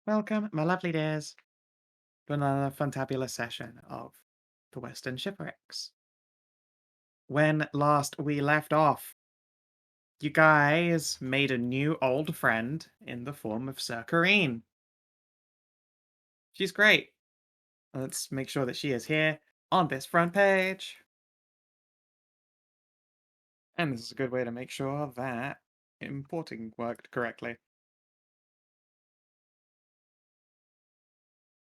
Welcome, my lovely dears, to another fantabulous session of the Western Shipwrecks. When last we left off, you guys made a new old friend in the form of Sir Kareen. She's great. Let's make sure that she is here on this front page. And this is a good way to make sure that importing worked correctly.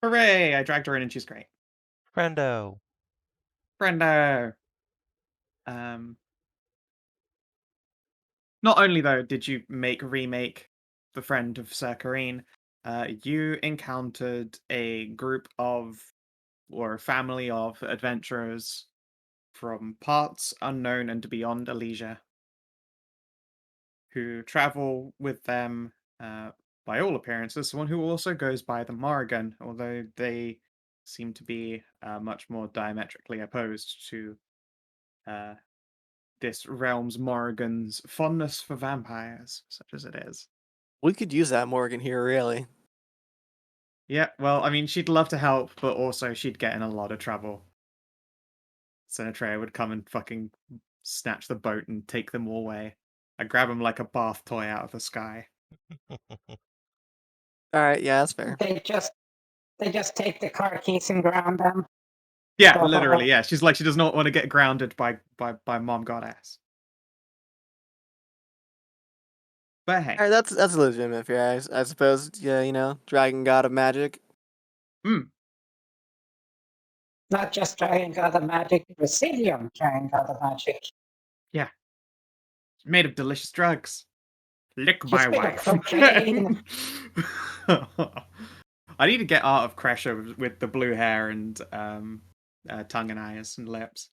Hooray! I dragged her in and she's great. Friendo. Friendo! Not only though did you remake the friend of Sir Kareen, you encountered a group of or a family of adventurers from parts unknown and beyond Elysia who travel with them, by all appearances, someone who also goes by the Morrigan, although they seem to be much more diametrically opposed to uh, this realm's Morrigan's fondness for vampires, such as it is. We could use that Morgan here, really. Yeah, well, I mean, she'd love to help, but also she'd get in a lot of trouble. Senatrea would come and fucking snatch the boat and take them all away. I'd grab them like a bath toy out of the sky. Alright, yeah, that's fair. They just take the car keys and ground them. Yeah, literally, yeah. She's like, she does not want to get grounded by Mom Goddess. But hey. Alright, that's legitimate, yeah. I suppose, yeah, you know, Dragon God of Magic. Not just Dragon God of Magic, Resilient Dragon God of Magic. Yeah. Made of delicious drugs. Lick She's my made of wife. cocaine. I need to get art of Cresher with the blue hair and tongue and eyes and lips.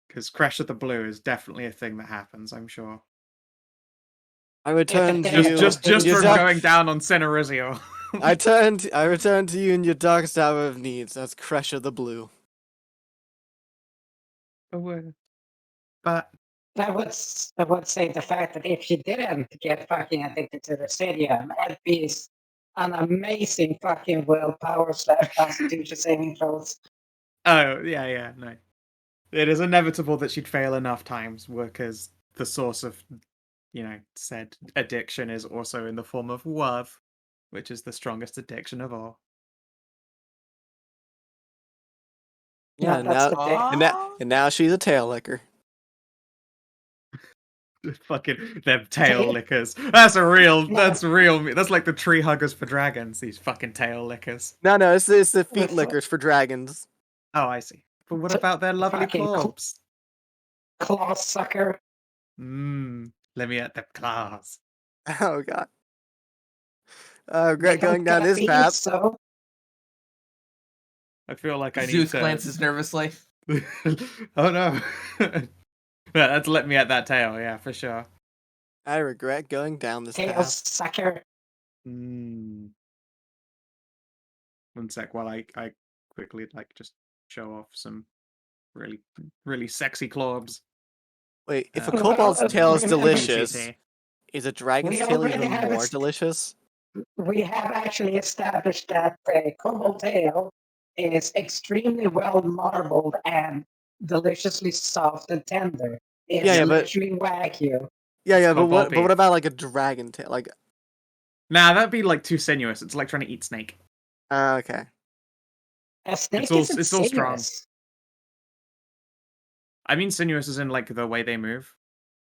Because Cresher the Blue is definitely a thing that happens, I'm sure. I returned to you. Just for going down on Cinerizio. I returned to you in your darkest hour of needs. That's Cresher the Blue. But I would say the fact that if she didn't get fucking addicted to the Resilient, it'd be an amazing fucking willpower / constitution saving throws. Oh, yeah, no. It is inevitable that she'd fail enough times because the source of, said addiction is also in the form of love, which is the strongest addiction of all. Yeah, and now she's a tail licker. Fucking them tail lickers. That's real. That's like the tree huggers for dragons. These fucking tail lickers. No, it's the feet lickers for dragons. Oh, I see. But what about their lovely claws? Claw sucker. Let me at the claws. Oh god. Going down this path. So. I feel like I need Zeus to... glances nervously. Oh no. That's let me at that tail, yeah, for sure. I regret going down this tail path. Sucker. One sec while I quickly just show off some really, really sexy claws. Wait, if a kobold's tail is delicious, is a dragon's tail even more delicious? We have actually established that the kobold tail is extremely well marbled and deliciously soft and tender. It's literally wagyu. But what about like a dragon tail? Like, nah, that'd be like too sinuous. It's like trying to eat snake. Okay. A snake it's all strong. I mean sinuous is in like the way they move.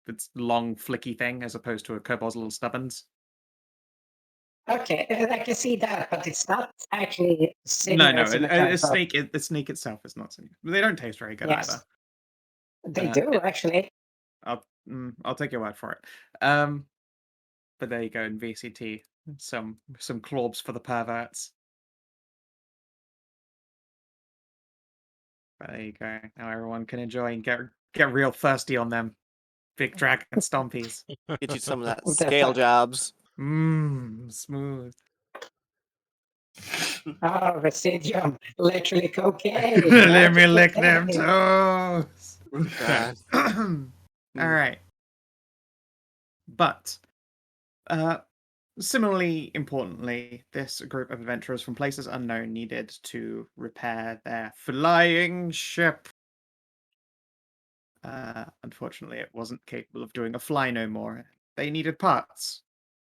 It's long, flicky thing as opposed to a kobold's little stubbins. Okay, I can see that, but it's not actually sinuous. No, the snake itself is not sinuous. They don't taste very good either. They do, actually. I'll take your word for it. But there you go in VCT. Some claws for the perverts. But there you go. Now everyone can enjoy and get real thirsty on them. Big dragon stompies. Get you some of that scale jobs. Smooth. Oh, Residium. Literally cocaine. Let me lick them toes. All right. But Similarly, importantly, this group of adventurers from places unknown needed to repair their flying ship. Unfortunately, it wasn't capable of doing a fly no more. They needed parts.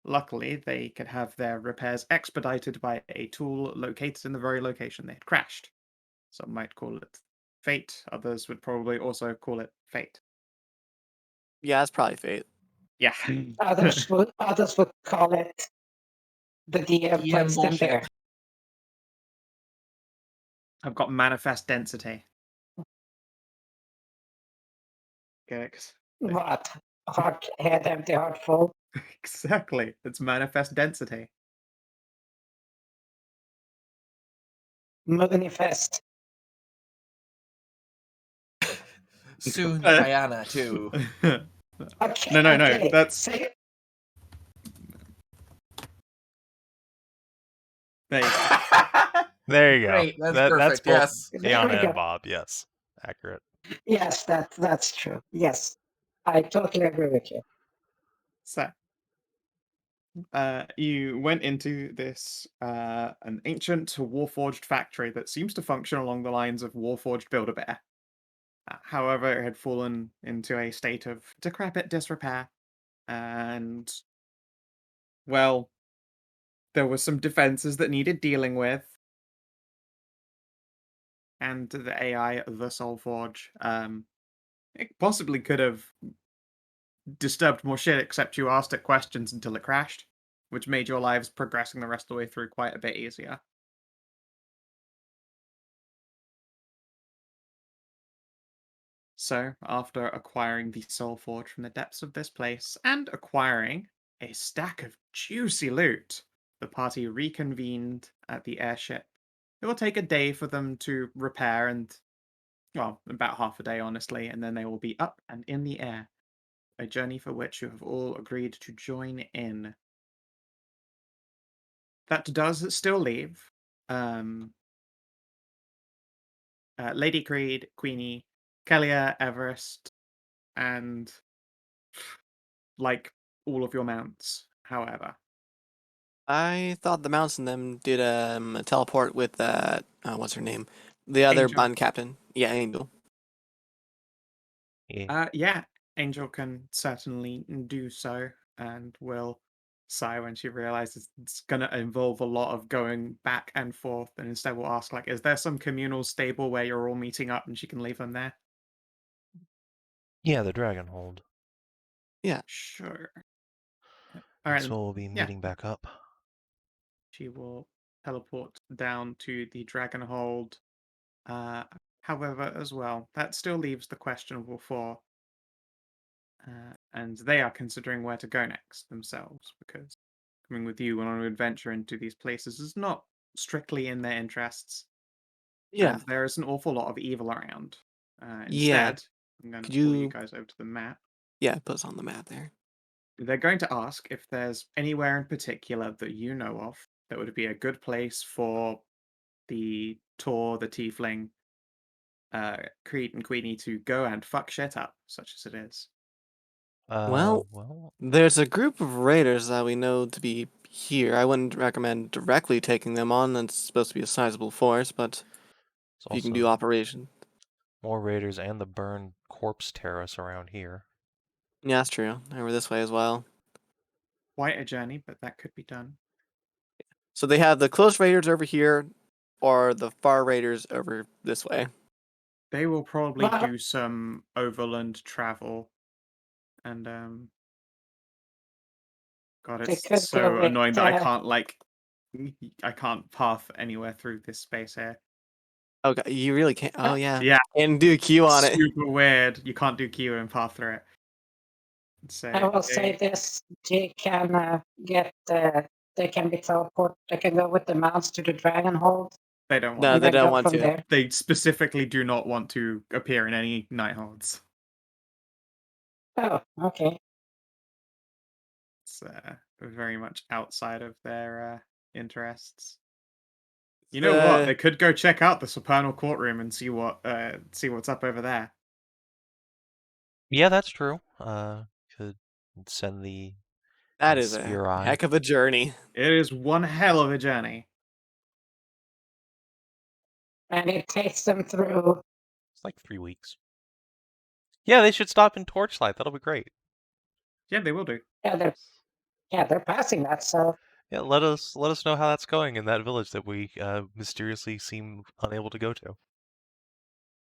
Luckily, they could have their repairs expedited by a tool located in the very location they had crashed. Some might call it fate, others would probably also call it fate. Yeah, it's probably fate. Yeah. Others would call it the DM placed in there. I've got manifest density. Get it? What? Heart head empty, heart full. Exactly. It's manifest density. Manifest. Soon, Tajana too. Okay, No. okay. That's Say it. there you go. There you go. Great, that's That's perfect. both Yes. There Yana we go. and Bob. Yes, accurate. Yes, that's true. Yes, I totally agree with you. So, you went into this an ancient warforged factory that seems to function along the lines of Warforged Build-A-Bear. However, it had fallen into a state of decrepit disrepair, and well, there were some defenses that needed dealing with, and the AI, the Soulforge, it possibly could have disturbed more shit, except you asked it questions until it crashed, which made your lives progressing the rest of the way through quite a bit easier. So, after acquiring the Soul Forge from the depths of this place, and acquiring a stack of juicy loot, the party reconvened at the airship. It will take a day for them to repair and, well, about half a day, honestly, and then they will be up and in the air. A journey for which you have all agreed to join in. That does still leave Lady Creed, Queenie, Kellia, Everest, and like all of your mounts, however. I thought the mounts and them did a teleport with what's her name? The other Angel. bond captain. Yeah, Angel. Yeah, Angel can certainly do so, and will sigh when she realizes it's gonna involve a lot of going back and forth, and instead will ask, like, is there some communal stable where you're all meeting up and she can leave them there? Yeah, the Dragonhold. Yeah. Sure. All That's right. where we'll be Yeah. meeting back up. She will teleport down to the Dragonhold. However, as well, that still leaves the questionable for, and they are considering where to go next themselves, because coming with you on an adventure into these places is not strictly in their interests, Yeah. and there is an awful lot of evil around. Yeah. Instead, I'm going to Could pull you you? guys over to the map. Yeah, put us on the map there. They're going to ask if there's anywhere in particular that you know of that would be a good place for the Tor, the Tiefling, Creed and Queenie to go and fuck shit up, such as it is. Well, there's a group of raiders that we know to be here. I wouldn't recommend directly taking them on. That's supposed to be a sizable force, but if you can do operation. More raiders and the burned corpse terrace around here. Yeah, that's true. They were this way as well. Quite a journey, but that could be done. So they have the close raiders over here, or the far raiders over this way. They will probably do some overland travel, and God, it's so annoying that I can't path anywhere through this space here. Okay, you really can't. Oh yeah, Yeah, and do a Q on it. Super weird. You can't do Q and path through it. So I will say this: they can get. They can be teleported. They can go with the mounts to the Dragonhold. They don't want. No, they don't want to. There. They specifically do not want to appear in any night holds. Oh, okay. It's very much outside of their interests. You know what? They could go check out the Supernal Courtroom and see what's up over there. Yeah, that's true. Could send the That is a heck of a journey. It is one hell of a journey. And it takes them through. It's like 3 weeks. Yeah, they should stop in Torchlight. That'll be great. Yeah, they will do. Yeah, they're passing that. So yeah, let us know how that's going in that village that we mysteriously seem unable to go to.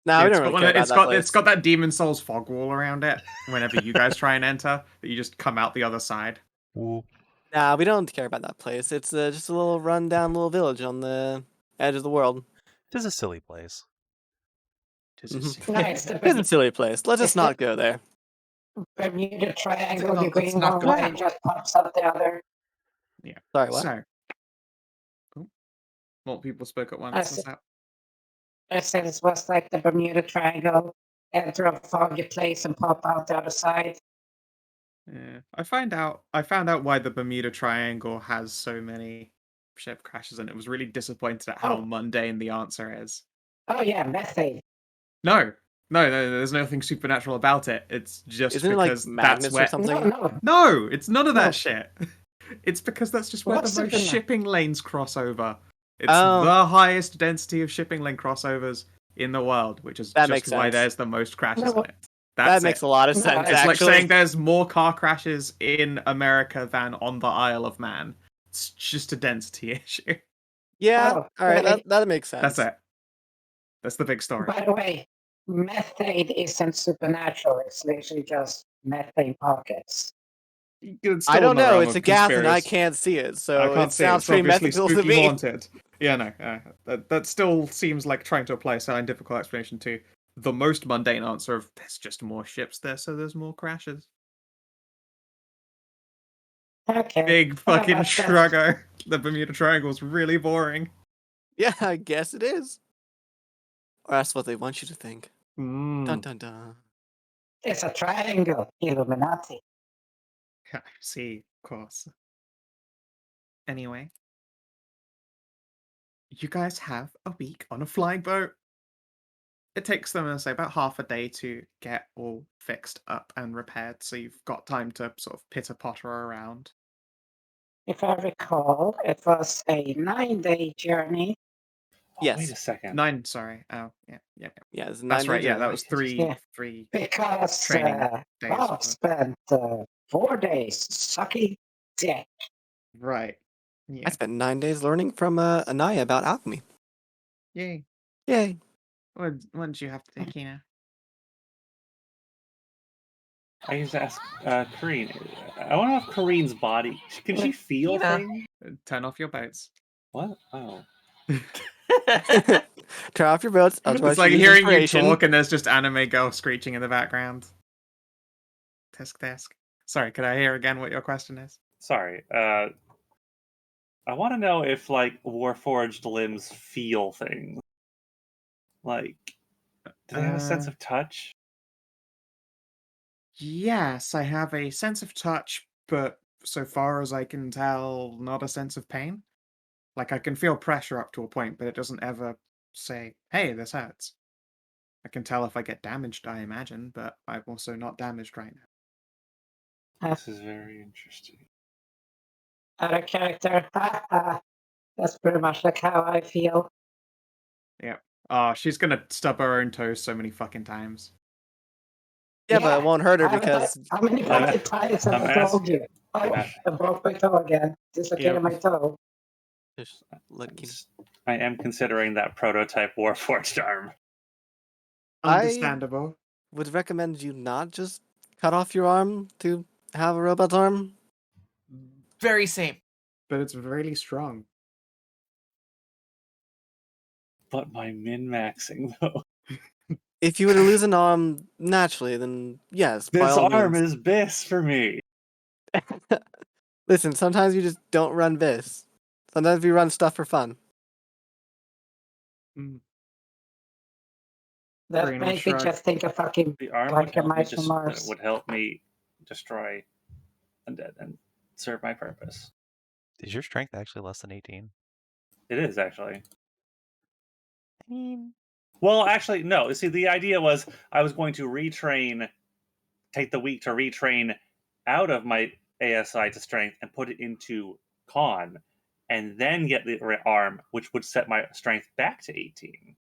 No, we don't really care about that place. It's got that Demon Souls fog wall around it. Whenever you guys try and enter, that you just come out the other side. Ooh. Nah, we don't care about that place. It's just a little rundown little village on the edge of the world. It is a silly place. It is a silly place. Let us not go there. Bermuda Triangle, you going one way and just pops up the other. Yeah. Sorry, what? So, cool. More people spoke at once. I said it was like the Bermuda Triangle. Enter a foggy place and pop out the other side. Yeah, I found out why the Bermuda Triangle has so many ship crashes, and it was really disappointed at how mundane the answer is. Oh yeah, methane. No, there's nothing supernatural about it. It's just Isn't because it like magnets or something? No, it's none of that shit. It's because that's just where the most super shipping lanes cross over. It's the highest density of shipping lane crossovers in the world, which is just why there's the most crashes on it. That makes a lot of sense. It's like saying there's more car crashes in America than on the Isle of Man. It's just a density issue. Yeah, all right, that makes sense. That's it. That's the big story. By the way, methane isn't supernatural. It's literally just methane pockets. I don't know. It's a gas, and I can't see it, so it sounds pretty mythical to me. Haunted. Yeah, no, that still seems like trying to apply a scientific explanation to the most mundane answer of there's just more ships there, so there's more crashes. Okay. Big fucking shrugger. The Bermuda Triangle's really boring. Yeah, I guess it is. Or that's what they want you to think. Dun dun dun. It's a triangle, Illuminati. I see, of course. Anyway, you guys have a week on a flying boat. It takes them, say, about half a day to get all fixed up and repaired, so you've got time to sort of pitter-potter around. If I recall, it was a 9-day journey. Yes. Wait a second. 9, sorry. Oh, yeah. Yeah, it's a 9-day That's right, journey. yeah, that was three Because training days. Bob spent 4 days sucking dick. Right. Yeah. I spent 9 days learning from Anaya about alchemy. Yay. Yay. What did you have to do, Kina? I used to ask Kareen. I want to know if Kareen's body... Can she feel things? Turn off your boats. What? Oh. Turn off your boats. It's like hearing you talk and there's just anime girl screeching in the background. Tisk. Sorry, could I hear again what your question is? Sorry. I want to know if, like, Warforged limbs feel things. Like, do they have a sense of touch? Yes, I have a sense of touch, but so far as I can tell, not a sense of pain. Like, I can feel pressure up to a point, but it doesn't ever say, hey, this hurts. I can tell if I get damaged, I imagine, but I'm also not damaged right now. This is very interesting. Out of character. That's pretty much like how I feel. Yeah. Oh, she's gonna stub her own toes so many fucking times. Yeah, but it won't hurt her because... How many fucking times have I told you? Oh, I broke my toe again. Dislocated my toe. I am considering that prototype Warforged arm. Understandable. I would recommend you not just cut off your arm to have a robot's arm. Very same. But it's really strong. But my min-maxing, though. If you were to lose an arm naturally, then yes. This arm is BIS for me. Listen, sometimes you just don't run BIS. Sometimes we run stuff for fun. That makes me just think of fucking the arm would help me destroy undead and serve my purpose. Is your strength actually less than 18? It is, actually. Well, actually, no. See, the idea was I was going to take the week to retrain out of my ASI to strength and put it into con, and then get the arm, which would set my strength back to 18.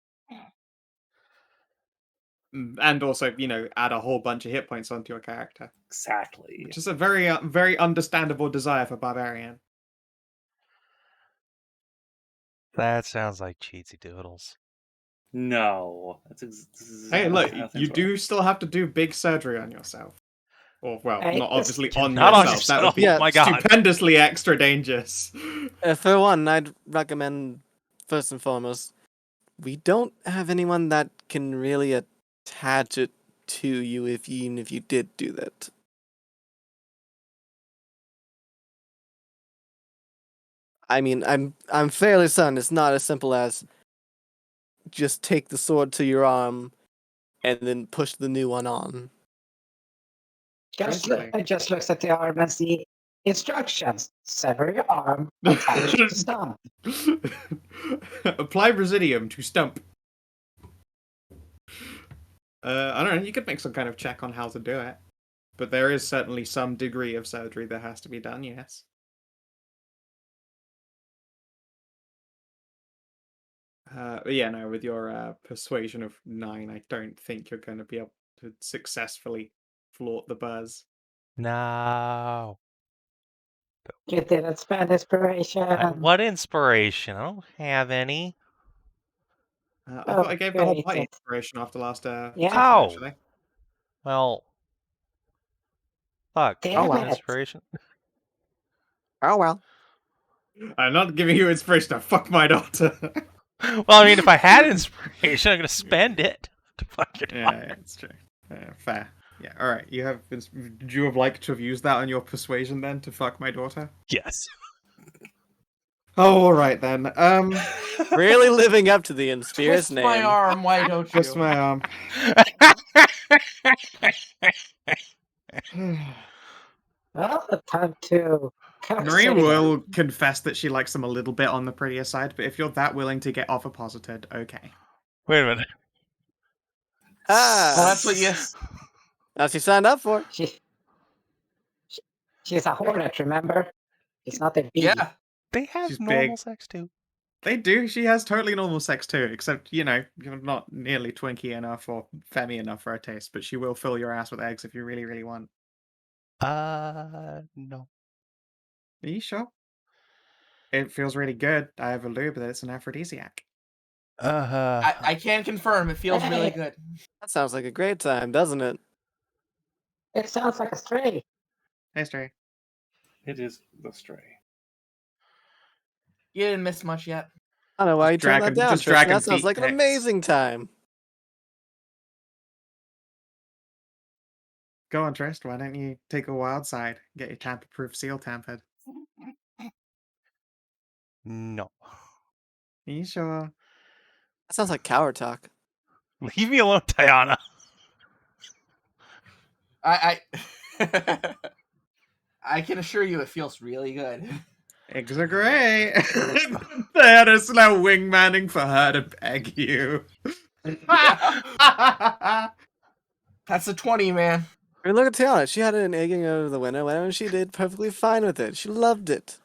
And also, add a whole bunch of hit points onto your character. Exactly. Which is a very, very understandable desire for Barbarian. That sounds like cheatsy doodles. No. Hey, look, you do still have to do big surgery on yourself. Or, well, not obviously on Not on yourself. That would yourself. be My God. stupendously extra dangerous. For one, I'd recommend, first and foremost, we don't have anyone that can really attach it to you even if you did do that. I mean, I'm fairly certain it's not as simple as just take the sword to your arm and then push the new one on. Just looks at the arm and see instructions. Sever your arm, attach it to stump. Apply Residium to stump. I don't know, you could make some kind of check on how to do it. But there is certainly some degree of surgery that has to be done, yes. But yeah, no, with your persuasion of 9, I don't think you're going to be able to successfully flaunt the buzz. No. You didn't spend inspiration. What inspiration? I don't have any. I thought I gave the whole party inspiration after last session, actually. Well, fuck. Inspiration. Oh well. I'm not giving you inspiration to fuck my daughter. Well, I mean, if I had inspiration, I'm gonna spend it to fuck your daughter. Yeah, it's true. Fair. Yeah, alright. Would you have liked to have used that on your persuasion then to fuck my daughter? Yes. Oh, alright then. Really living up to the Inspira's name. my arm, why don't you? Twist my arm. Well, time to... Maria will confess that she likes them a little bit on the prettier side, but if you're that willing to get offer posited, okay. Wait a minute. Well, that's what you... That's what you signed up for. She's a hornet, remember? It's not a bee. Yeah. They have She's normal big. sex too. They do. She has totally normal sex too, except, you're not nearly twinky enough or femmy enough for her taste, but she will fill your ass with eggs if you really, really want. No. Are you sure? It feels really good. I have a lube that it's an aphrodisiac. I can confirm it feels really good. That sounds like a great time, doesn't it? It sounds like a stray. Hey, Stray. It is the stray. You didn't miss much yet. I don't know why you turned that down, Tristan. That sounds like an amazing time. Go on, Trist. Why don't you take a wild side? Get your tamper-proof seal tampered. No. Are you sure? That sounds like coward talk. Leave me alone, Tajana. I can assure you it feels really good. Eggs are great. There is no wingmanning for her to beg you. That's a 20, man. I mean, look at Tajana. She had an egging out of the window, whenever she did perfectly fine with it. She loved it.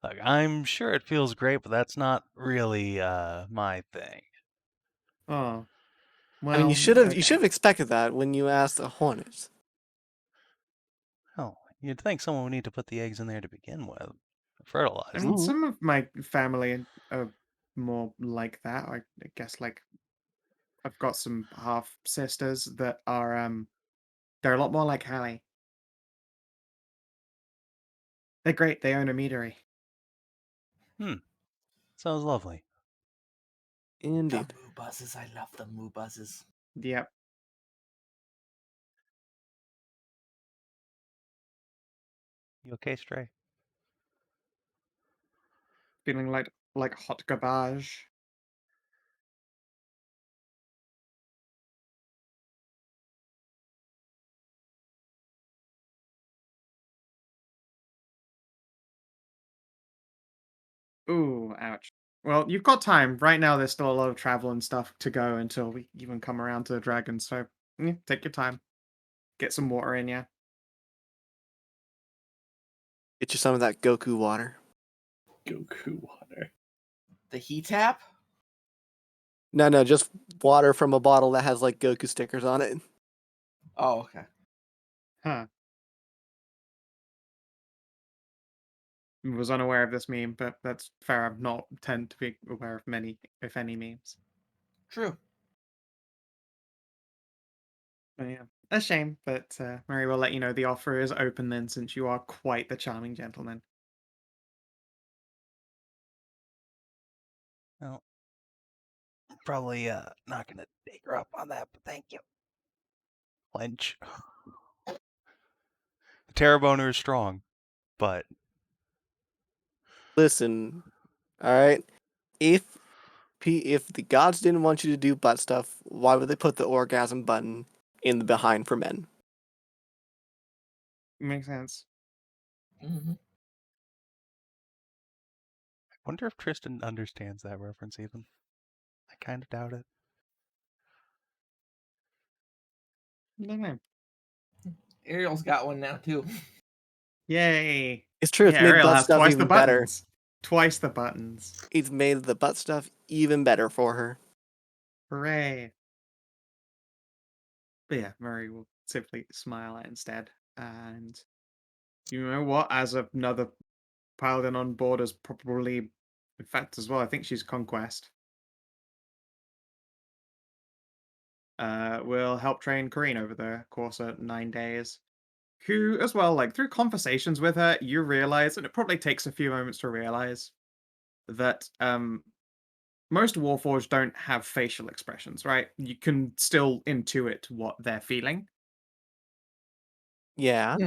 Look, I'm sure it feels great, but that's not really my thing. Oh. Well, I mean, you should have expected that when you asked a hornet. Oh, you'd think someone would need to put the eggs in there to begin with. Fertilize. I mean, some of my family are more like that. I guess, like, I've got some half sisters that are they're a lot more like Hallie. They're great. They own a meadery. Sounds lovely. Indeed. The moo buzzes. I love the moo buzzes. Yep. You okay, Stray? Feeling like hot garbage. Ooh, ouch. Well, you've got time. Right now, there's still a lot of travel and stuff to go until we even come around to the dragon, so take your time. Get some water in you. Get you some of that Goku water. Goku water. The heat tap? No, just water from a bottle that has like Goku stickers on it. Oh, okay. Huh. Was unaware of this meme, but that's fair. I'm not tend to be aware of many, if any, memes. True. But yeah, a shame, but Mary will let you know the offer is open then, since you are quite the charming gentleman. Well, probably not gonna take her up on that, but thank you. Clench. The Terraboner is strong, but Listen, all right. If the gods didn't want you to do butt stuff, why would they put the orgasm button in the behind for men? Makes sense. Mm-hmm. I wonder if Tristan understands that reference even. I kind of doubt it. I don't know. Ariel's got one now too. Yay! It's true. It's Yeah, made Ariel butt has stuff twice the even better. buttons. Twice the buttons. It's made the butt stuff even better for her. Hooray! But yeah, Murray will simply smile at instead. And you know what? As another paladin on board, is probably, in fact, as well, I think she's Conquest. Will help train Corrine over the course of 9 days. Who, as well, like through conversations with her, you realize, and it probably takes a few moments to realize, that most Warforged don't have facial expressions, right? You can still intuit what they're feeling. Yeah.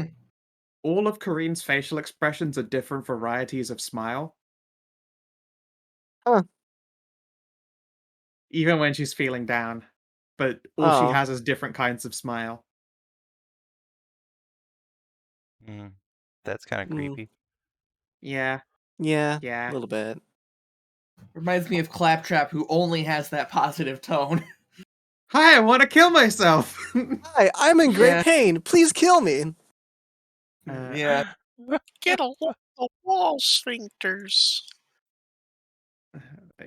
All of Corrine's facial expressions are different varieties of smile. Huh. Even when she's feeling down. But all she has is different kinds of smile. That's kind of creepy. Yeah. Yeah. Yeah. A little bit. Reminds me of Claptrap, who only has that positive tone. Hi, I want to kill myself! Hi, I'm in great Yeah. pain. Please kill me. Yeah. Get a look at the wall sphincters.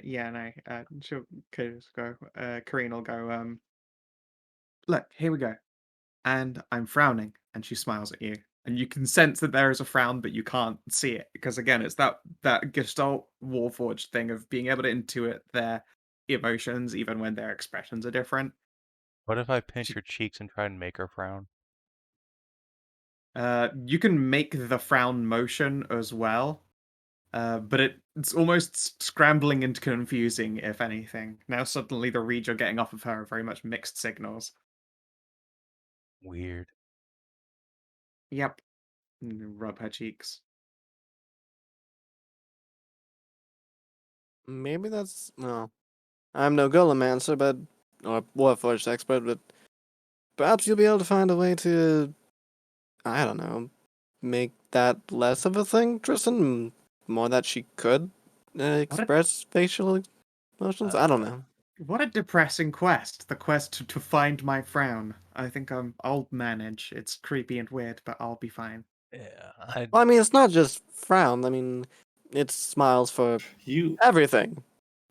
Yeah, no. She'll just go. Corrine will go, look, here we go. And I'm frowning. And she smiles at you. And you can sense that there is a frown, but you can't see it. Because again, it's that Gestalt Warforged thing of being able to intuit their emotions, even when their expressions are different. What if I pinch her cheeks and try and make her frown? You can make the frown motion as well. But it's almost scrambling and confusing, if anything. Now suddenly the reads you're getting off of her are very much mixed signals. Weird. Yep. Rub her cheeks. Maybe that's no. I'm no Golemancer, but or Warforged expert, but perhaps you'll be able to find a way to, I don't know, make that less of a thing, Tristan. More that she could express facial emotions. I don't know. What a depressing quest. The quest to find my frown. I think I'll manage. It's creepy and weird, but I'll be fine. Yeah. Well, I mean, it's not just frown. I mean, it's smiles for everything.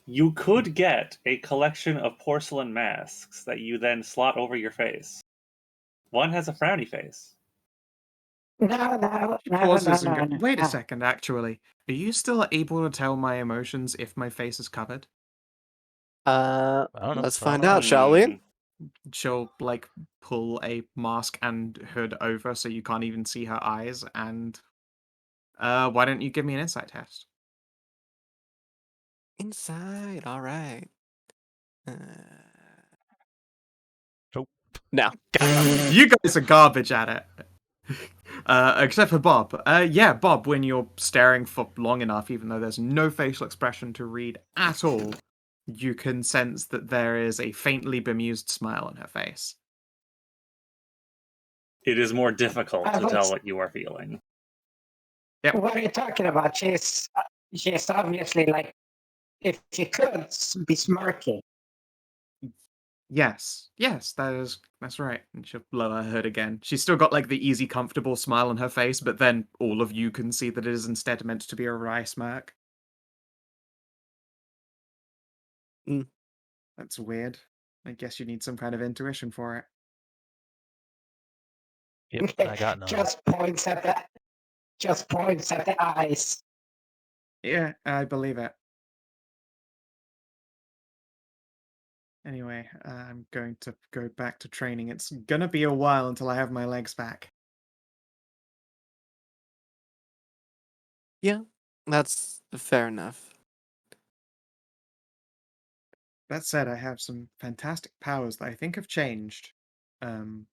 You could get a collection of porcelain masks that you then slot over your face. One has a frowny face. No. Pauses and go, wait a second, actually. Are you still able to tell my emotions if my face is covered? Let's find out, shall we? She'll, like, pull a mask and hood over so you can't even see her eyes, and why don't you give me an insight test? Insight, alright. Nope. No. You guys are garbage at it. Except for Bob. Yeah, Bob, when you're staring for long enough, even though there's no facial expression to read at all, you can sense that there is a faintly bemused smile on her face. It is more difficult to tell what you are feeling. Yep. What are you talking about? She's obviously like, if she could be smirking. Yes, that's right. And she'll lower her hood again. She's still got like the easy, comfortable smile on her face, but then all of you can see that it is instead meant to be a wry smirk. Mm. That's weird. I guess you need some kind of intuition for it. Yep, I got none. Just points at the eyes. Yeah, I believe it. Anyway, I'm going to go back to training. It's gonna be a while until I have my legs back. Yeah, that's fair enough. That said, I have some fantastic powers that I think have changed. You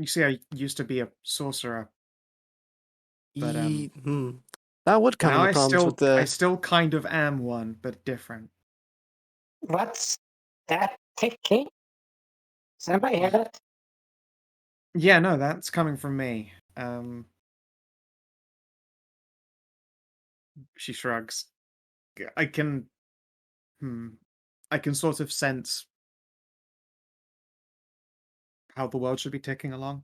see, I used to be a sorcerer, but that would come now into problems with I the. still kind of am one, but different. What's that ticking? Somebody hear that? Yeah, no, that's coming from me. She shrugs. I can, I can sort of sense how the world should be ticking along.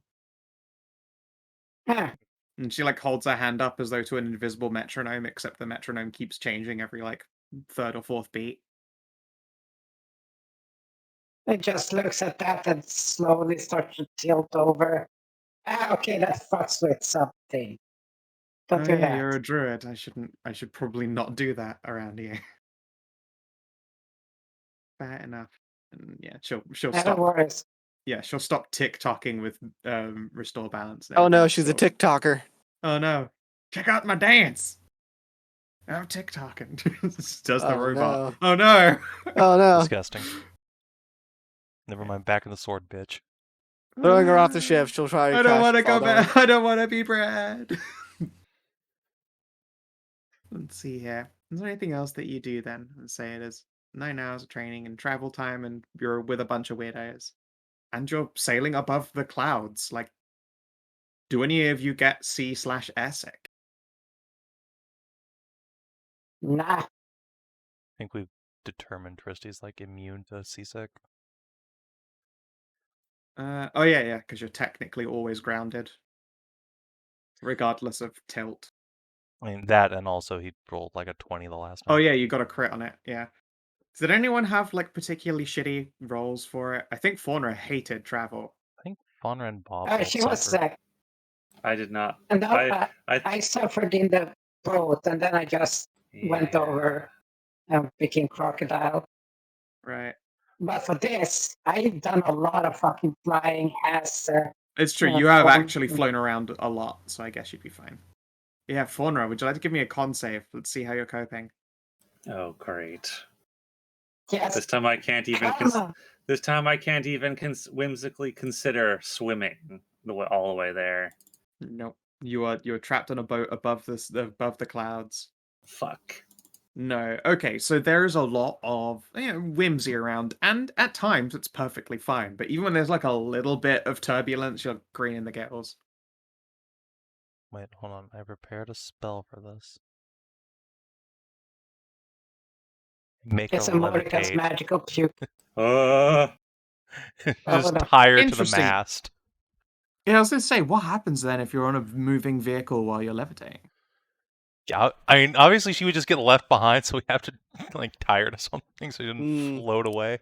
Huh. And she like holds her hand up as though to an invisible metronome, except the metronome keeps changing every like third or fourth beat. It just looks at that and slowly starts to tilt over. Okay, that fucks with something. Don't Oh do yeah, that. you're a druid. I should probably not do that around here. Fair enough. And yeah, she'll Never stop. worries. Yeah, she'll stop tick-tocking with restore balance. And Oh no, everything, she's a sort of, TikToker. oh no! Check out my dance. I'm tick-tocking. Does the Oh, robot? no. Oh no! Oh no! Disgusting. Never mind, back in the sword, bitch. Throwing her off the ship, she'll try to I don't crash want to and fall go down. back. I don't want to be Brad. Let's see here. Is there anything else that you do then? Let's say it is 9 hours of training and travel time, and you're with a bunch of weirdos, and you're sailing above the clouds. Like, do any of you get C/Essex? Nah. I think we've determined Tristy's like immune to seasick. Oh yeah, because you're technically always grounded, regardless of tilt. I mean, that and also he rolled like a 20 the last time. Oh yeah, you got a crit on it, yeah. Did anyone have like particularly shitty rolls for it? I think Faunra hated travel. I think Faunra and Bob both She was suffered. sick. I did not. And I suffered in the boat, and then I just went over and became crocodile. Right. But for this, I've done a lot of fucking flying as... It's true, you have actually flown around a lot, so I guess you'd be fine. Yeah, Faunra, would you like to give me a con save? Let's see how you're coping. Oh, great. Yes. This time I can't even whimsically consider swimming all the way there. Nope. You're trapped on a boat above the clouds. Fuck. No. Okay, so there's a lot of whimsy around, and at times it's perfectly fine. But even when there's like a little bit of turbulence, you're greening the gills. Wait, hold on. I prepared a spell for this. Make It's her a Mordecai's levitate. magical puke. Just tie her to the Interesting. mast. Yeah, I was gonna say, what happens then if you're on a moving vehicle while you're levitating? Yeah, I mean, obviously she would just get left behind, so we have to like tie her to something so she doesn't float away.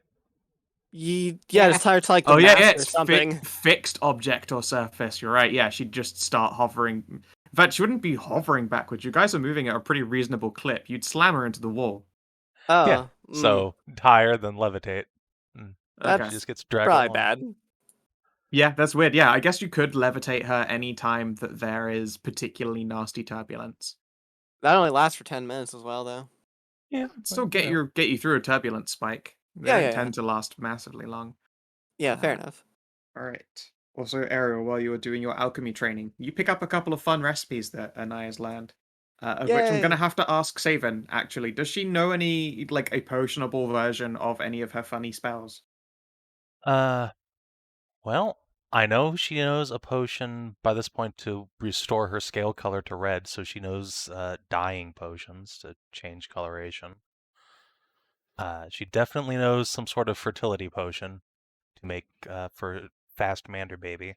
Just tie her to like the mast or something. Fixed object or surface. You're right. Yeah, she'd just start hovering. In fact, she wouldn't be hovering backwards. You guys are moving at a pretty reasonable clip. You'd slam her into the wall. Oh, yeah. So tie her, then levitate. Okay. She just gets dragged probably along. bad. Yeah, that's weird. Yeah, I guess you could levitate her any time that there is particularly nasty turbulence. That only lasts for 10 minutes as well, though. Yeah, still get you through a turbulence spike. They don't tend to last massively long. Yeah, fair enough. All right. Also, Ariel, while you were doing your alchemy training, you pick up a couple of fun recipes that Anaya's learned. Of which I'm going to have to ask Savin, actually. Does she know any, like, a potionable version of any of her funny spells? Well, I know she knows a potion by this point to restore her scale color to red, so she knows dyeing potions to change coloration. She definitely knows some sort of fertility potion to make for fast Mander baby.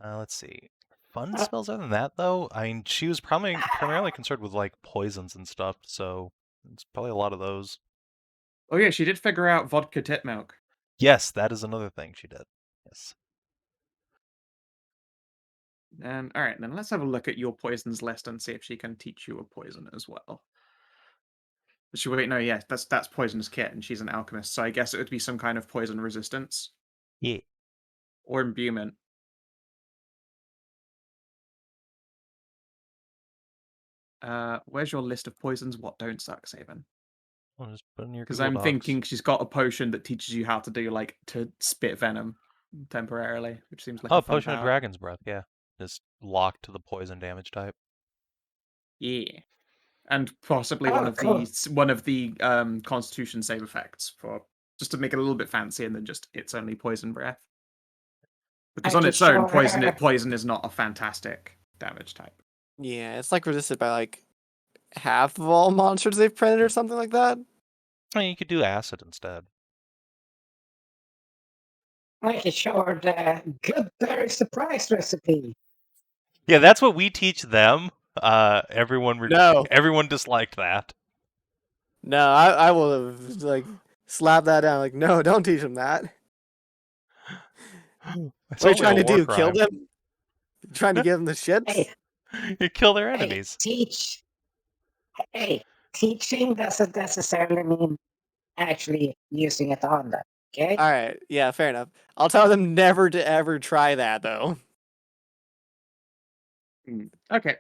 Let's see. Fun spells other than that, though? I mean, she was probably primarily concerned with, like, poisons and stuff, so it's probably a lot of those. Oh yeah, she did figure out vodka tit milk. Yes, that is another thing she did. Yes. Alright, then let's have a look at your poisons list and see if she can teach you a poison as well. Wait, no, yeah, that's Poisonous Kit, and she's an alchemist, so I guess it would be some kind of poison resistance. Yeah. Or imbuement. Where's your list of poisons? What don't suck, Savin? I'll just put in your Because Google I'm Docs. thinking she's got a potion that teaches you how to do, like, to spit venom temporarily, which seems like a fun Potion of power. Dragon's Breath, yeah. Just locked to the poison damage type. Yeah. And possibly one of the Constitution save effects for just to make it a little bit fancy, and then just it's only poison breath. Because on its own, poison is not a fantastic damage type. Yeah, it's like resisted by like half of all monsters they've printed or something like that. I mean, you could do acid instead. I can show her the good berry surprise recipe. Yeah, that's what we teach them. Everyone disliked that. No, I will have like slapped that down. Like, no, don't teach them that. What are you trying to do? Kill them? You're trying to give them the shits? Hey, you kill their enemies. Teaching doesn't necessarily mean actually using it on them. Okay. All right. Yeah, fair enough. I'll tell them never to ever try that, though. Okay.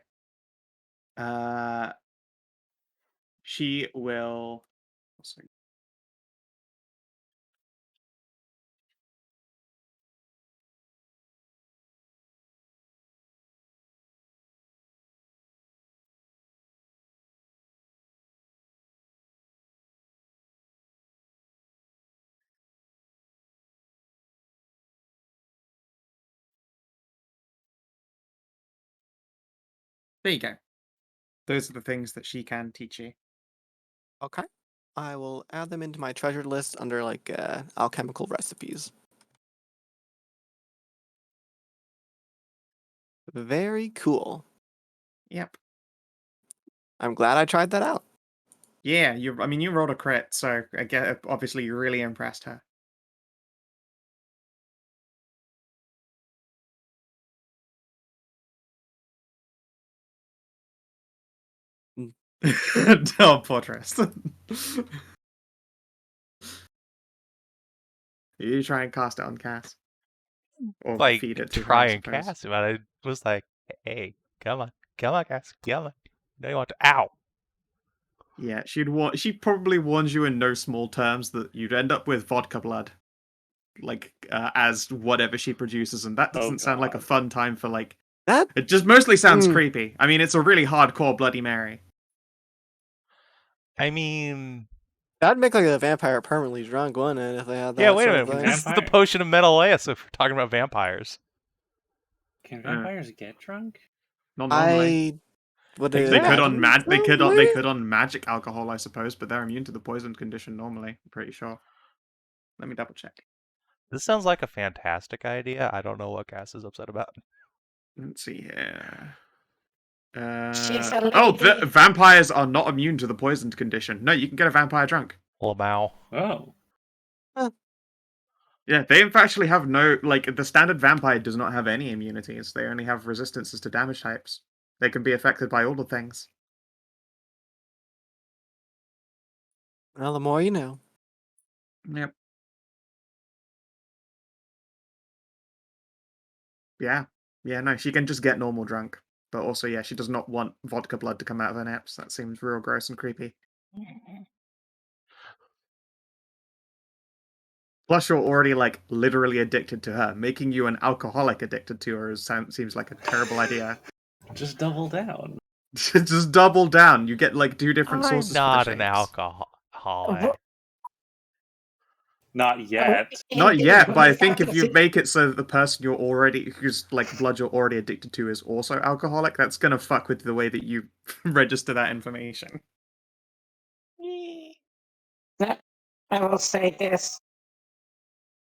She will. There you go. Those are the things that she can teach you. Okay. I will add them into my treasured list under like alchemical recipes. Very cool. Yep. I'm glad I tried that out. Yeah, you rolled a crit, so I get obviously you really impressed her. Oh, poor Tristan. You try and cast it on Cass. Or like, feed it to try her, and cast it, but I was like, hey, come on, Cass, come on. No, you want to, ow. Yeah, she probably warns you in no small terms that you'd end up with vodka blood. Like, as whatever she produces, and that doesn't sound like a fun time for, like... That? It just mostly sounds creepy. I mean, it's a really hardcore Bloody Mary. I mean... That'd make like a vampire permanently drunk, wouldn't it, if they had that? Yeah, wait a minute. This is the potion of Menelaus if we're talking about vampires. Can vampires get drunk? Not normally. They could on magic alcohol, I suppose, but they're immune to the poison condition normally, I'm pretty sure. Let me double check. This sounds like a fantastic idea. I don't know what Cass is upset about. Let's see here. Vampires are not immune to the poisoned condition. No, you can get a vampire drunk. Lamau. Oh. Huh. Yeah, they in fact actually have no, like, the standard vampire does not have any immunities. They only have resistances to damage types. They can be affected by all the things. Well, the more you know. Yep. Yeah. Yeah, no, she can just get normal drunk. But also, yeah, she does not want vodka blood to come out of her nips. That seems real gross and creepy. Plus, you're already, like, literally addicted to her. Making you an alcoholic addicted to her seems like a terrible idea. Just double down. Just double down. You get, like, 2 different sources I'm not for the an alcoholic. Not yet. Not yet, but I think if you fantasy- make it so that the person whose like blood you're already addicted to is also alcoholic, that's gonna fuck with the way that you register that information. I will say this.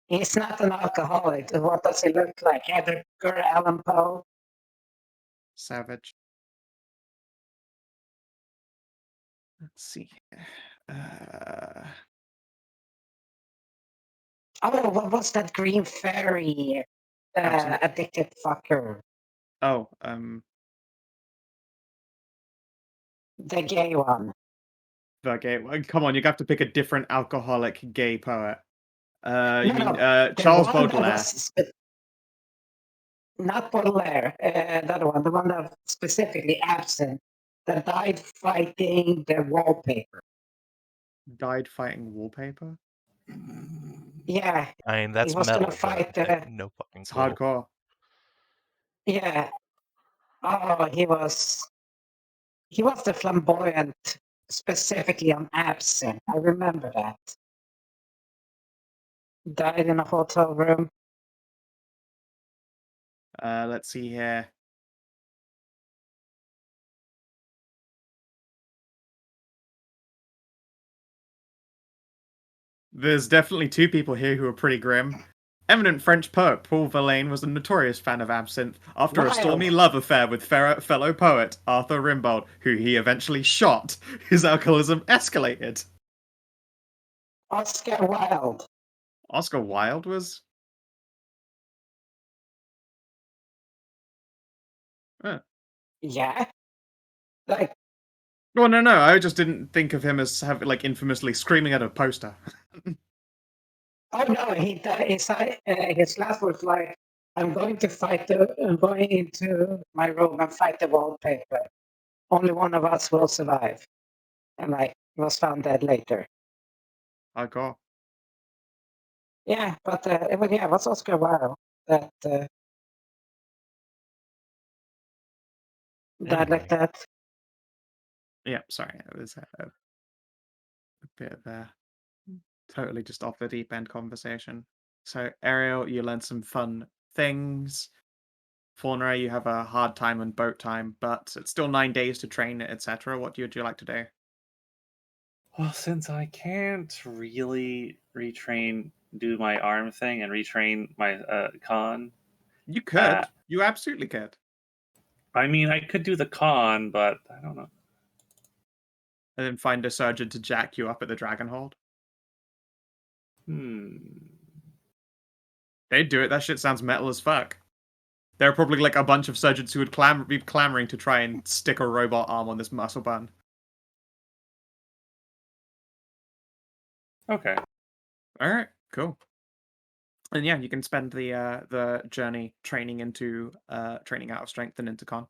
He's not an alcoholic. What does he look like? Edgar Allan Poe? Savage. Let's see. Oh, what was that green fairy addicted fucker? Oh, The gay one. the gay one. Come on, you have to pick a different alcoholic gay poet. You mean the Charles one that Baudelaire? was not Baudelaire, the other one, the one that was specifically absent, that died fighting the wallpaper. Died fighting wallpaper? Yeah, I mean, that's he was metal. gonna fight but I have no fucking It's clue. hardcore. yeah. Oh, he was the flamboyant, specifically on absent. I remember that. Died in a hotel room. Let's see here. There's definitely two people here who are pretty grim. Eminent French poet Paul Verlaine was a notorious fan of absinthe after a stormy Wild. love affair with fellow poet Arthur Rimbaud, who he eventually shot. His alcoholism escalated. Oscar Wilde. Oscar Wilde was... Yeah. Like, Well, no, I just didn't think of him as like infamously screaming at a poster. oh no, his last was like, I'm going into my room and fight the wallpaper. Only one of us will survive. And like, was found dead later. Hardcore. Yeah, but it was Oscar Wilde that died like that. Yeah, sorry, it was a bit of a totally just off the deep end conversation. So, Ariel, you learned some fun things. Faunra, you have a hard time on boat time, but it's still 9 days to train, etc. What would you like to do? Well, since I can't really do my arm thing and retrain my con. You could. You absolutely could. I mean, I could do the con, but I don't know. And then find a surgeon to jack you up at the Dragonhold. They'd do it. That shit sounds metal as fuck. There are probably like a bunch of surgeons who would be clamoring to try and stick a robot arm on this muscle bun. Okay. All right, cool. And yeah, you can spend the journey training into training out of strength and into con.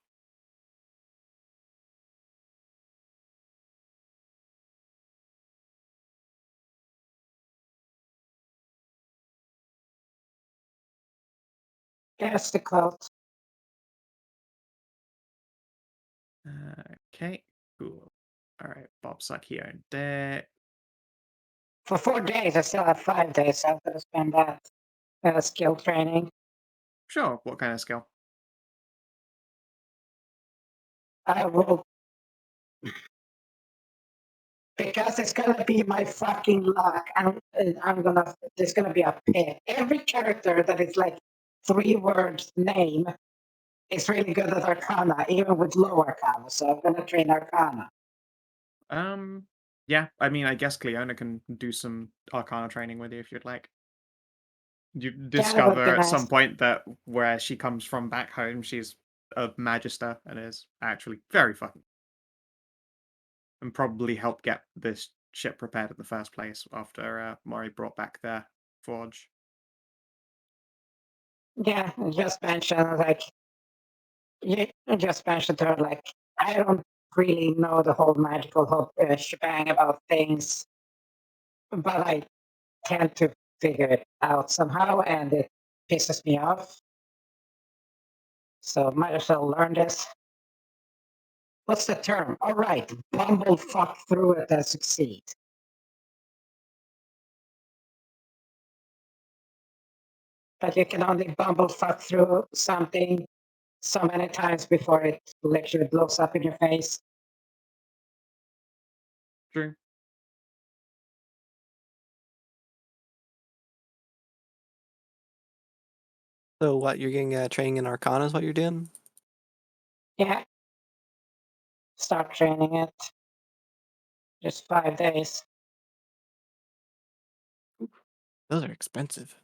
Guess the cult. Okay, cool. All right, Bob suck here and there. For 4 days, I still have 5 days, so I'm going to spend that skill training. Sure, what kind of skill? I will. Because it's gonna be my fucking luck. There's gonna be a pit. Every character that is like 3 words name is really good at Arcana, even with low Arcana. So I'm gonna train Arcana. Yeah, I mean, I guess Cleona can do some Arcana training with you if you'd like. You discover at some point that where she comes from back home, she's a Magister and is actually very fucking. And probably helped get this ship prepared in the first place after Mori brought back their forge. Yeah, just mention like to her like I don't really know the whole magical shebang about things, but I tend to figure it out somehow, and it pisses me off. So might as well learn this. What's the term? All right, bumble fuck through it and succeed. But you can only bumblefuck through something so many times before it literally blows up in your face. True. So what, you're getting training in Arcana is what you're doing? Yeah. Start training it. Just 5 days. Those are expensive.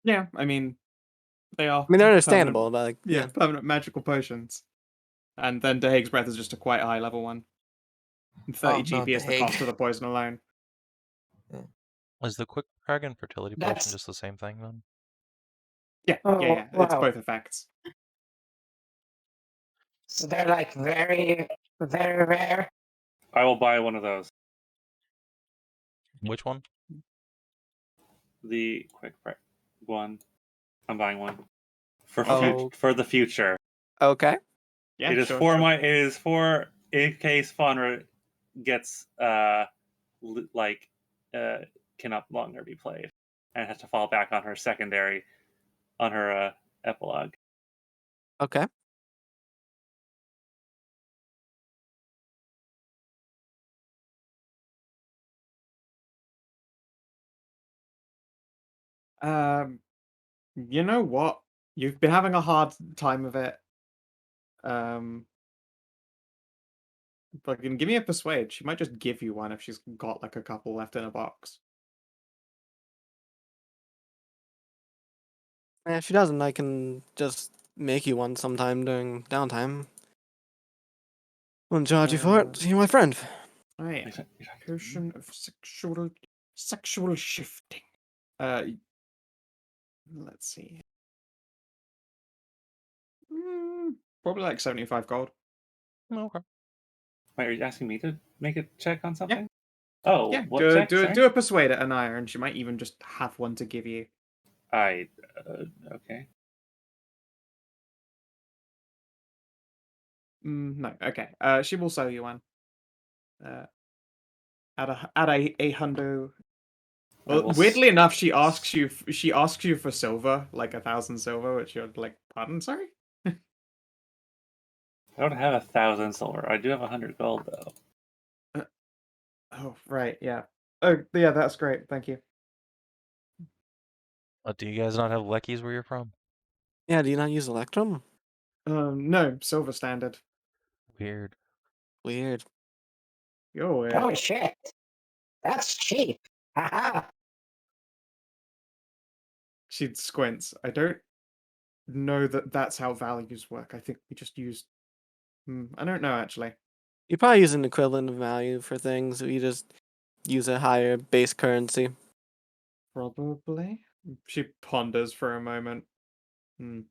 Yeah, I mean, they are. I mean, they're permanent- understandable, but like, Yeah, permanent magical potions. And then Dahig's Breath is just a quite high level one. And 30 Oh, no, GP is the Dahig. cost of the poison alone. Is the quick dragon fertility potion That's- just the same thing then? Yeah, Oh, yeah. It's wow. both effects. So they're like very, very rare. I will buy one of those. Which one? The quick one. I'm buying one for Oh. for the future. Okay. Yeah, It is sure, for sure. It is for in case Faunra gets cannot longer be played and has to fall back on her secondary, on her epilogue. Okay. You know what? You've been having a hard time of it. Fucking give me a persuade. She might just give you one if she's got like a couple left in a box. If she doesn't, I can just make you one sometime during downtime. Won't charge you for it. You're my friend. Oh yeah. Potion of sexual shifting. Let's see. Probably like 75 gold. Okay. Wait, are you asking me to make a check on something? Oh, Yeah, what check? Sorry? do a persuade at Anaya, and she might even just have one to give you. Okay. No, okay. She will sell you one. At a hundo. Well, weirdly enough, she asks you for silver, like 1,000 silver, which you're like, pardon, sorry. I don't have 1,000 silver. I do have 100 gold though. Oh right, yeah. Oh yeah, that's great. Thank you. Do you guys not have Leckies where you're from? Yeah, do you not use Electrum? No, silver standard. Weird. Weird. You're weird. Oh shit. That's cheap. Haha. She squints. I don't know that that's how values work. I think we just use. I don't know actually. You probably use an equivalent of value for things. You just use a higher base currency. Probably. She ponders for a moment. And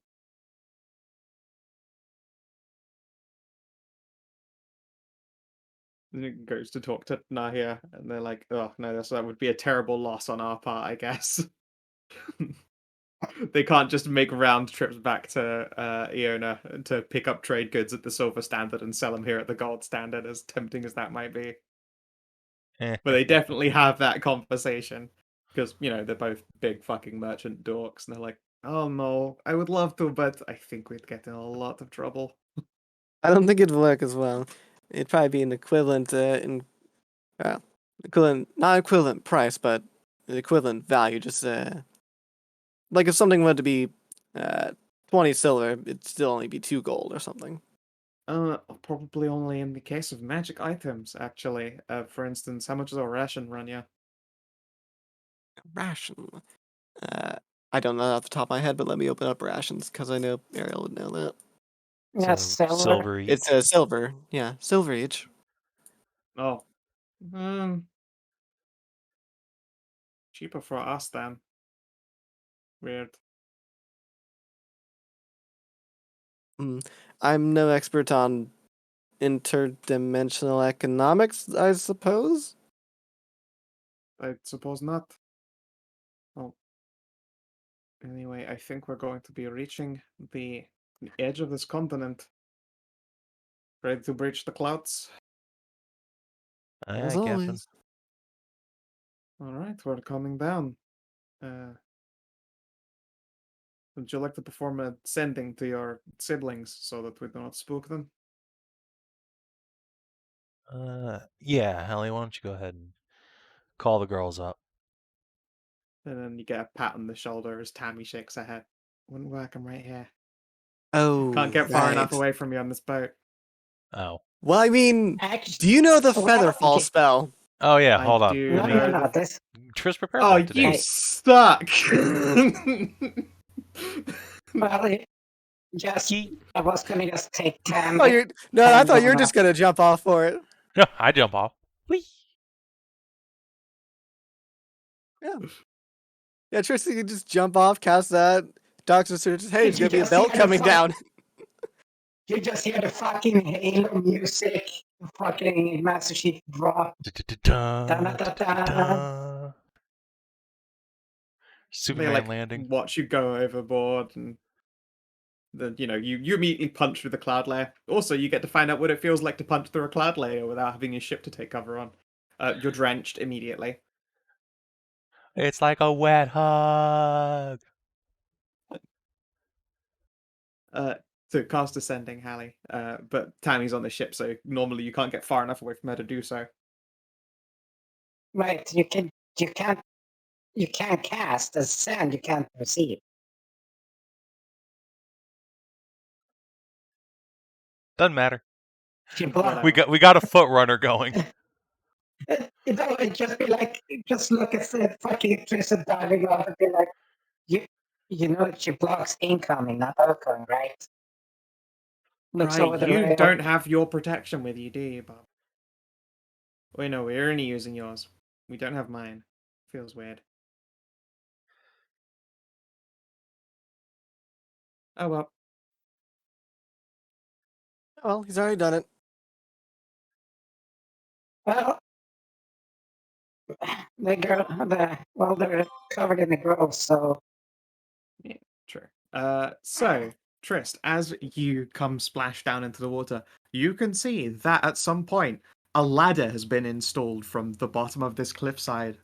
it goes to talk to Nahia, and they're like, "Oh no, that would be a terrible loss on our part, I guess." They can't just make round trips back to Iona to pick up trade goods at the silver standard and sell them here at the gold standard, as tempting as that might be. But they definitely have that conversation because they're both big fucking merchant dorks, and they're like, "Oh no, I would love to, but I think we'd get in a lot of trouble." I don't think it'd work as well. It'd probably be an equivalent not equivalent price, but an equivalent value. Just like if something were to be 20 silver, it'd still only be 2 gold or something. Probably only in the case of magic items, actually. For instance, how much does a ration run you? Ration. I don't know off the top of my head, but let me open up rations because I know Ariel would know that. That's So silver. silver each. It's a silver. Yeah, silver each. Oh. Cheaper for us then. Weird. I'm no expert on interdimensional economics, I suppose. I suppose not. Oh. Anyway, I think we're going to be reaching the edge of this continent. Ready to breach the clouds? As Captain. always. Alright, we're coming down. Would you like to perform a sending to your siblings so that we do not spook them? Yeah, Hallie, why don't you go ahead and call the girls up? And then you get a pat on the shoulder as Tammy shakes her head. Wouldn't work, I'm right here. Oh, Can't get far enough right. away from you on this boat. Oh. Well, I mean, Actually, do you know the well, Featherfall spell? Oh yeah, I hold on. do no, know no, the... this. Tris prepared Oh, that today. you suck! Well, just I was gonna just take 10. Oh, I thought you were just gonna jump off for it. No, I jump off. Whee! Yeah, Tristan, you can just jump off, cast that. Doctor says, hey, there's You gonna be a just belt hear the coming down. You just hear the fucking Halo music, fucking Master Chief drop. Da-da-da-da. Superman They landing. watch you go overboard, and then you immediately punch through the cloud layer. Also, you get to find out what it feels like to punch through a cloud layer without having your ship to take cover on. You're drenched immediately. It's like a wet hug. To cast Ascending, Hallie. But Tammy's on the ship, so normally you can't get far enough away from her to do so. Right, you can't cast Ascend, you can't receive. Doesn't matter. Whatever. We got a foot runner going. It'd just be like, just look at the fucking Tristan diving off and be like, you know she blocks incoming, not outgoing, right? Looks over Right, the you rail. don't have your protection with you, do you, Bob? Wait, no, we're only using yours. We don't have mine. Feels weird. Oh well. Well, he's already done it. Well, they're covered in the grove, so. Yeah, true. So, Trist, as you come splash down into the water, you can see that at some point a ladder has been installed from the bottom of this cliffside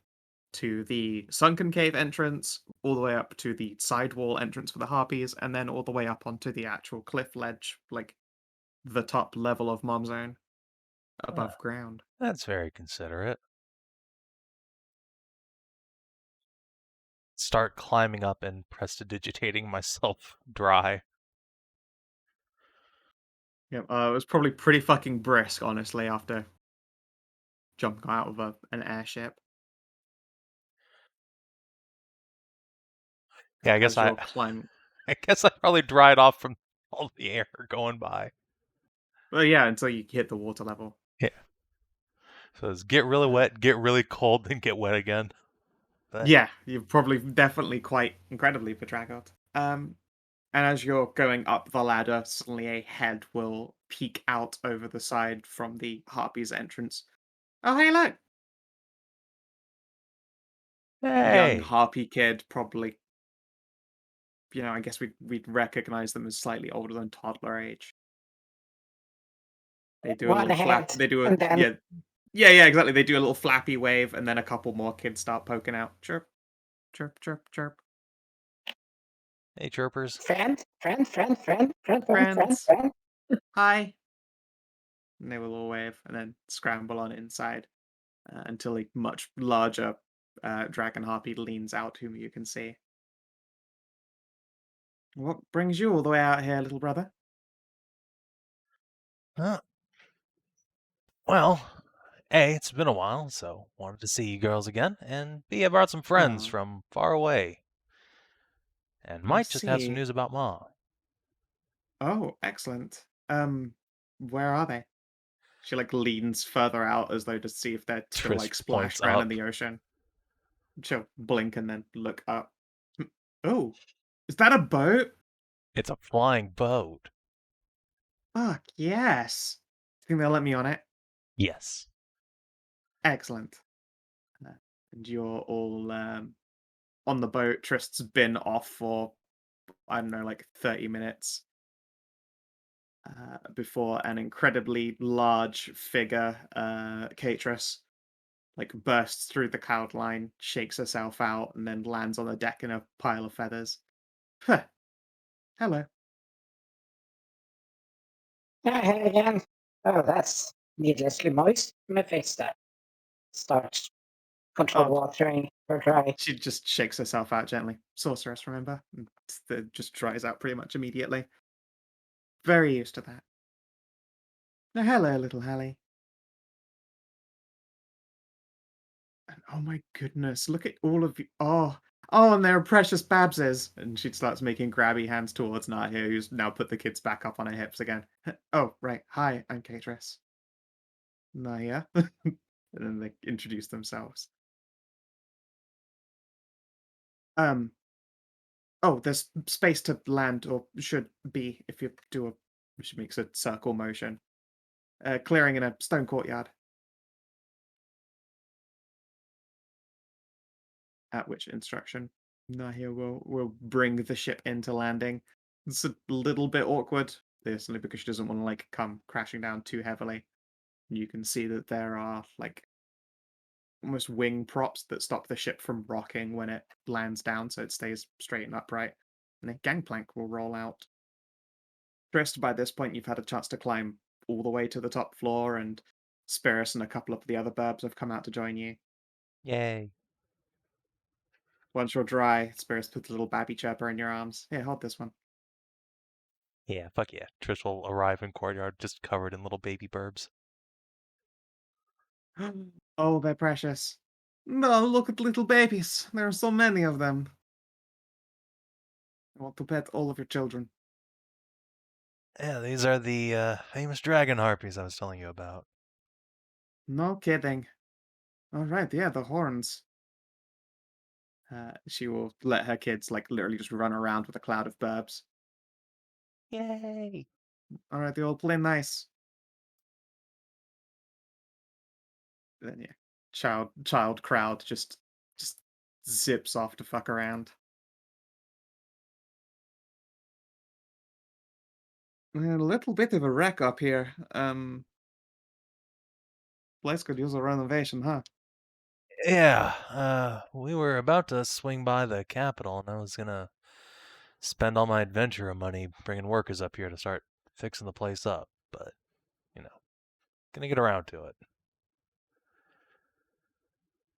to the sunken cave entrance, all the way up to the side wall entrance for the harpies, and then all the way up onto the actual cliff ledge, like the top level of Mom Zone above ground. That's very considerate. Start climbing up and prestidigitating myself dry. Yeah, it was probably pretty fucking brisk, honestly, after jumping out of an airship. Yeah, I guess I probably dried off from all the air going by. Well, yeah, until you hit the water level. Yeah. So it's get really wet, get really cold, then get wet again. But... yeah, you're probably definitely quite incredibly bedraggled. And as you're going up the ladder, suddenly a head will peek out over the side from the harpy's entrance. Oh, hey, look! Hey! Young harpy kid, probably. I guess we'd recognize them as slightly older than toddler age. They do a little flap. They do a yeah, exactly. They do a little flappy wave, and then a couple more kids start poking out. Chirp, chirp, chirp, chirp. Hey, chirpers. Friend. Hi. And they will all wave, and then scramble on inside until a much larger dragon harpy leans out, whom you can see. What brings you all the way out here, little brother? Well, A, it's been a while, so wanted to see you girls again, and B, I brought some friends from far away. And might just have some news about Mom. Oh, excellent. Where are they? She leans further out as though to see if they're still splashed around in the ocean. She'll blink and then look up. Oh, is that a boat? It's a flying boat. Fuck yes. Think they'll let me on it? Yes. Excellent. And you're all on the boat. Trist's been off for, I don't know, 30 minutes. Before an incredibly large figure, Catress, bursts through the cloud line, shakes herself out, and then lands on the deck in a pile of feathers. Huh, Hello. Hey again. Oh, that's needlessly moist. My face that starts controlled Oh. watering or dry. She just shakes herself out gently. Sorceress, remember? It just dries out pretty much immediately. Very used to that. Now, hello, little Hallie. And oh my goodness, look at all of you. Oh, and they're precious Babses. And she starts making grabby hands towards Nahia, who's now put the kids back up on her hips again. Oh, right. Hi, I'm Katris. Nahia. And then they introduce themselves. Oh, there's space to land, or should be, if you do she makes a circle motion. Clearing in a stone courtyard. At which instruction Nahia will bring the ship into landing. It's a little bit awkward, certainly because she doesn't want to like come crashing down too heavily. You can see that there are like almost wing props that stop the ship from rocking when it lands down, so it stays straight and upright. And a gangplank will roll out. Tristan, by this point, you've had a chance to climb all the way to the top floor, and Spirus and a couple of the other burbs have come out to join you. Yay. Once you're dry, Spirus puts a little babby chirper in your arms. Here, hold this one. Yeah, fuck yeah. Trish will arrive in courtyard just covered in little baby burbs. Oh, they're precious. No, look at little babies. There are so many of them. I want to pet all of your children. Yeah, these are the famous dragon harpies I was telling you about. No kidding. All right, yeah, the horns. She will let her kids like literally just run around with a cloud of burbs. Yay! All right, they all play nice. Then yeah, child crowd just zips off to fuck around. A little bit of a wreck up here. Place could use a renovation, huh? Yeah, we were about to swing by the capital, and I was gonna spend all my adventurer money bringing workers up here to start fixing the place up, but, gonna get around to it.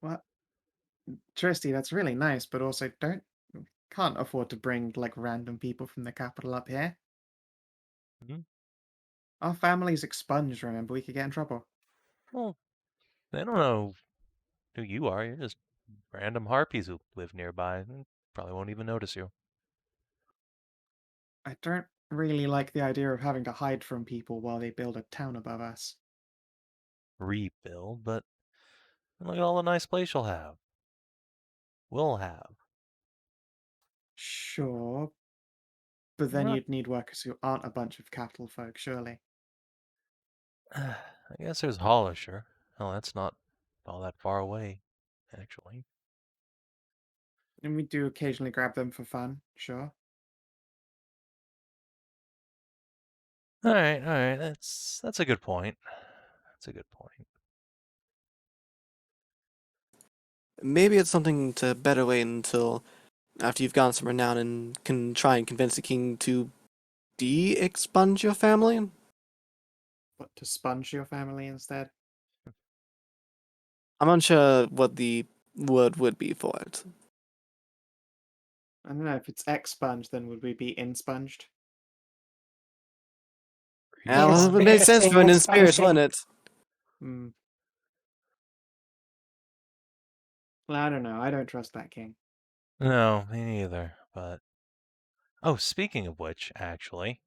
What? Tristy, that's really nice, but also can't afford to bring like random people from the capital up here. Hmm? Our family's expunged, remember? We could get in trouble. Well, they don't know who you are. You're just random harpies who live nearby and probably won't even notice you. I don't really like the idea of having to hide from people while they build a town above us. Rebuild, but look at all the nice place you'll have. We'll have. Sure, but then Well, you'd need workers who aren't a bunch of capital folk, surely. I guess there's Hollisher. Hell, that's not all that far away, actually. And we do occasionally grab them for fun, sure. All right. That's a good point. That's a good point. Maybe it's something to better wait until after you've gotten some renown and can try and convince the king to de-expunge your family. But to sponge your family instead? I'm unsure what the word would be for it. I don't know, if it's expunged, then would we be insponged? Yeah, well, it would make sense to an in spirits, wouldn't it? Hmm. Well, I don't know. I don't trust that king. No, me neither. But speaking of which, actually,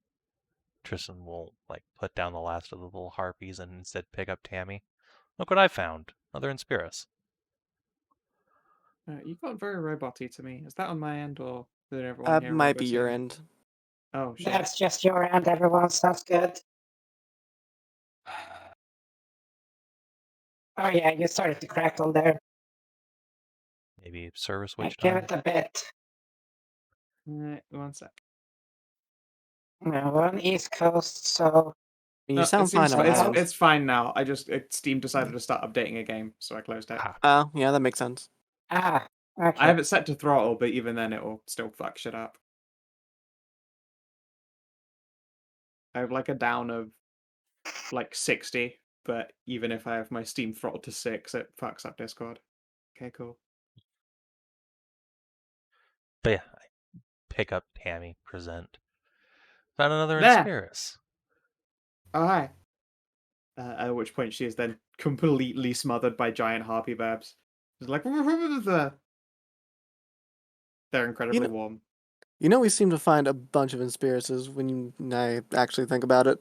Tristan will put down the last of the little harpies and instead pick up Tammy. Look what I found. Another Inspirus. You got very roboty to me. Is that on my end, or did everyone That hear might Robo be your singing? end. Oh, shit. That's just your end, everyone. Sounds good. Oh yeah, you started to crackle there. Maybe service witch Give time. it a bit. One sec. No, we're on the East Coast, so You sound fine on my end. It's fine now. Steam decided to start updating a game, so I closed it. Oh, yeah, that makes sense. okay. I have it set to throttle, but even then it will still fuck shit up. I have like a down of like 60, but even if I have my Steam throttled to 6, it fucks up Discord. Okay, cool. But yeah, I pick up Tammy, present. Found another There! Inspiris. Oh, hi. At which point she is then completely smothered by giant harpy babs. She's like, they're incredibly warm. You know, we seem to find a bunch of Inspirises when I actually think about it.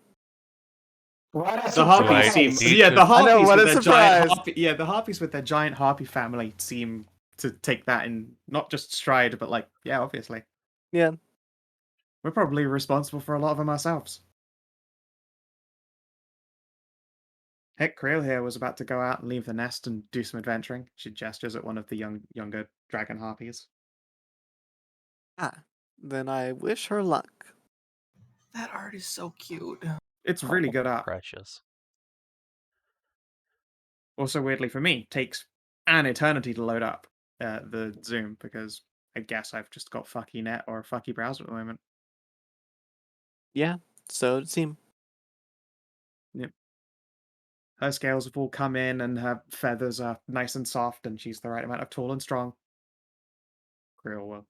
What a The harpies surprise! seem, yeah, the I know, harpies what with a their giant surprise. harpy, yeah, the harpies with their giant harpy family seem to take that in not just stride, but like, yeah, obviously. Yeah. We're probably responsible for a lot of them ourselves. Heck, Creel here was about to go out and leave the nest and do some adventuring. She gestures at one of the younger dragon harpies. Ah, then I wish her luck. That art is so cute. It's really good art. Precious. Also, weirdly for me, takes an eternity to load up the Zoom because I guess I've just got fucky net or a fucky browser at the moment. Yeah, so it seemed. Yep. Her scales have all come in and her feathers are nice and soft and she's the right amount of tall and strong. Creel will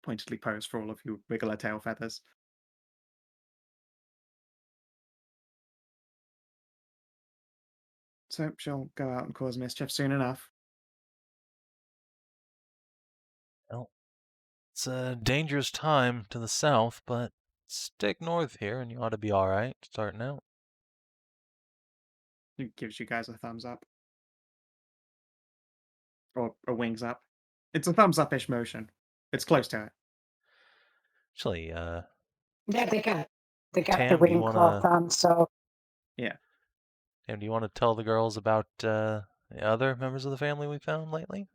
pointedly pose for all of you wiggle her tail feathers. So she'll go out and cause mischief soon enough. Well, it's a dangerous time to the south, but stick north here and you ought to be alright starting out. It gives you guys a thumbs up. Or a wings up. It's a thumbs up-ish motion. It's close to it. Actually, Yeah, they got the Tam, do you wing cloth on, so Yeah. Tam, do you want to tell the girls about the other members of the family we found lately?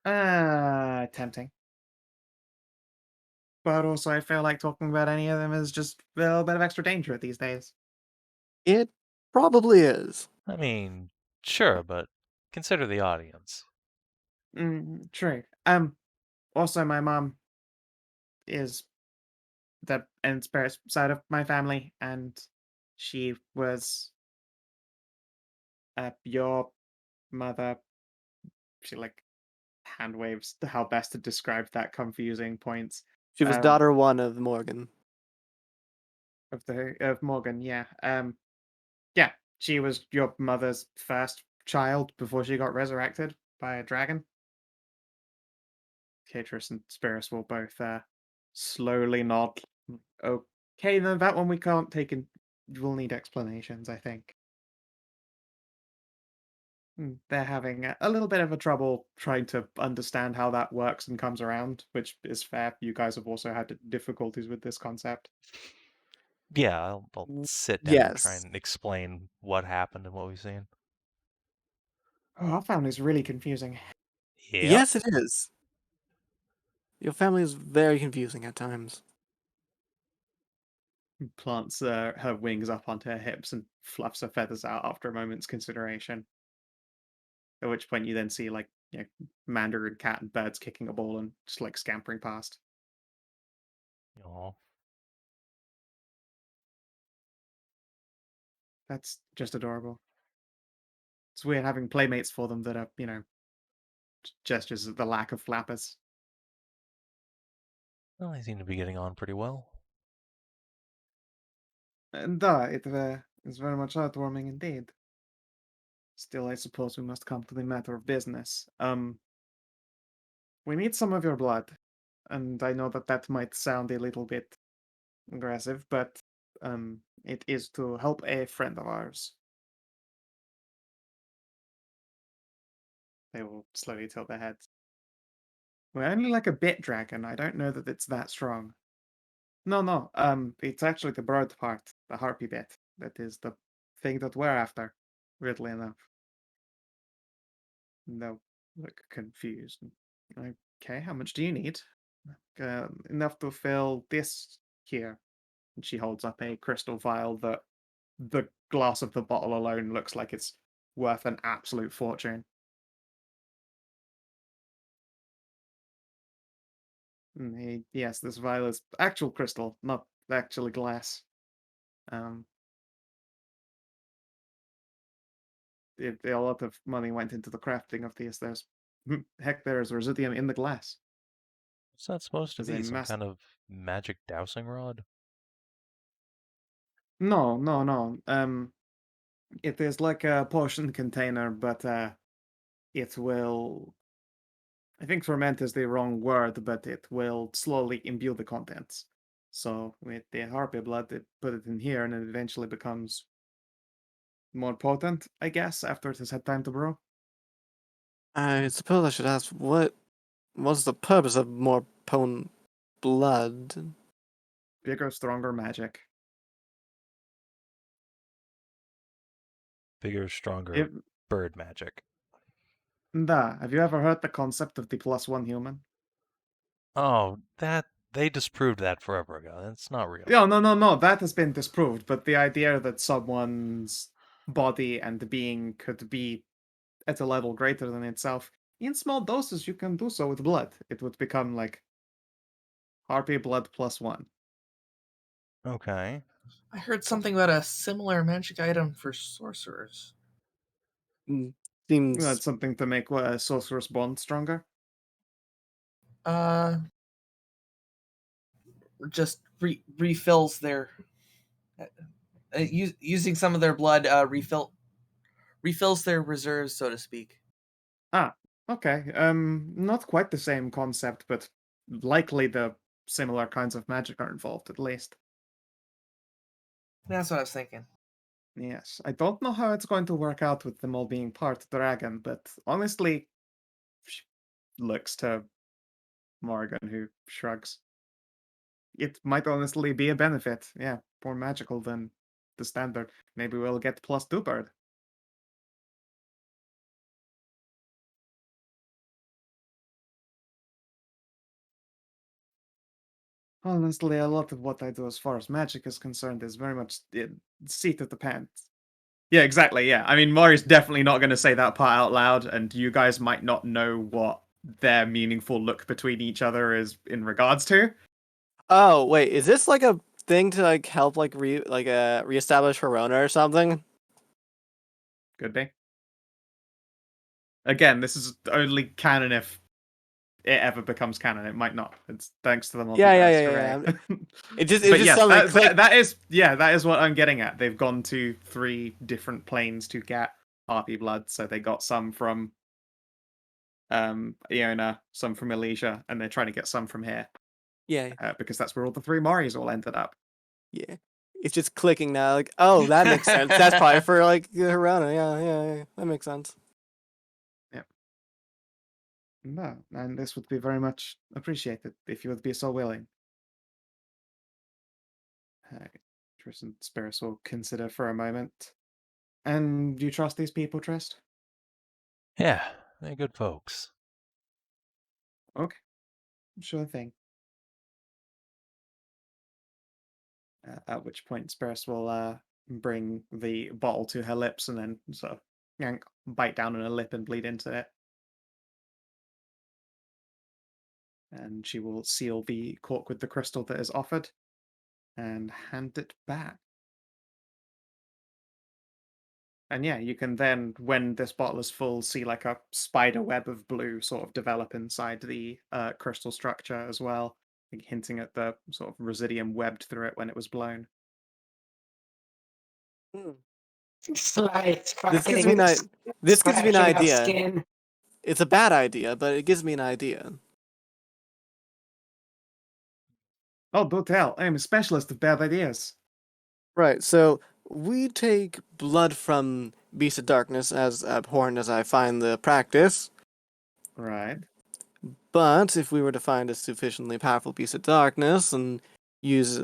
Tempting. But also I feel like talking about any of them is just a little bit of extra danger these days. It probably is. I mean, sure, but consider the audience. True. Also my mom is the spirit side of my family, and she was your mother. She like hand waves to how best to describe that confusing points. She was daughter one of Morgan. Of Morgan, yeah. Yeah, she was your mother's first child before she got resurrected by a dragon. Tristan and Spiris will both slowly nod. Okay, then that one we can't take in. We'll need explanations, I think. They're having a little bit of a trouble trying to understand how that works and comes around, which is fair. You guys have also had difficulties with this concept. Yeah, I'll sit down and try Yes. and explain what happened and what we've seen. Oh, our family's really confusing. Yep. Yes, it is. Your family is very confusing at times. Plants her wings up onto her hips and fluffs her feathers out after a moment's consideration. At which point you then see like Mandarin cat and birds kicking a ball and just like scampering past. Aw. That's just adorable. It's weird having playmates for them that are, gestures at the lack of flappers. Well, they seem to be getting on pretty well. And it's very much heartwarming indeed. Still, I suppose we must come to the matter of business. We need some of your blood, and I know that might sound a little bit aggressive, but it is to help a friend of ours. They will slowly tilt their heads. We're only like a bit dragon. I don't know that it's that strong. No. It's actually the bird part, the harpy bit, that is the thing that we're after. Weirdly enough. No, look confused. Okay, how much do you need? Enough to fill this here. And she holds up a crystal vial that the glass of the bottle alone looks like it's worth an absolute fortune. Yes, this vial is actual crystal, not actually glass. A lot of money went into the crafting of these. There's residium in the glass. What's that supposed to There's be? Some kind of magic dowsing rod? No, no, no. It is like a potion container, but it will. I think ferment is the wrong word, but it will slowly imbue the contents. So with the harpy blood, it put it in here, and it eventually becomes more potent, I guess, after it has had time to brew. I suppose I should ask, what's the purpose of more potent blood? Bigger, stronger magic. Bigger, stronger If, bird magic. have you ever heard the concept of the +1 human? Oh, they disproved that forever ago. That's not real. Yeah, no. That has been disproved. But the idea that someone's body and being could be at a level greater than itself, in small doses, you can do so with blood. It would become like harpy blood +1. Okay. I heard something about a similar magic item for sorcerers. Seems That's something to make a sorcerer's bond stronger. Just refills their using some of their blood refills their reserves, so to speak. Ah, okay. Not quite the same concept, but likely the similar kinds of magic are involved at least. That's what I was thinking. Yes, I don't know how it's going to work out with them all being part dragon, but honestly, looks to Morgan, who shrugs. It might honestly be a benefit. Yeah, more magical than the standard. Maybe we'll get +2 bird. Honestly, a lot of what I do as far as magic is concerned is very much seat of the pants. Yeah, exactly, yeah. I mean, Mori's definitely not going to say that part out loud, and you guys might not know what their meaningful look between each other is in regards to. Oh, wait, is this like a thing to like help like reestablish Verona or something? Could be. Again, this is only canon if it ever becomes canon. It might not. It's thanks to the multiverse. Yeah. It just yes, suddenly clicked. that is what I'm getting at. They've gone to 3 different planes to get harpy blood, so they got some from Iona, some from Elysia, and they're trying to get some from here. Yeah. Because that's where all the 3 Moris all ended up. Yeah. It's just clicking now, like, oh, that makes sense. That's probably for like Verona. Yeah. That makes sense. No, and this would be very much appreciated if you would be so willing. Tristan Spirits will consider for a moment. And do you trust these people, Trist? Yeah, they're good folks. Okay, sure thing. At which point Spirits will bring the bottle to her lips and then sort of yank, bite down on her lip and bleed into it. And she will seal the cork with the crystal that is offered and hand it back. And yeah, you can then, when this bottle is full, see like a spider web of blue sort of develop inside the crystal structure as well, hinting at the sort of residium webbed through it when it was blown. Slight This gives me an idea. Skin. It's a bad idea, but it gives me an idea. Oh, do tell. I am a specialist of bad ideas. Right, so we take blood from Beast of Darkness, as abhorrent as I find the practice. Right. But if we were to find a sufficiently powerful Beast of Darkness and use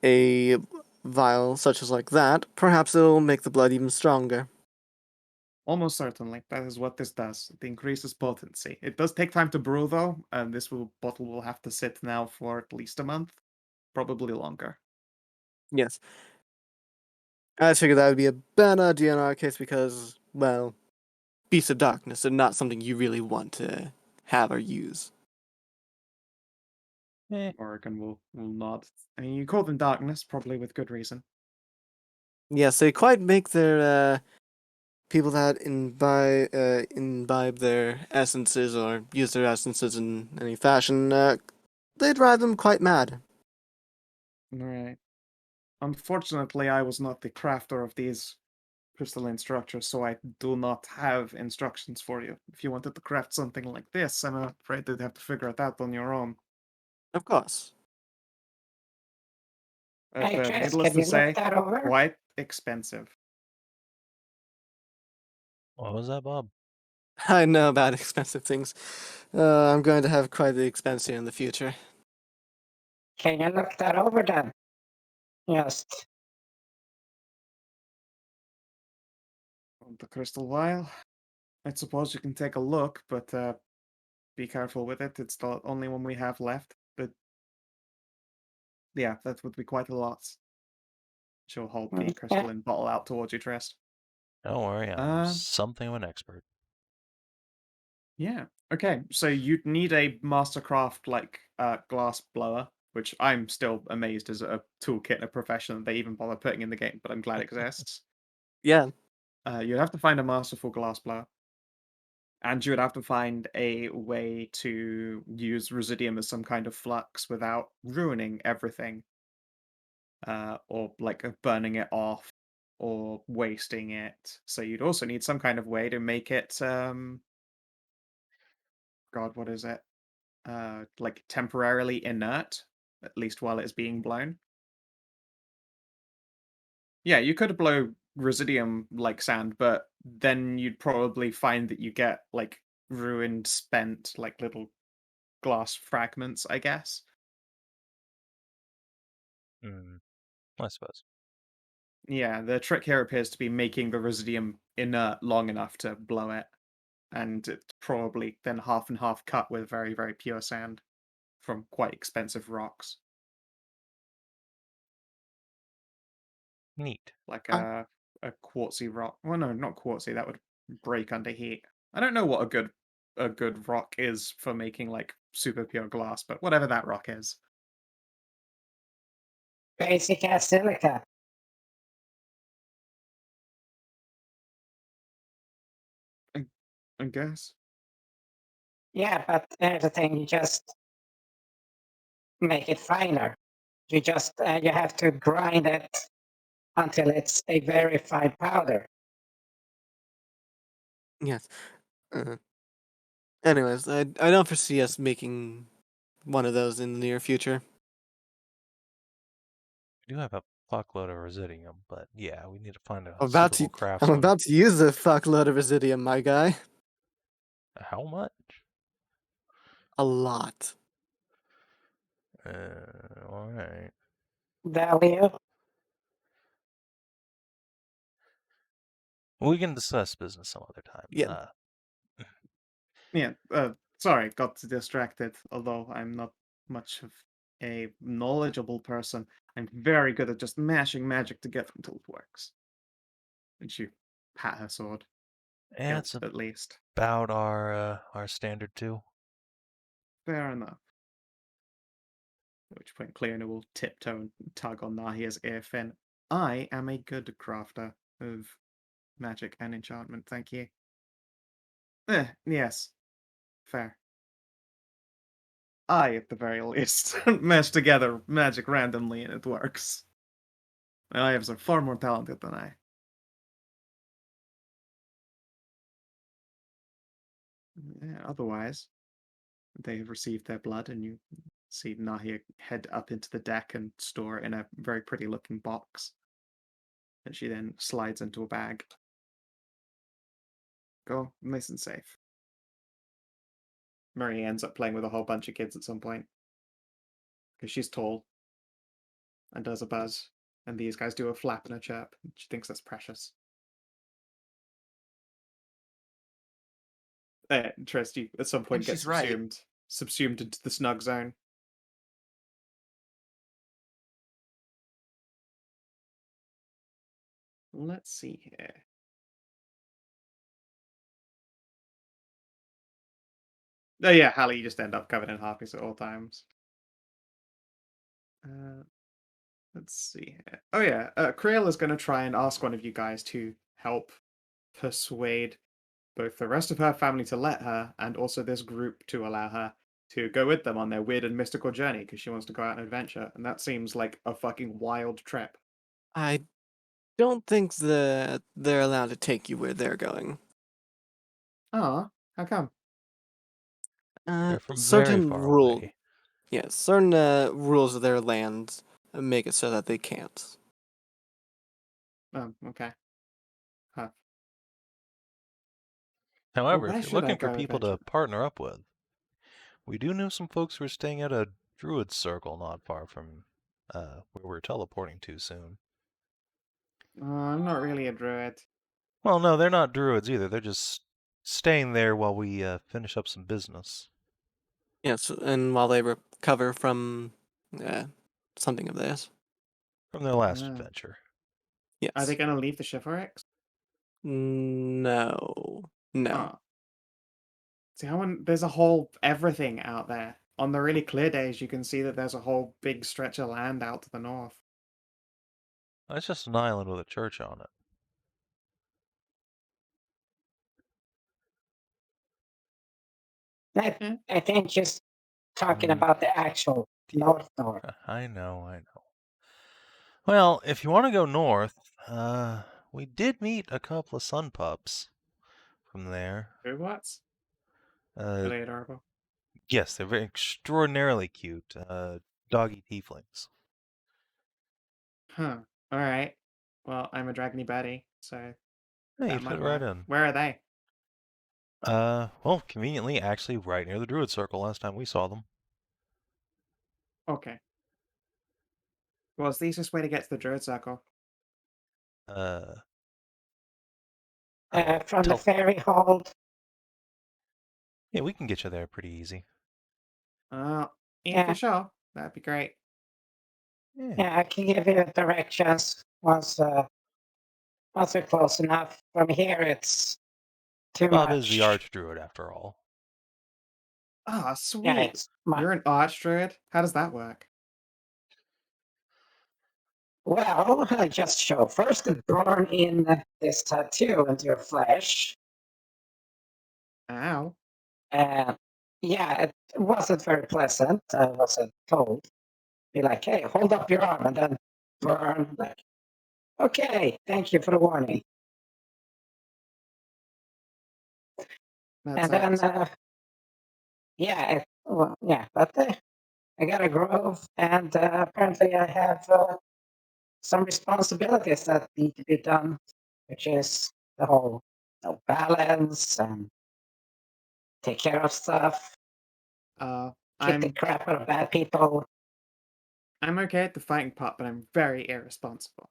a vial such as like that, perhaps it'll make the blood even stronger. Almost certainly. That is what this does. It increases potency. It does take time to brew, though, and this bottle will have to sit now for at least a month. Probably longer. Yes. I figured that would be a bad idea in our case because, well, Beasts of Darkness are not something you really want to have or use. Oregon will nod. I mean, you call them darkness, probably with good reason. Yes, they quite make their people that imbibe their essences or use their essences in any fashion. They drive them quite mad. Right. Unfortunately, I was not the crafter of these crystalline structures, so I do not have instructions for you. If you wanted to craft something like this, I'm afraid you'd have to figure it out on your own. Of course. Hey, Tris, Needless can to you look say, that over? quite expensive. What was that, Bob? I know about expensive things. I'm going to have quite the expense here in the future. Can you look that over then? Just The crystal vial. I suppose you can take a look, but be careful with it. It's the only one we have left. But yeah, that would be quite a lot. She'll hold the yeah. crystalline bottle out towards you, Trist. Don't worry, I'm something of an expert. Yeah. Okay. So you'd need a mastercraft like glass blower, which I'm still amazed as a toolkit and a profession that they even bother putting in the game, but I'm glad it exists. Yeah. You'd have to find a masterful glass blower. And you would have to find a way to use Residium as some kind of flux without ruining everything. Or like burning it off or wasting it. So you'd also need some kind of way to make it God, what is it? Like temporarily inert, at least while it's being blown. Yeah, you could blow Residium like sand, but then you'd probably find that you get like ruined, spent, like little glass fragments, I guess. I suppose. Yeah, the trick here appears to be making the Residium inert long enough to blow it. And it's probably then half and half cut with very, very pure sand from quite expensive rocks. Neat. Like a quartzy rock. Well, no, not quartzy. That would break under heat. I don't know what a good rock is for making like super pure glass, but whatever that rock is. Basic as silica. I guess. Yeah, but the thing, you just make it finer. You just you have to grind it until it's a very fine powder. Yes. Uh, Anyways, I don't foresee us making one of those in the near future. We do have a fuckload of Residium, but yeah, we need to find a I'm suitable I'm craftsman. about to use a fuckload of Residium, my guy. How much? A lot. Alright. Value. We can discuss business some other time. Yeah. Yeah, sorry, got distracted, although I'm not much of a knowledgeable person. I'm very good at just mashing magic together until it works. And she pat her sword. Yeah, Hilt, it's at least. about our standard too. Fair enough. At which point Cleona will tiptoe and tug on Nahia's ear fin. I am a good crafter of magic and enchantment, thank you. Yes. Fair. I, at the very least, mesh together magic randomly and it works. My lives are far more talented than I. Yeah, otherwise, they have received their blood, and you see Nahia head up into the deck and store it in a very pretty looking box that she then slides into a bag. Go nice and safe. Marie ends up playing with a whole bunch of kids at some point. Because she's tall and does a buzz, and these guys do a flap and a chirp. And she thinks that's precious. Trist, you at some point And get she's right. subsumed into the snug zone. Let's see here. Oh yeah, Hallie, you just end up covered in harpies at all times. Let's see here. Oh yeah, Creel is going to try and ask one of you guys to help persuade both the rest of her family to let her, and also this group to allow her to go with them on their weird and mystical journey because she wants to go out on adventure, and that seems like a fucking wild trip. I don't think that they're allowed to take you where they're going. Oh, how come? They're from very Certain far rule, away. yes, certain rules of their land make it so that they can't. Oh, okay. Huh. However, where if you're should I looking for go people to eventually? partner up with, we do know some folks who are staying at a Druid circle not far from where we're teleporting to soon. Oh, I'm not really a druid. Well, no, they're not Druids either. They're just staying there while we finish up some business. Yes, and while they recover from something of this. From their last Ah. adventure. Are they Yes. going to leave the shipwrecks? No. No. Oh. See, there's a whole everything out there. On the really clear days, you can see that there's a whole big stretch of land out to the north. It's just an island with a church on it. I think just talking Mm. about the actual North. I know. Well, if you want to go north, we did meet a couple of sun pups from there. Who what's? Uh, Really adorable. yes, they're very extraordinarily cute. Doggy tieflings. Huh. Alright. Well, I'm a dragony Betty, so Yeah, that you'd fit might right work. in. Where are they? Well, conveniently, actually, right near the Druid Circle last time we saw them. Okay. Well, it's the easiest way to get to the Druid Circle. I'll From the tell- ferry hold. Yeah, we can get you there pretty easy. Yeah, Yeah. for sure. That'd be great. Yeah, I can give you directions once we're close enough. From here, it's too Bob much. is the Archdruid, after all. Ah, Yeah, sweet. it's You're an archdruid? How does that work? well, I just show first to burn in this tattoo into your flesh. Ow. And yeah, it wasn't very pleasant. I wasn't told. Be like, hey, hold up your arm and then burn. Like, okay, thank you for the warning. That And then, sucks. but I got a grove, and apparently I have some responsibilities that need to be done, which is the whole balance and take care of stuff, kick the I'm crap out of bad people. I'm okay at the fighting part, but I'm very irresponsible.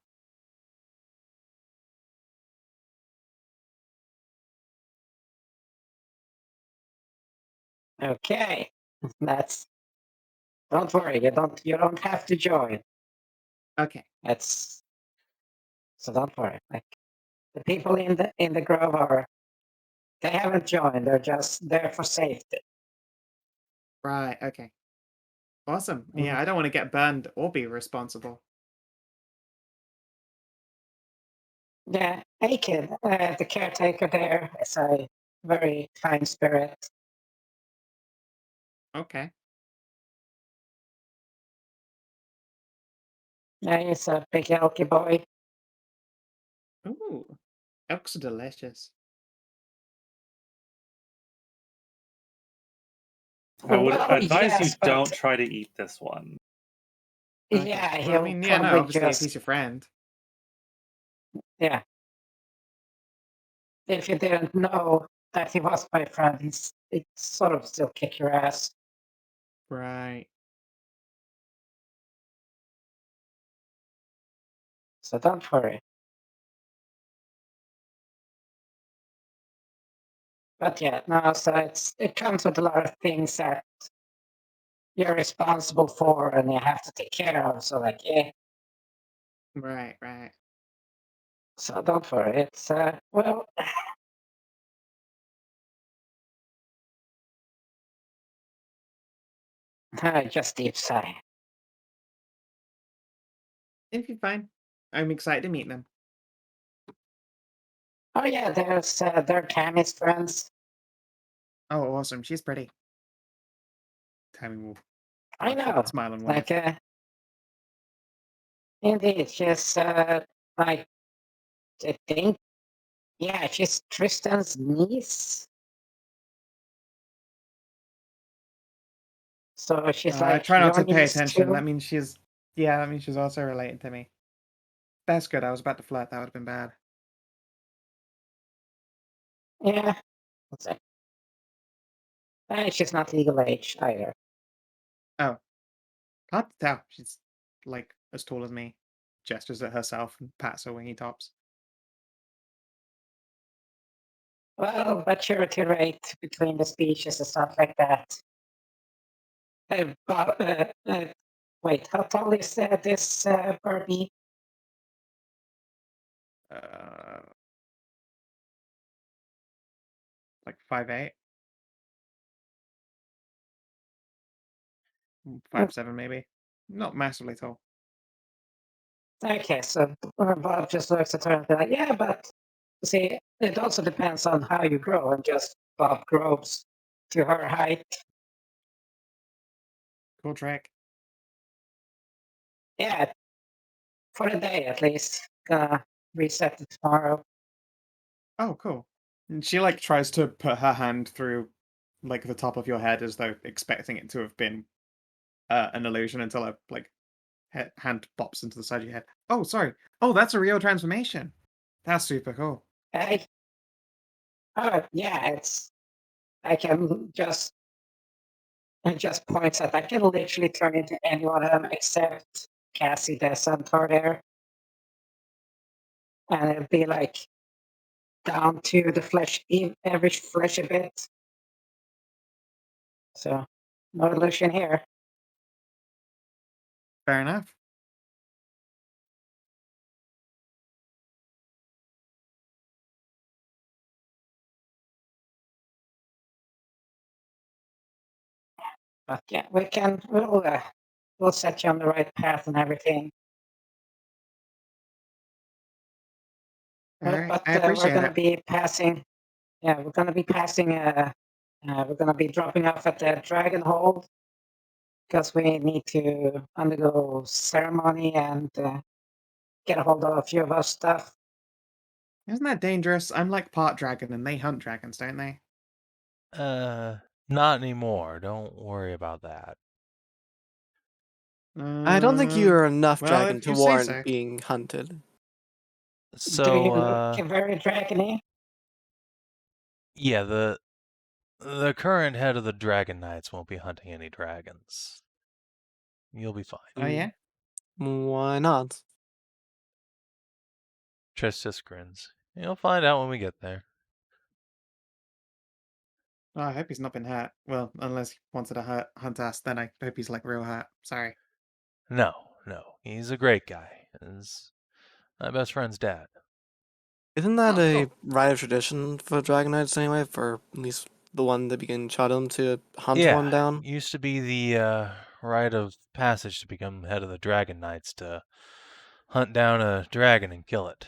Okay, that's. Don't worry, you don't have to join. Okay. So don't worry. Like the people in the grove they haven't joined. They're just there for safety. Right, okay. Awesome. Yeah, Mhm. I don't want to get burned or be responsible. Yeah, hey kid, the caretaker there is a very kind spirit. Okay. Yeah, he's a big elky boy. Ooh. Elks are delicious. I would Well, advise you yes, don't but try to eat this one. Okay. yeah, Well, I he'll mean, yeah, no, probably obviously, if just he's your friend. yeah. If you didn't know that he was my friend, he'd sort of still kick your ass. Right. So don't worry. But yeah, no, so it comes with a lot of things that you're responsible for and you have to take care of. So like, yeah. Right, right. So don't worry. It's well. I just deep sigh. If you're fine. I'm excited to meet them. Oh yeah, there's their Tammy's friends. Oh, awesome. She's pretty. Tammy will I know. smile and wave. Like, indeed, she's like, I think, yeah, she's Tristan's niece. So she's I like try not your to pay niece attention. too. That means she's that means she's also related to me. That's good. I was about to flirt. That would have been bad. Yeah. Let's see. And she's not legal age either. Oh. Hard to tell. She's like as tall as me. Gestures at herself and pats her wingy tops. Well, maturity rate between the species and stuff like that. Wait, how tall is this Barbie? Like 5'8". 5'7" maybe. Not massively tall. Okay, so Bob just looks at her and be like, yeah, but see, it also depends on how you grow, and just Bob grows to her height. Cool trick. Yeah, for a day at least. Reset it tomorrow. Oh, cool. And she like tries to put her hand through like the top of your head as though expecting it to have been an illusion until a like hand pops into the side of your head. Oh, sorry. Oh, that's a real transformation. That's super cool. Hey. Oh yeah, it's. I can just. It just points at. I can literally turn into any one of them except Cassie the Centaur there, and it'd be like down to the flesh, every flesh a bit. So, no illusion here. Fair enough. But yeah, we'll set you on the right path and everything. All right. But I we're appreciate gonna it. be passing. Yeah, we're gonna be passing. We're gonna be dropping off at the Dragonhold because we need to undergo ceremony and get a hold of a few of our stuff. Isn't that dangerous? I'm like part dragon and they hunt dragons, don't they? Not anymore. Don't worry about that. I don't think you are enough Well, dragon if to you say warrant so. being hunted. Do you So, look very dragony? yeah, the current head of the Dragon Knights won't be hunting any dragons. You'll be fine. Oh yeah? Why not? Tristan grins. You'll find out when we get there. Oh, I hope he's not been hurt. Well, unless he wanted to hunt us, then I hope he's like real hurt. Sorry. No, he's a great guy. He's my best friend's dad. Isn't that Oh, a cool. rite of tradition for Dragon Knights anyway? For at least the one that began Chadam to hunt Yeah, one down? used to be the rite of passage to become head of the Dragon Knights, to hunt down a dragon and kill it.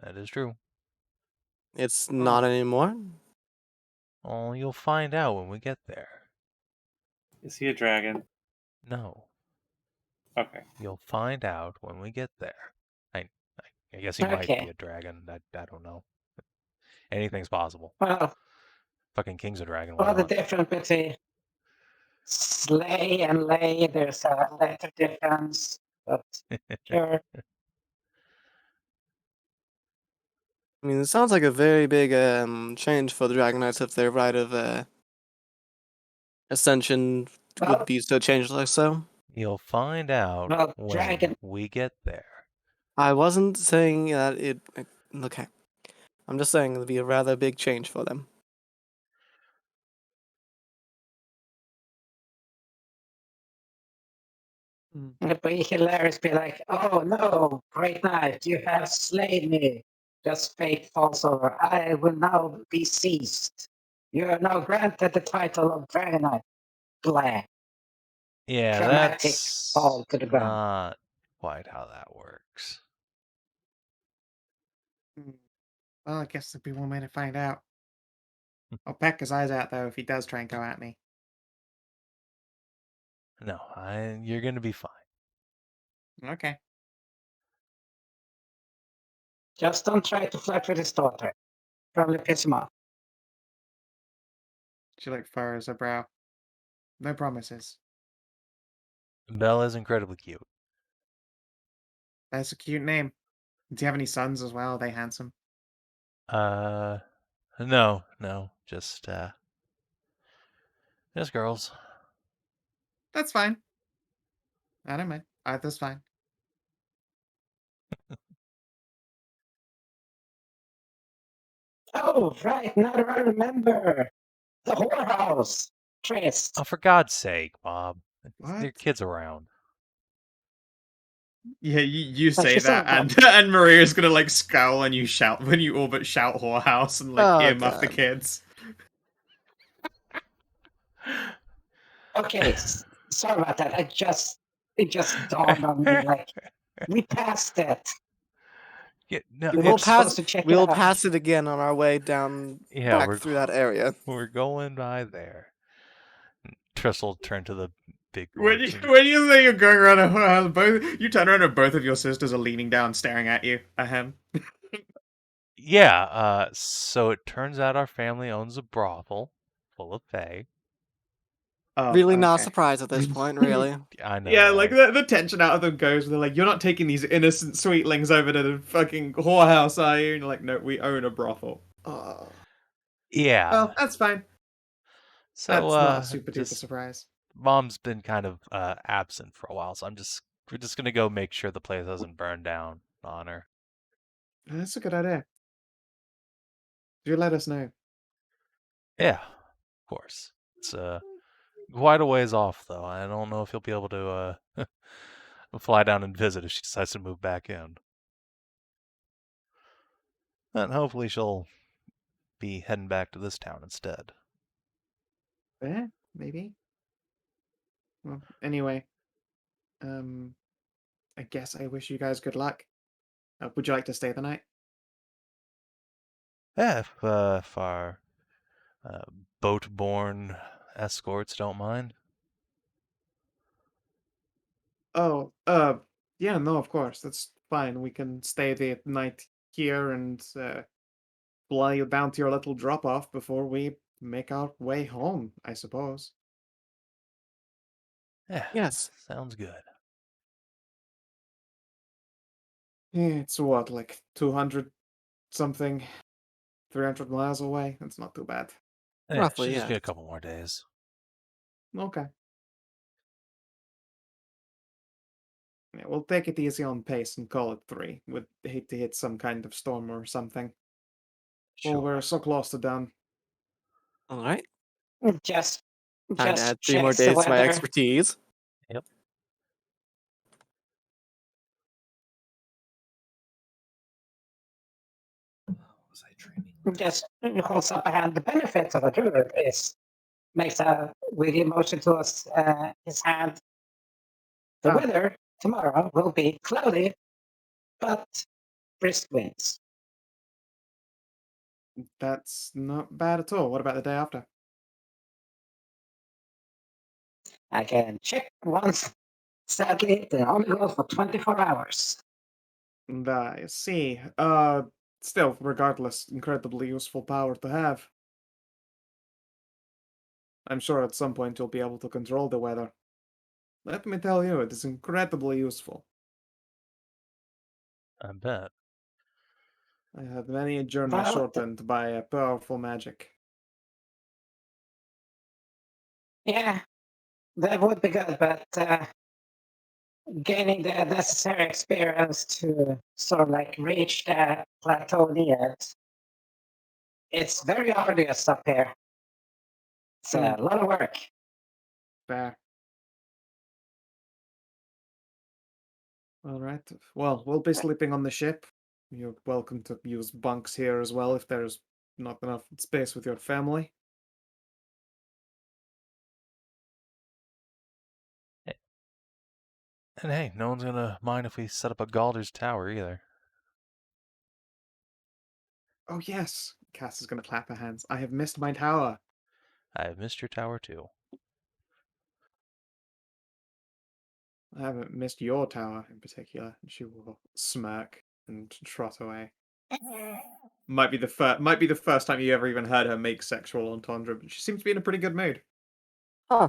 That is true. It's Oh. not anymore? Oh, you'll find out when we get there. Is he a dragon? No. Okay. You'll find out when we get there. I guess he might be a dragon. I don't know. Anything's possible. Well, Fucking king's a dragon. what Why the not? difference between slay and lay? There's a letter difference, but sure. I mean, it sounds like a very big change for the Dragon Knights if their rite of ascension would Well, be so changed like so. You'll find out well, when dragon. we get there. I wasn't saying that it. Okay. I'm just saying it'll be a rather big change for them. It'd be hilarious. Be like, oh no, great night, you have slain me. Just fate falls over. I will now be seized. You are now granted the title of Dragon Knight. Blah. Yeah, Dramatic that's fall to the ground. not quite how that works. Well, I guess there'll be one way to find out. I'll peck his eyes out, though, if he does try and go at me. No, you're going to be fine. Okay. Just don't try to flirt with his daughter. Probably piss him off. She furrows her brow. No promises. Belle is incredibly cute. That's a cute name. Do you have any sons as well? Are they handsome? No, just girls. That's fine. I don't mind. Either's fine. Oh, right. Now that I remember. The whorehouse. Tris. Oh, for God's sake, Bob. What? There are kids around. Yeah, you But say you that, said and Maria's gonna scowl when you shout, when you all but shout whorehouse and Oh, earmuff the God. kids. Okay, sorry about that. It just dawned on me. We passed it. Yeah, no, We'll supposed to check we'll it out. pass it again on our way down back through that area. We're going by there. Triss will turn to the big When orcs and- you say you're going around a whorehouse, you turn around and both of your sisters are leaning down, staring at you. Ahem. Yeah, so it turns out our family owns a brothel full of fae. Oh, Really not okay. surprised at this point, really. I know. Yeah, right? the tension out of them goes. They're like, "You're not taking these innocent sweetlings over to the fucking whorehouse, are you?" And you're like, "No, we own a brothel." Oh. Yeah. Well, that's fine. So That's not a super duper just surprise. Mom's been kind of absent for a while, so we're just gonna go make sure the place doesn't burn down on her. That's a good idea. You let us know. Yeah, of course. It's quite a ways off though. I don't know if you'll be able to fly down and visit if she decides to move back in. And hopefully she'll be heading back to this town instead. Yeah, maybe. Well, anyway, I guess I wish you guys good luck. Would you like to stay the night? Yeah, if our boat-borne escorts don't mind. Oh, yeah, no, of course, that's fine. We can stay the night here and fly you down to your little drop-off before we make our way home, I suppose. Yeah, Yes. sounds good. It's what, 200 something, 300 miles away? That's not too bad. Yeah, Roughly, should just yeah. be a couple more days. Okay. Yeah, we'll take it easy on pace and call it 3. Would hate to hit some kind of storm or something. Sure. Well, we're so close to done. All right. Just Time to add 3 checks more the days to my weather. expertise. Yep. Was I training? Just holds up a hand. The benefit of a druid is makes a witty motion to his hand. The Ah. weather tomorrow will be cloudy, but brisk winds. That's not bad at all. What about the day after? I can check once. Sadly, it only goes for 24 hours. And I see. Still, regardless, incredibly useful power to have. I'm sure at some point you'll be able to control the weather. Let me tell you, it is incredibly useful. I bet. I had many a journey Well, shortened by a powerful magic. Yeah, that would be good, but gaining the necessary experience to sort of reach that plateau needed. It's very arduous up here. It's a lot of work. Fair. All right. Well, we'll be sleeping on the ship. You're welcome to use bunks here as well if there's not enough space with your family. And hey, no one's gonna mind if we set up a Galder's Tower either. Oh yes, Cass is going to clap her hands. I have missed my tower. I've missed your tower too. I haven't missed your tower in particular. And she will smirk and trot away. Might be the first time you ever even heard her make sexual entendre, but she seems to be in a pretty good mood. Huh.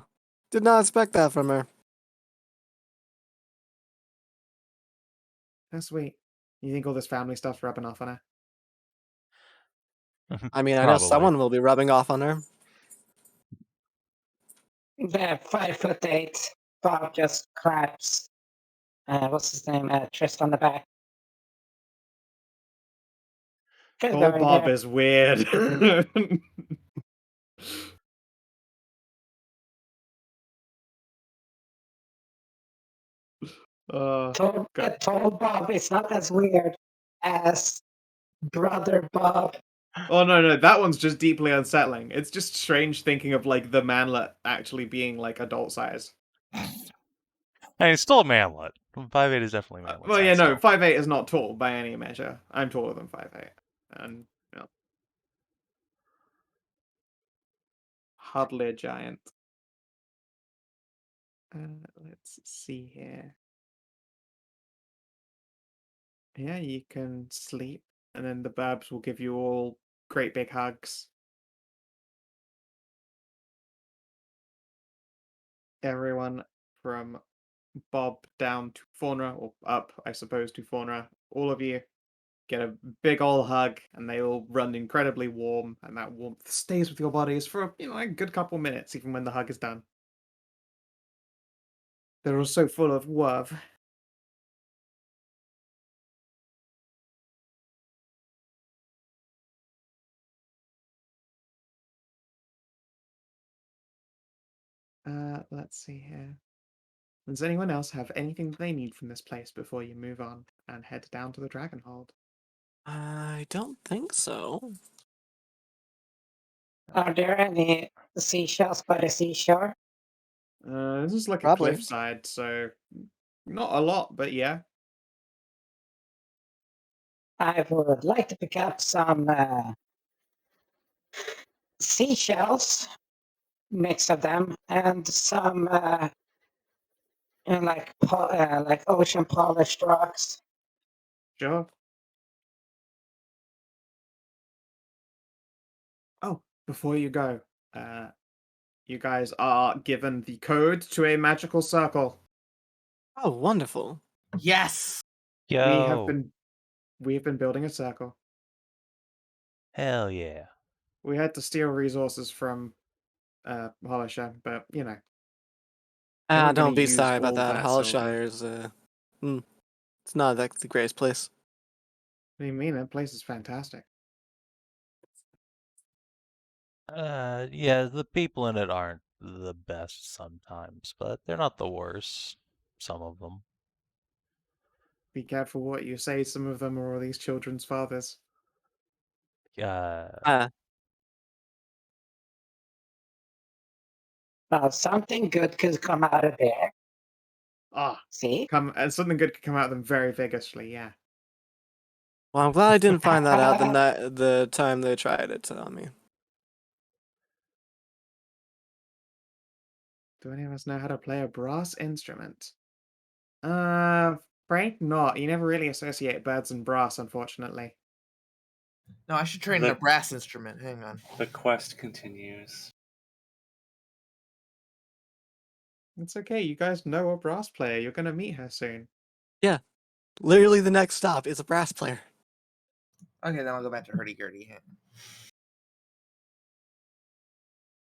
Did not expect that from her. That's sweet. You think all this family stuff's rubbing off on her? I mean, I know Probably. someone will be rubbing off on her. The 5'8" Bob just claps. What's his name? Tristan on the back. Just Old going Bob there. is weird. Told God. Bob it's not as weird as Brother Bob. Oh no, that one's just deeply unsettling. It's just strange thinking of like the manlet actually being like adult size. Hey, it's still a manlet. 5'8" is definitely manlet. Well, yeah, no, 5'8" is not tall by any measure. I'm taller than 5'8", and you know, hardly a giant. Let's see here. Yeah, you can sleep, and then the burbs will give you all great big hugs. Everyone from Bob down to Faunra, or up, I suppose, to Faunra, all of you get a big ol' hug, and they all run incredibly warm, and that warmth stays with your bodies for, a good couple minutes, even when the hug is done. They're all so full of love. Let's see here. Does anyone else have anything that they need from this place before you move on and head down to the Dragonhold? I don't think so. Are there any seashells by the seashore? This is like a Probably. cliffside, so not a lot, but yeah. I would like to pick up some seashells, mix of them, and some like ocean polished rocks. Sure. Oh, before you go, you guys are given the code to a magical circle. Oh, wonderful. Yes. Yo. We have been building a circle. Hell yeah. We had to steal resources from Hollisher, but Don't gonna be use sorry about all that. that silver. Hollowshire's it's not like the greatest place. What do you mean? That place is fantastic. Yeah, the people in it aren't the best sometimes, but they're not the worst. Some of them. Be careful what you say. Some of them are all these children's fathers. Uh, Something good could come out of there. See? And something good could come out of them very vigorously, yeah. Well, I'm glad I didn't find that out the time they tried it on me. Do any of us know how to play a brass instrument? Frank, not. You never really associate birds and brass, unfortunately. No, I should train a brass instrument. Hang on. The quest continues. It's okay. You guys know a brass player. You're gonna meet her soon. Yeah. Literally the next stop is a brass player. Okay, then I'll go back to hurdy-gurdy.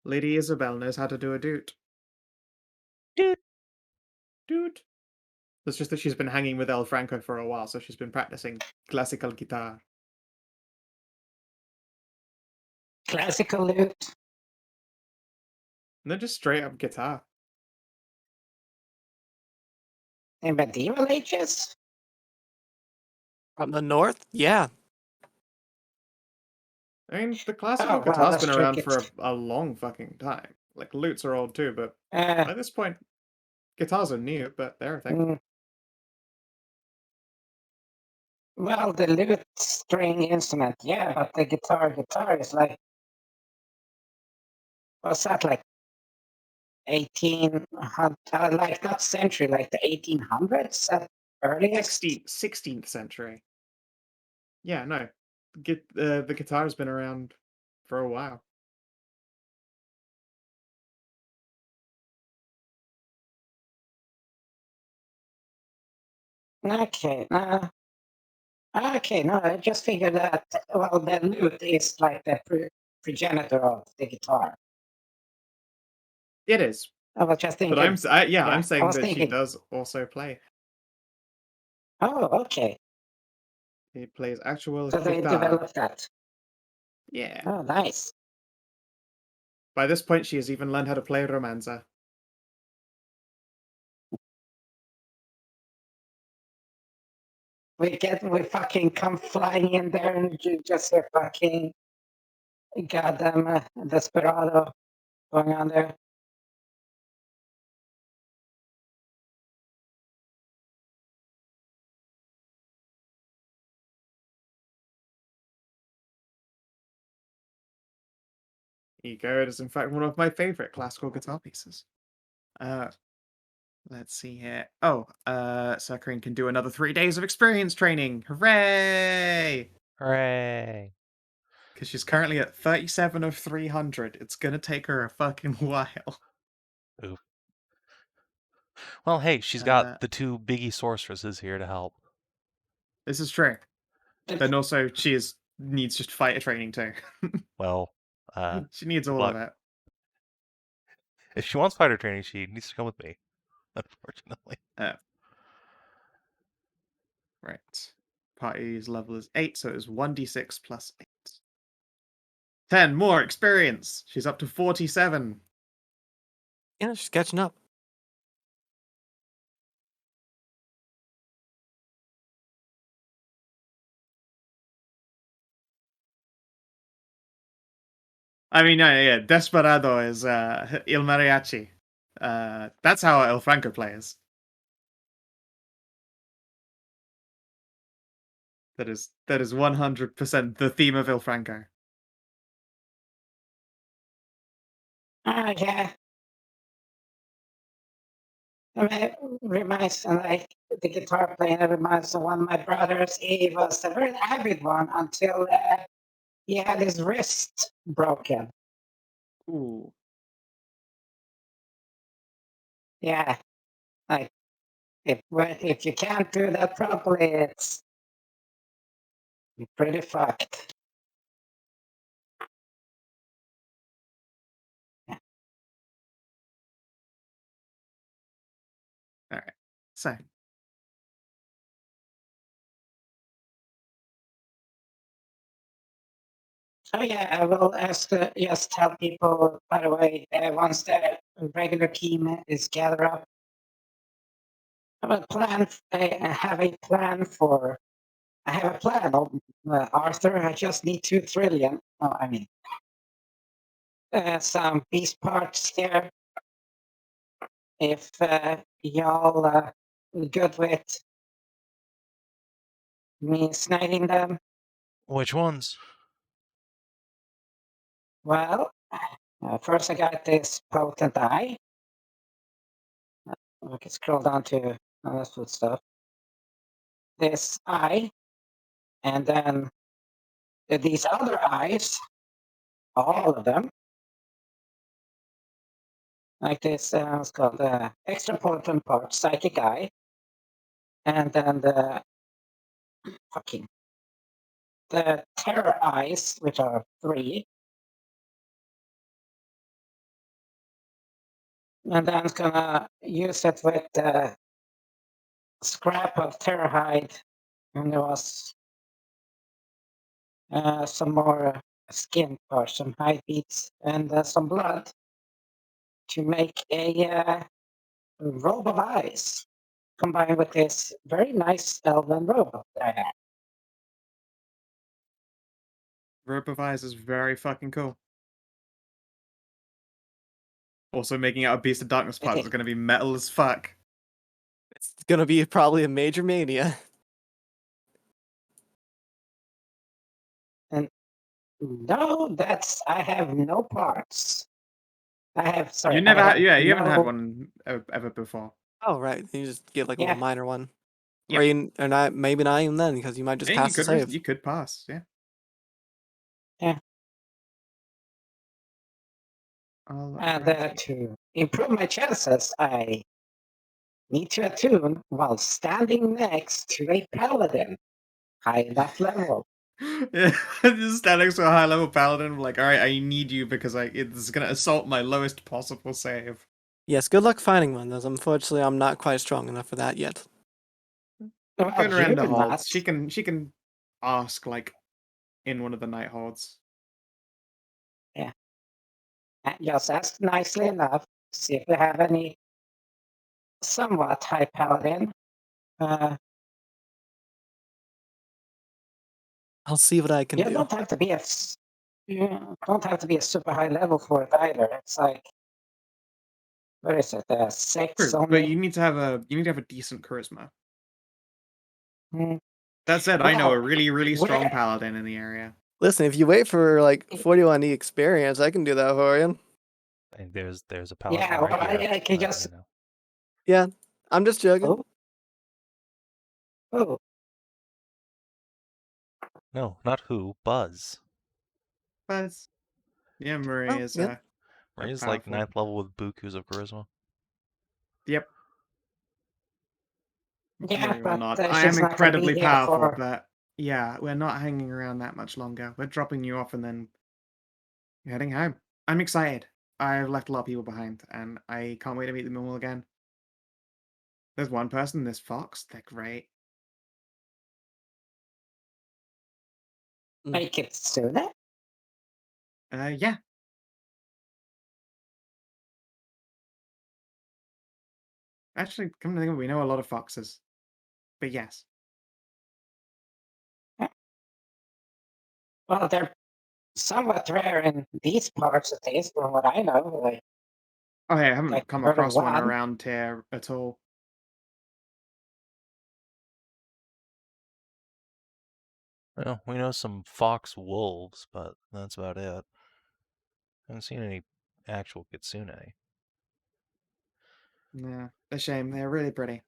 Lady Isabel knows how to do a doot. Doot. Doot. It's just that she's been hanging with El Franco for a while, so she's been practicing classical guitar. Classical lute. No, just straight up guitar. In medieval ages? From the north? Yeah. I mean, the classical wow, guitar's that's been around tricky. for a long fucking time. Like, lutes are old too, but Uh, at this point, guitars are new, but they're a thing. Well, the lute string instrument, yeah, but the guitar is like, what's that, like 1800, like not century, like the 1800s at earliest? 16th century. Yeah, no. The guitar's been around for a while. Okay, okay, no, I just figured that, well, the lute is like the progenitor of the guitar. It is. I was just thinking. But I'm I saying was that she thinking. does also play. Oh, okay. He plays actual So they guitar. developed that. Yeah. Oh, nice. By this point, she has even learned how to play Romanza. We fucking come flying in there and you just hear fucking goddamn desperado going on there. Ego is in fact one of my favorite classical guitar pieces. Let's see here. Oh, Sakurine can do another 3 days of experience training. Hooray! Hooray! Because she's currently at 37 of 300. It's gonna take her a fucking while. Oof. Well, hey, she's got the 2 biggie sorceresses here to help. This is true. Then also, she needs just fighter training too. Well, she needs all of it. If she wants fighter training, she needs to come with me, unfortunately. Right. Party's level is 8, so it is 1d6 plus 8. 10 more experience. She's up to 47. Yeah, she's catching up. I mean, yeah, Desperado is Il Mariachi. That's how El Franco plays. That is 100% the theme of Il Franco. Oh, yeah. It reminds me, like, the guitar playing, it reminds me of one of my brothers. He was a very avid one until he had his wrist broken. Ooh. Yeah. Like, if you can't do that properly, it's pretty fucked. Yeah. All right. So. Oh yeah, I will just tell people, by the way, once the regular team is gathered up, I have a plan. I have a plan. Arthur. I just need 2 trillion. Oh, I mean, some beast parts here. If y'all good with me snagging them. Which ones? Well, first I got this potent eye. I can scroll down to this good stuff. This eye, and then these other eyes, all of them, like this. It's called extra potent part, psychic eye, and then the terror eyes, which are 3. And then it's gonna use it with the scrap of Terrorhide, and there was some more skin or some hide beads and some blood to make a robe of eyes, combined with this very nice elven robe that I have. Rope of Eyes is very fucking cool. Also, making out a Beast of Darkness part is going to be metal as fuck. It's going to be probably a major mania. No, I have no parts. I have, sorry, You I never have you haven't had no, one ever before. Oh, right. You just get like a yeah, little minor one. Yep. Or not, maybe not even then, because you might just Yeah, pass the save. you could pass, yeah. yeah. I'll And grant you. to improve my chances, I need to attune while standing next to a paladin, high enough level. Yeah, just standing to a high level paladin, like, alright, I need you because it's gonna assault my lowest possible save. Yes, good luck finding one, as unfortunately I'm not quite strong enough for that yet. Well, Going around the you're not. holds. She can ask, like, in one of the night holds. Yeah. And just ask nicely enough to see if we have any somewhat high paladin. I'll see what I can You do. don't have to be you don't have to be a super high level for it either. It's like, what is it? 6 True, but only. you need to have a decent charisma. Hmm. That said, I know a Well, really strong where- paladin in the area. Listen, if you wait for like 41E experience, I can do that for you. I think there's a paladin Yeah, right well, here. I can but, just. you know. Yeah, I'm just joking. Oh. Oh. No, not who. Buzz. Buzz. Yeah, Murray Oh, is yeah. Ray's like powerful. 9th level with bukus of charisma. Yep. Yeah, Murray will but not. I she's am not going to be incredibly here powerful, for. but yeah, we're not hanging around that much longer. We're dropping you off and then heading home. I'm excited. I've left a lot of people behind, and I can't wait to meet them all again. There's one person, this Fox. They're great. Make it sooner? Yeah. Actually, come to think of it, we know a lot of foxes. But yes. Well, they're somewhat rare in these parts, at least, from what I know. Like, Oh, hey, I haven't like come heard of across one one. around here at all. Well, we know some fox wolves, but that's about it. Haven't seen any actual kitsune. Yeah, a shame. They're really pretty.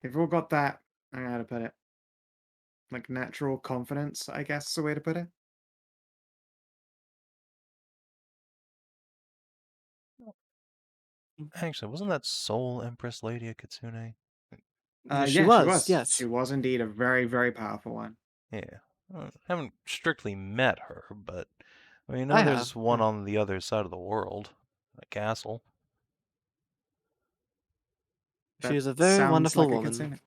They've all got that, I don't know how to put it, like natural confidence, I guess is the way to put it. Actually, wasn't that Soul Empress Lady a kitsune? She Yeah, she was, was. yes. She was indeed a very powerful one. Yeah. Haven't strictly met her, but we know I there's have. one on the other side of the world, a castle. She That is a very sounds wonderful like a woman. kitsune.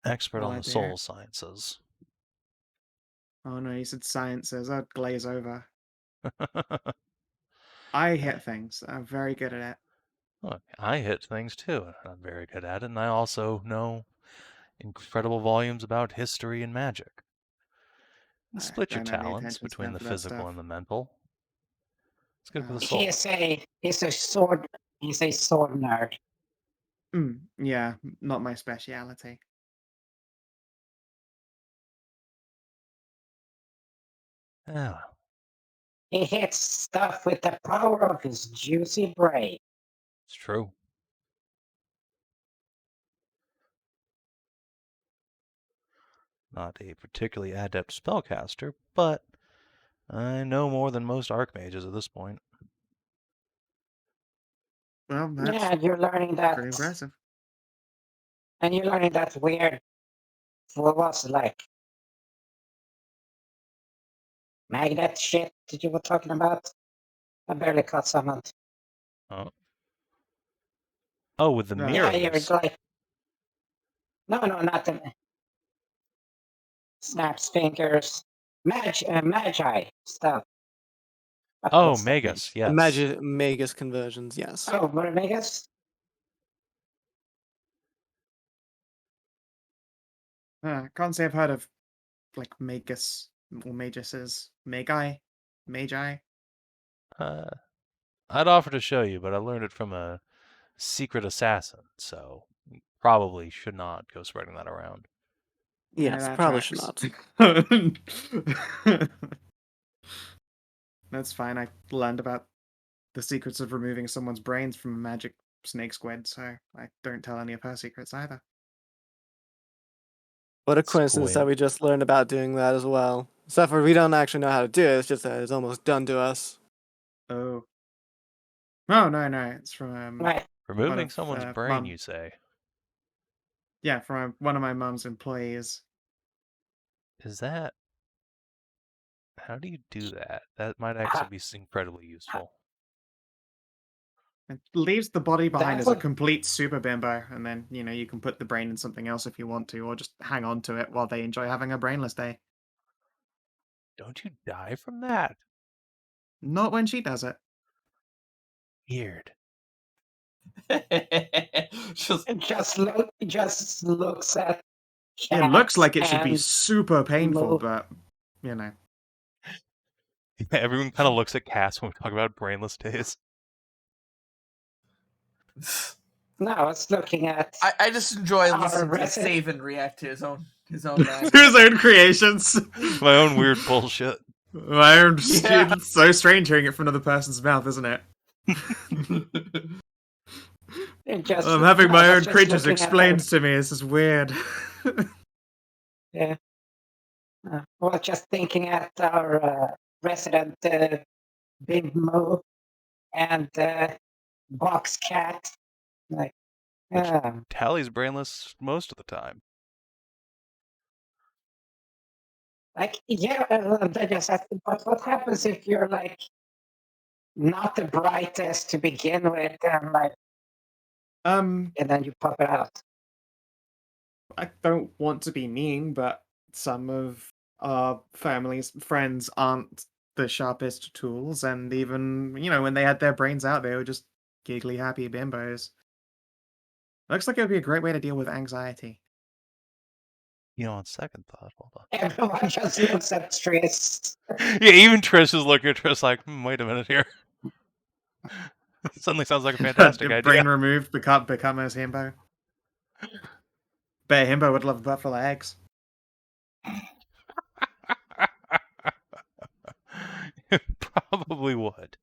Expert Well, on I the dare. soul sciences. Oh no, you said sciences. I'd glaze over. I hit things. I'm very good at it. Look, I hit things too, and I'm very good at it, and I also know incredible volumes about history and magic. I Split your don't have any talents attention between span the for that physical stuff. and the mental. It's good for the Uh, soul. He's a sword nerd. Yeah, not my speciality. Yeah, He hits stuff with the power of his juicy brain. it's true. Not a particularly adept spellcaster, but I know more than most archmages at this point. Well, that's Yeah, you're learning that. pretty impressive. And you're learning that weird, what was it, like, magnet shit that you were talking about? I barely caught some of it. Oh, with the Yeah, you're mirrors. like, no, not the snaps fingers, magi stuff. Oh, What's that mean? Magus, yes. Magus conversions, yes. Oh, what Vegas? Can't say I've heard of like Magus or Maguses. Magi? I'd offer to show you, but I learned it from a secret assassin, so probably should not go spreading that around. Yes, that probably should tracks. not. That's fine. I learned about the secrets of removing someone's brains from a magic snake squid, so I don't tell any of her secrets either. What a coincidence that Squid. we just learned about doing that as well. Except for we don't actually know how to do it, it's just that it's almost done to us. Oh. Oh, no. It's from Right. one Removing of someone's brain, Mum. you say? Yeah, from one of my mum's employees. Is that... How do you do that? That might actually be incredibly useful. It leaves the body behind That as a would complete super bimbo, and then, you can put the brain in something else if you want to, or just hang on to it while they enjoy having a brainless day. Don't you die from that? Not when she does it. Weird. just looks at It looks cats like it should be and super painful, move. but, Everyone kind of looks at Cass when we talk about brainless days. No, it's looking at. I just enjoy our listening to resident- Savin react to his own madness. his own creations. My own weird bullshit. My own Yeah. It's so strange hearing it from another person's mouth, isn't it? I'm having my own creatures explained to me. This is weird. Yeah. Well, just thinking at our resident Big Mo and Box Cat. Like, Tally's brainless most of the time. they just ask, but what happens if you're like not the brightest to begin with, and then you pop it out? I don't want to be mean, but some of our family's friends aren't the sharpest tools, and even, when they had their brains out, they were just giggly, happy bimbos. Looks like it would be a great way to deal with anxiety. On second thought, hold on. Everyone just looks at Tris. Yeah, even Trish is looking at Trish like, wait a minute here. Suddenly sounds like a fantastic idea. Brain removed, become as himbo. Bet himbo would love butt full of eggs. Probably would.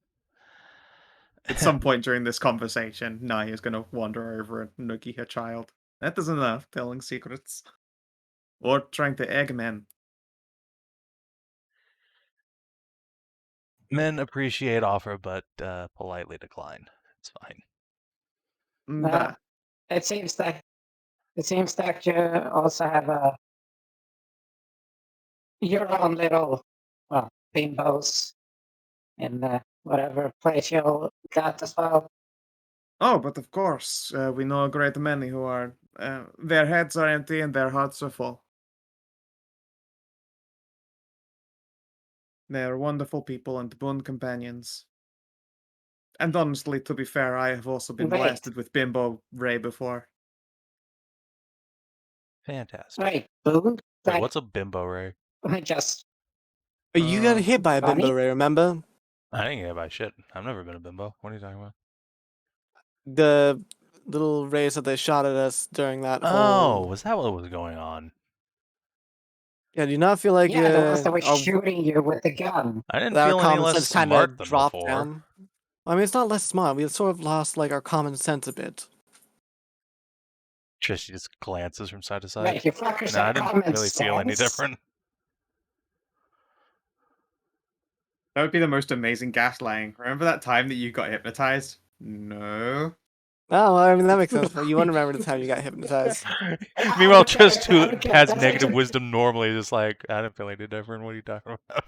At some point during this conversation, Naya's going to wander over and noogie her child. That doesn't enough, telling secrets. Or trying to egg men. Men appreciate offer, but politely decline. It's fine. Nah. It seems that you also have your own little bimbos in whatever place you got as well. Oh, but of course, we know a great many who are... their heads are empty and their hearts are full. They are wonderful people and boon companions. And honestly, to be fair, I have also been blasted with Bimbo Ray before. Fantastic. Right, boon? Wait, what's a bimbo ray? You got hit by a bimbo ray, remember? I didn't get hit by shit. I've never been a bimbo. What are you talking about? The little rays that they shot at us during that whole... was that what was going on? Yeah, do you not feel like the ones that were shooting you with the gun? I didn't feel any less smart than dropped before. down. I mean, it's not less smart. We sort of lost our common sense a bit. She just glances from side to side. Right, you fuckers I have didn't common really feel any sense. different. That would be the most amazing gaslighting. Remember that time that you got hypnotized? No. Oh, I mean, that makes sense. You wouldn't remember the time you got hypnotized. Meanwhile, Trist, who has negative wisdom normally, is like, I didn't feel any different. What are you talking about?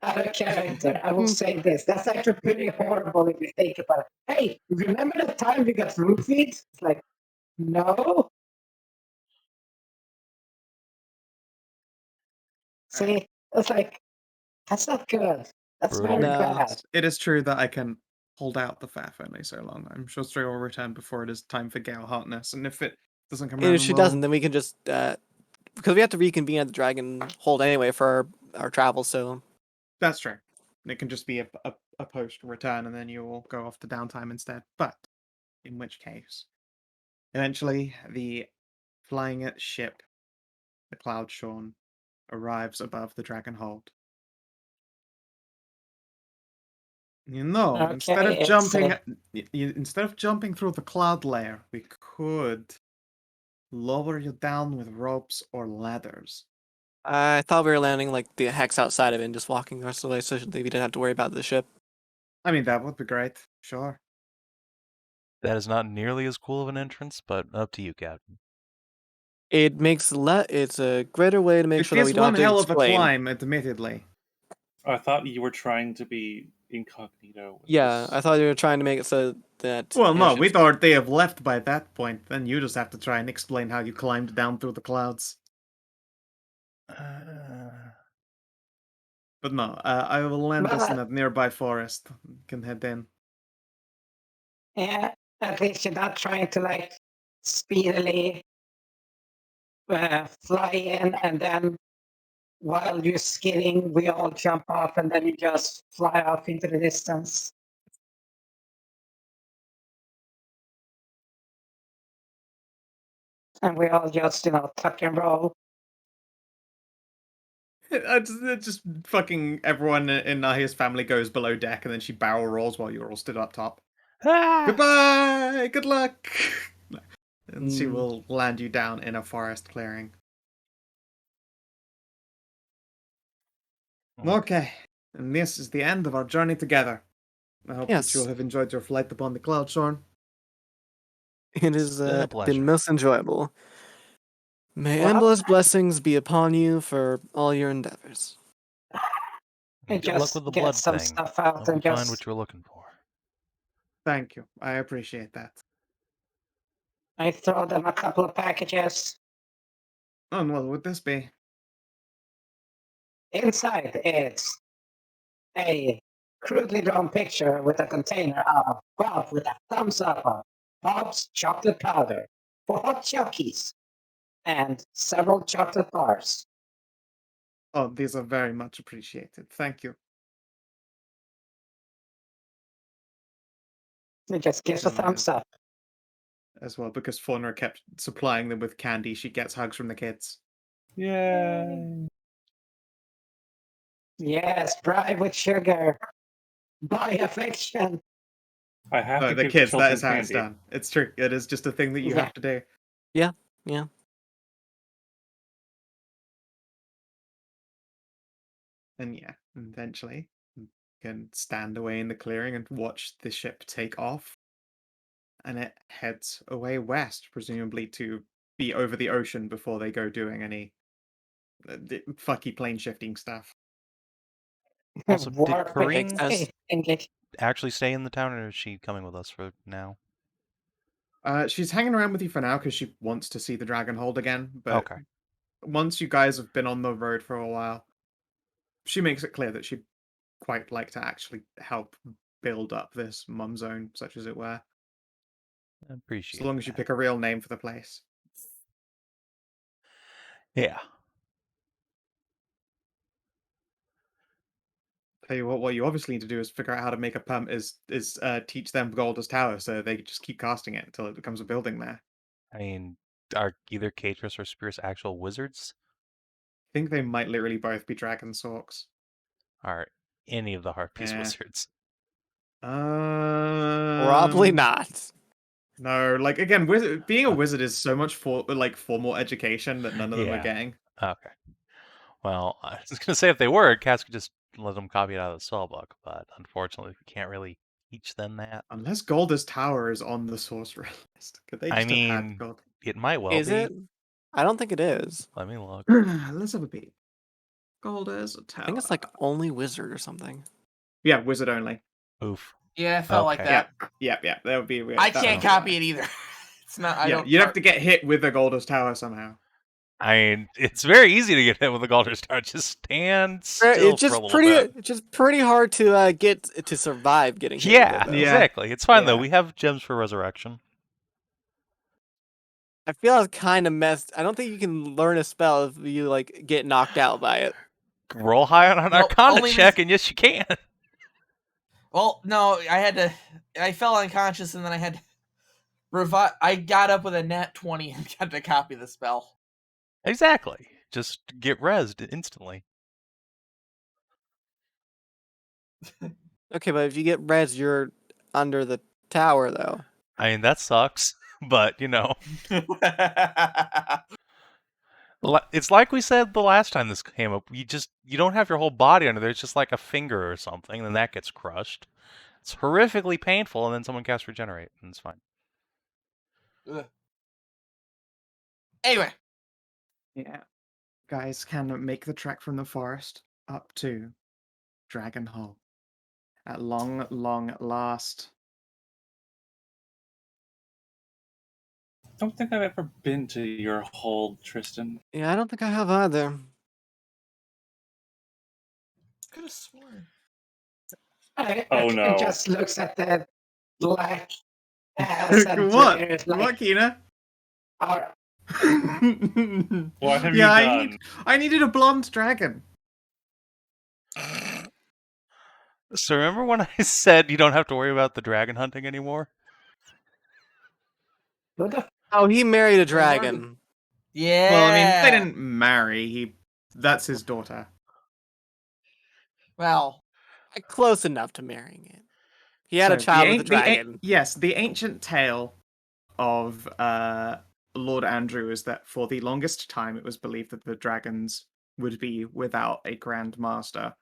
Out of character, I will say this. That's actually pretty horrible if you think about it. Hey, remember the time we got roofied? It's like, no. See, it's like, that's not good. That's very bad. It is true that I can hold out the faff only so long. I'm sure Stray will return before it is time for Gale Hotness, and if it doesn't come around, If she doesn't, then we can just because we have to reconvene at the Dragonhold anyway for our travels. So that's true. It can just be a post return, and then you will go off to downtime instead. But in which case, eventually the flying ship the cloud shorn arrives above the Dragonhold. You know, Okay, instead of it's, jumping, instead of jumping through the cloud layer, we could lower you down with ropes or ladders. I thought we were landing like the hex outside of it and just walking the rest of the way so we didn't have to worry about the ship. I mean, that would be great. Sure. That is not nearly as cool of an entrance, but up to you, Captain. It makes it's a greater way to make It sure that we is don't one have to hell of a explain. climb, admittedly. I thought you were trying to be incognito. With Yeah, this. I thought you were trying to make it so that. Well, no, airships- we'd already have left by that point. Then you just have to try and explain how you climbed down through the clouds. But no, I will land us in a nearby forest. You can head in. Yeah, at least you're not trying to like speedily fly in, and then while you're skidding, we all jump off, and then you just fly off into the distance. And we all just, tuck and roll. It just fucking everyone in Nahia's family goes below deck, and then she barrel rolls while you're all stood up top. Goodbye! Good luck! And she will land you down in a forest clearing. Okay, and this is the end of our journey together. I hope that you'll have enjoyed your flight upon the Cloudshorn. It has been a pleasure. been most enjoyable. May endless blessings be upon you for all your endeavors. And Good luck just with the get blood some thing. stuff out Hope you and find just. what you're looking for. Thank you. I appreciate that. I throw them a couple of packages. Oh, and what would this be? Inside it's a crudely drawn picture with a container of Bob with a thumbs up on Bob's chocolate powder for hot chockies and several chocolate bars. Oh, these are very much appreciated. Thank you. It just gives a thumbs up. As well, because Faunra kept supplying them with candy, she gets hugs from the kids. Yay! Yes, bribe with sugar. Buy affection. I have to The give kids, children that is how candy. it's done. It's true. It is just a thing that you have to do. Yeah. And yeah, eventually you can stand away in the clearing and watch the ship take off. And it heads away west, presumably to be over the ocean before they go doing any fucky plane shifting stuff. Also, did War Kareen engage. actually stay in the town, or is she coming with us for now? She's hanging around with you for now because she wants to see the Dragonhold again. But Okay. once you guys have been on the road for a while, she makes it clear that she'd quite like to actually help build up this mum zone, such as it were. I appreciate As long as you pick a real name for the place. Yeah. Tell you what you obviously need to do is figure out how to make a pump. Teach them Gold's Tower so they just keep casting it until it becomes a building there. I mean, are either Katris or Spears actual wizards? I think they might literally both be Dragon Sorks. Are any of the Harpies wizards? Probably not. No, like again, being a wizard is so much formal education that none of them are getting. Okay. Well, I was gonna say if they were, Cass could just let them copy it out of the spellbook, but unfortunately, we can't really teach them that. Unless Gold's Tower is on the sorcerer list, could they just have had Gold? It might well Is be. it? I don't think it is. Let me look. Let's have a peek. Gold's Tower. I think it's like only wizard or something. Yeah, wizard only. Oof. Yeah, it felt like that. Yeah. That would be weird. I can't copy it either. It's not. I don't. You'd have to get hit with the Gold's Tower somehow. I mean, it's very easy to get hit with the Galder's Tower. Just stand still It's just for a little bit. It's just pretty hard to get to survive getting hit. Yeah, with it, though. exactly. It's fine though. We have gems for resurrection. I feel I was kind of messed. I don't think you can learn a spell if you like get knocked out by it. Roll high on an Arcana check, and yes, you can. Well, no, I fell unconscious, and then I had to revive. I got up with a nat 20 and got to copy the spell. Exactly. just get rezzed instantly. Okay, but if you get res, you're under the tower, though. I mean, that sucks, but, it's like we said the last time this came up. You don't have your whole body under there. It's just like a finger or something, and then that gets crushed. It's horrifically painful, and then someone casts Regenerate, and it's fine. Anyway. Yeah. Guys can make the trek from the forest up to Dragonhold. At long, long last. I don't think I've ever been to your hold, Tristan. Yeah, I don't think I have either. Could have sworn. Oh no! Just looks at the black ass and What? it's like, What, Kina? What have you Yeah, done? I needed a blonde dragon. So remember when I said you don't have to worry about the dragon hunting anymore? Oh, he married a dragon. Yeah. Well, I mean, they didn't marry. That's his daughter. Well, Close enough to marrying it. He had a child with a dragon. Yes, the ancient tale of Lord Andrew is that for the longest time it was believed that the dragons would be without a Grand Master.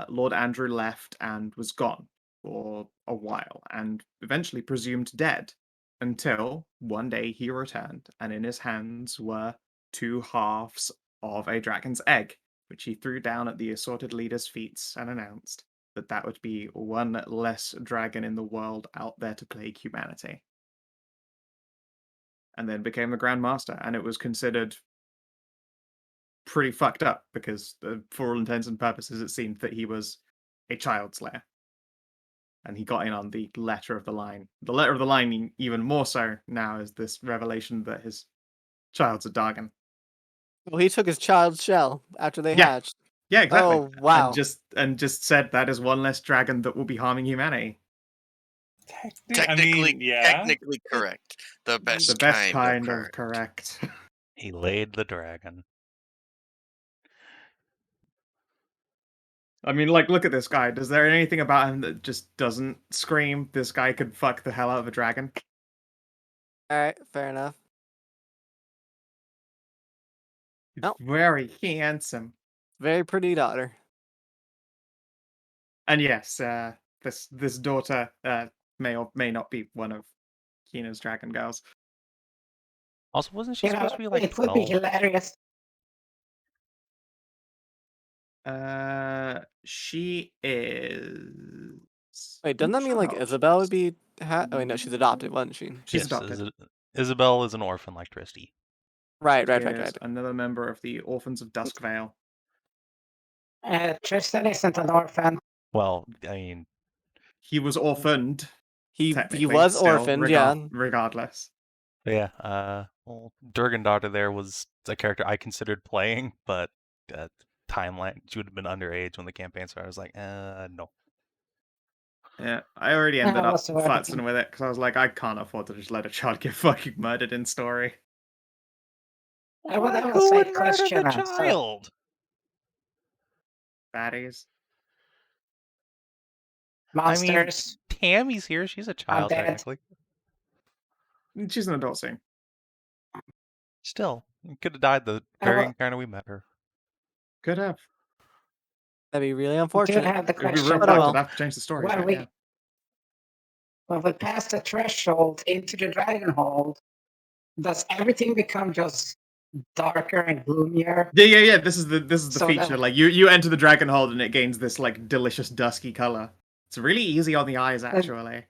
Lord Andrew left and was gone for a while, and eventually presumed dead, until one day he returned, and in his hands were 2 halves of a dragon's egg, which he threw down at the assorted leaders' feet and announced that that would be one less dragon in the world out there to plague humanity. And then became the Grand Master, and it was considered pretty fucked up because, for all intents and purposes, it seemed that he was a child slayer. And he got in on the letter of the line. The letter of the line, even more so now, is this revelation that his child's a Dargan. Well, he took his child's shell after they hatched. Yeah, exactly. Oh, wow. And just said that is one less dragon that will be harming humanity. Technically correct. The best kind of correct. He laid the dragon. I mean, like, look at this guy. Is there anything about him that just doesn't scream, this guy could fuck the hell out of a dragon? Alright, fair enough. Very handsome. Very pretty daughter. And yes, this daughter may or may not be one of Kina's dragon girls. Also, wasn't she supposed to be like it would be hilarious. She is. Wait, doesn't that mean like Isabel would be? Oh wait, no, she's adopted, wasn't she? She's adopted. Isabel is an orphan like Tristy. Right. Another member of the Orphans of Duskvale. Tristan isn't an orphan. Well, I mean, he was orphaned. He was orphaned, yeah. Regardless. Yeah. Well, Durgandaughter there was a character I considered playing, but timeline she would have been underage when the campaign started. I was like, no. Yeah, I already ended up futzing with it because I was like, I can't afford to just let a child get fucking murdered in story. Who would murder the child? Baddies. Monsters. I mean, Tammy's here. She's a child, technically. She's an adult soon. Still, could have died the very encounter we met her. Could have. That'd be really unfortunate. Have the question, It'd be real fucked. I'd have to change the story. When we pass the threshold into the Dragonhold, does everything become just darker and gloomier? Yeah. This is the feature. Like you enter the Dragonhold and it gains this like delicious dusky color. It's really easy on the eyes, actually.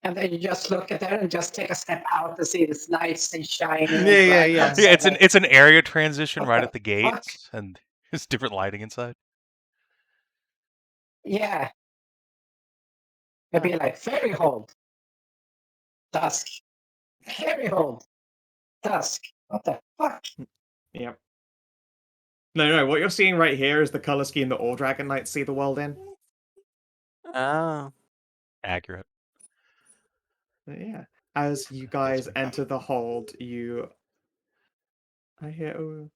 And then you just look at it and just take a step out to see this nice and shiny. Yeah. Yeah, it's an area transition right at the gates, and there's different lighting inside. Yeah. It'd be like Fairyhold. Dusk. Fairyhold. Dusk. What the fuck? Yep. No. What you're seeing right here is the color scheme that all Dragon Knights see the world in. Oh. Accurate. Yeah. As you guys enter the hold, you I hear.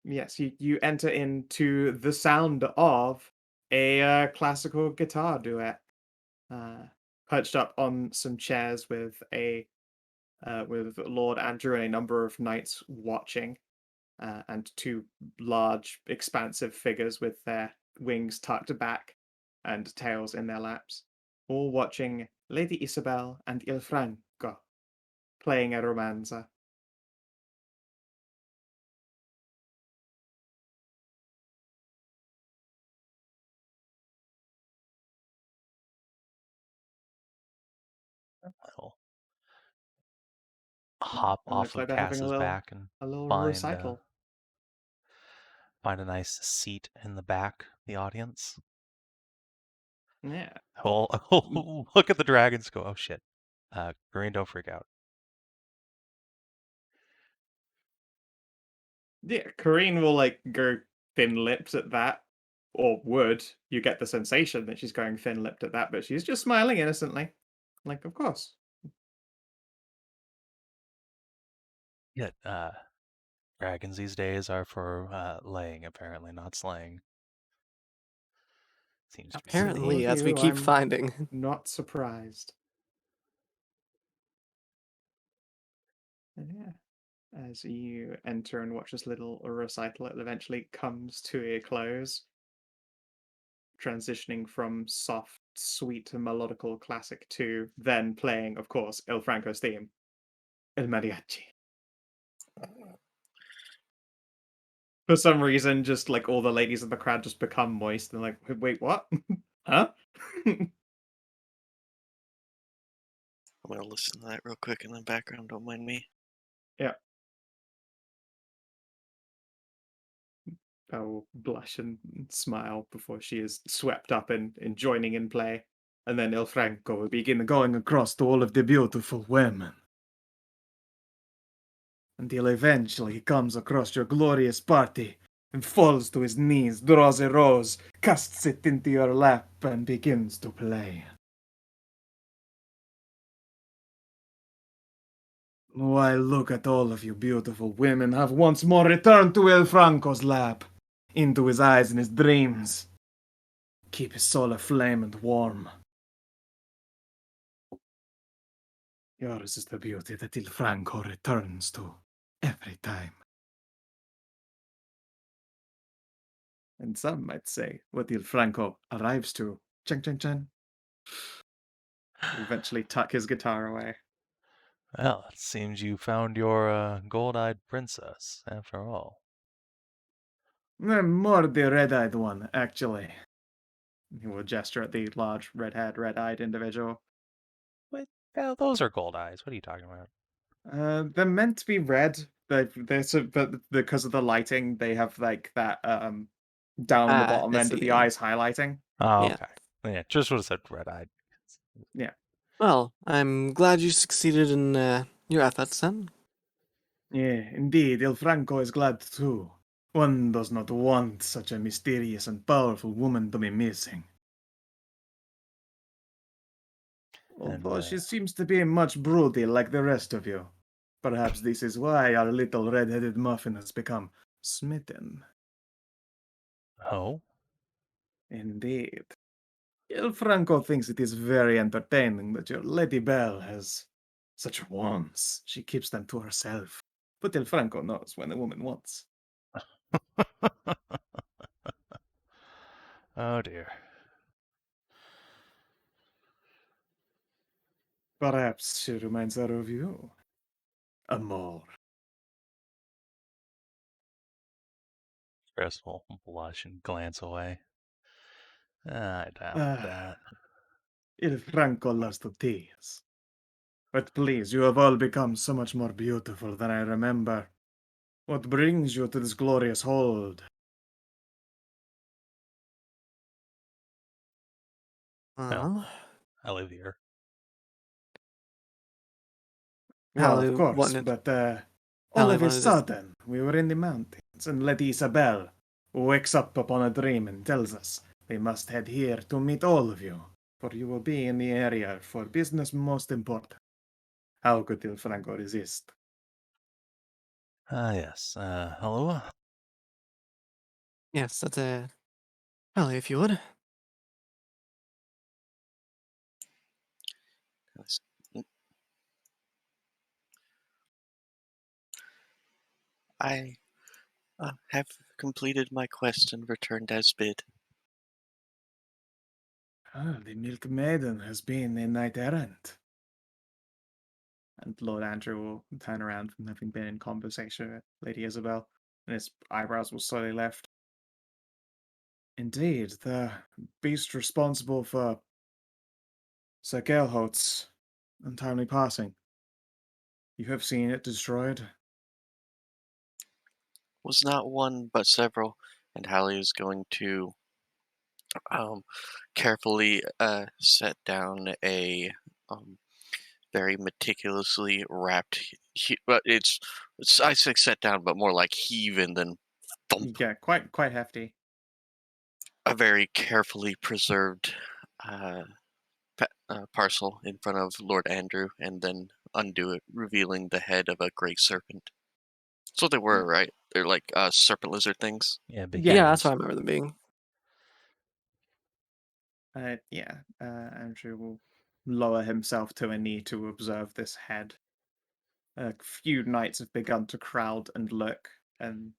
Yes, you enter into the sound of a classical guitar duet, perched up on some chairs with Lord Andrew and a number of knights watching, and two large, expansive figures with their wings tucked back and tails in their laps, all watching Lady Isabel and Il Franco playing a romanza. I'll hop It off looks of like they're having Cass's back and a little find recital. find a nice seat in the back of the audience. Yeah. I'll look at the dragons, go, oh shit. Green, don't freak out. Yeah, Corrine will like go thin-lipped at that, or would. You get the sensation that she's going thin-lipped at that, but she's just smiling innocently. Like, of course. Yeah, dragons these days are for laying, apparently, not slaying. Seems to be the Apparently, theme. as we keep finding. Not surprised. And yeah, as you enter and watch this little recital, it eventually comes to a close, transitioning from soft, sweet, melodical classic to then playing, of course, Il Franco's theme, El Mariachi. For some reason, just like all the ladies in the crowd just become moist and like, wait, what? Huh? I'm gonna listen to that real quick in the background, don't mind me. Yeah. I will blush and smile before she is swept up and joining in play. And then Il Franco will begin going across to all of the beautiful women. Until eventually he comes across your glorious party and falls to his knees, draws a rose, casts it into your lap, and begins to play. Why, look at all of you beautiful women have once more returned to El Franco's lap, into his eyes and his dreams. Keep his soul aflame and warm. Yours is the beauty that Il Franco returns to every time. And some might say what Il Franco arrives to. Chang chang chang. Eventually tuck his guitar away. Well, it seems you found your gold-eyed princess, after all. I'm more the red-eyed one, actually. He will gesture at the large, red-haired, red-eyed individual. Wait, yeah, those are gold eyes. What are you talking about? They're meant to be red. But because of the lighting, they have like that down the bottom I end of see. the eyes highlighting. Oh, Yeah. okay. Yeah, just would have said red-eyed. Yeah. Well, I'm glad you succeeded in your efforts, then. Yeah, indeed. Il Franco is glad too. One does not want such a mysterious and powerful woman to be missing. Although she seems to be much broody like the rest of you. Perhaps this is why our little red-headed muffin has become smitten. Oh? Indeed. Il Franco thinks it is very entertaining that your Lady Belle has such wants. She keeps them to herself. But Il Franco knows when a woman wants. Oh, dear. Perhaps she reminds her of you. Amor. Chris will blush and glance away. I doubt that. Il Franco loves to tease. But please, you have all become so much more beautiful than I remember. What brings you to this glorious hold? Well, I live here. Well, of course, wanted- but all Hallie of a wanted to- sudden, we were in the mountains, and Lady Isabel wakes up upon a dream and tells us we must head here to meet all of you, for you will be in the area for business most important. How good il franco resist? Yes. Halua? Yes, that's a Hallie, if you would. Yes. I have completed my quest and returned as bid. Ah, the Milk Maiden has been a knight errant. And Lord Andrew will turn around from having been in conversation with Lady Isabel, and his eyebrows will slowly lift. Indeed, the beast responsible for Sir Geralt's untimely passing. You have seen it destroyed? Was not one, but several, and Hallie is going to carefully set down a very meticulously wrapped. But it's I say set down, but more like heaving than thump. Yeah, quite hefty. A very carefully preserved parcel in front of Lord Andrew, and then undo it, revealing the head of a great serpent. That's what they were, right? They're like serpent lizard things. Yeah, big Yeah, that's ears. what I remember them being. Andrew will lower himself to a knee to observe this head. A few knights have begun to crowd and look, and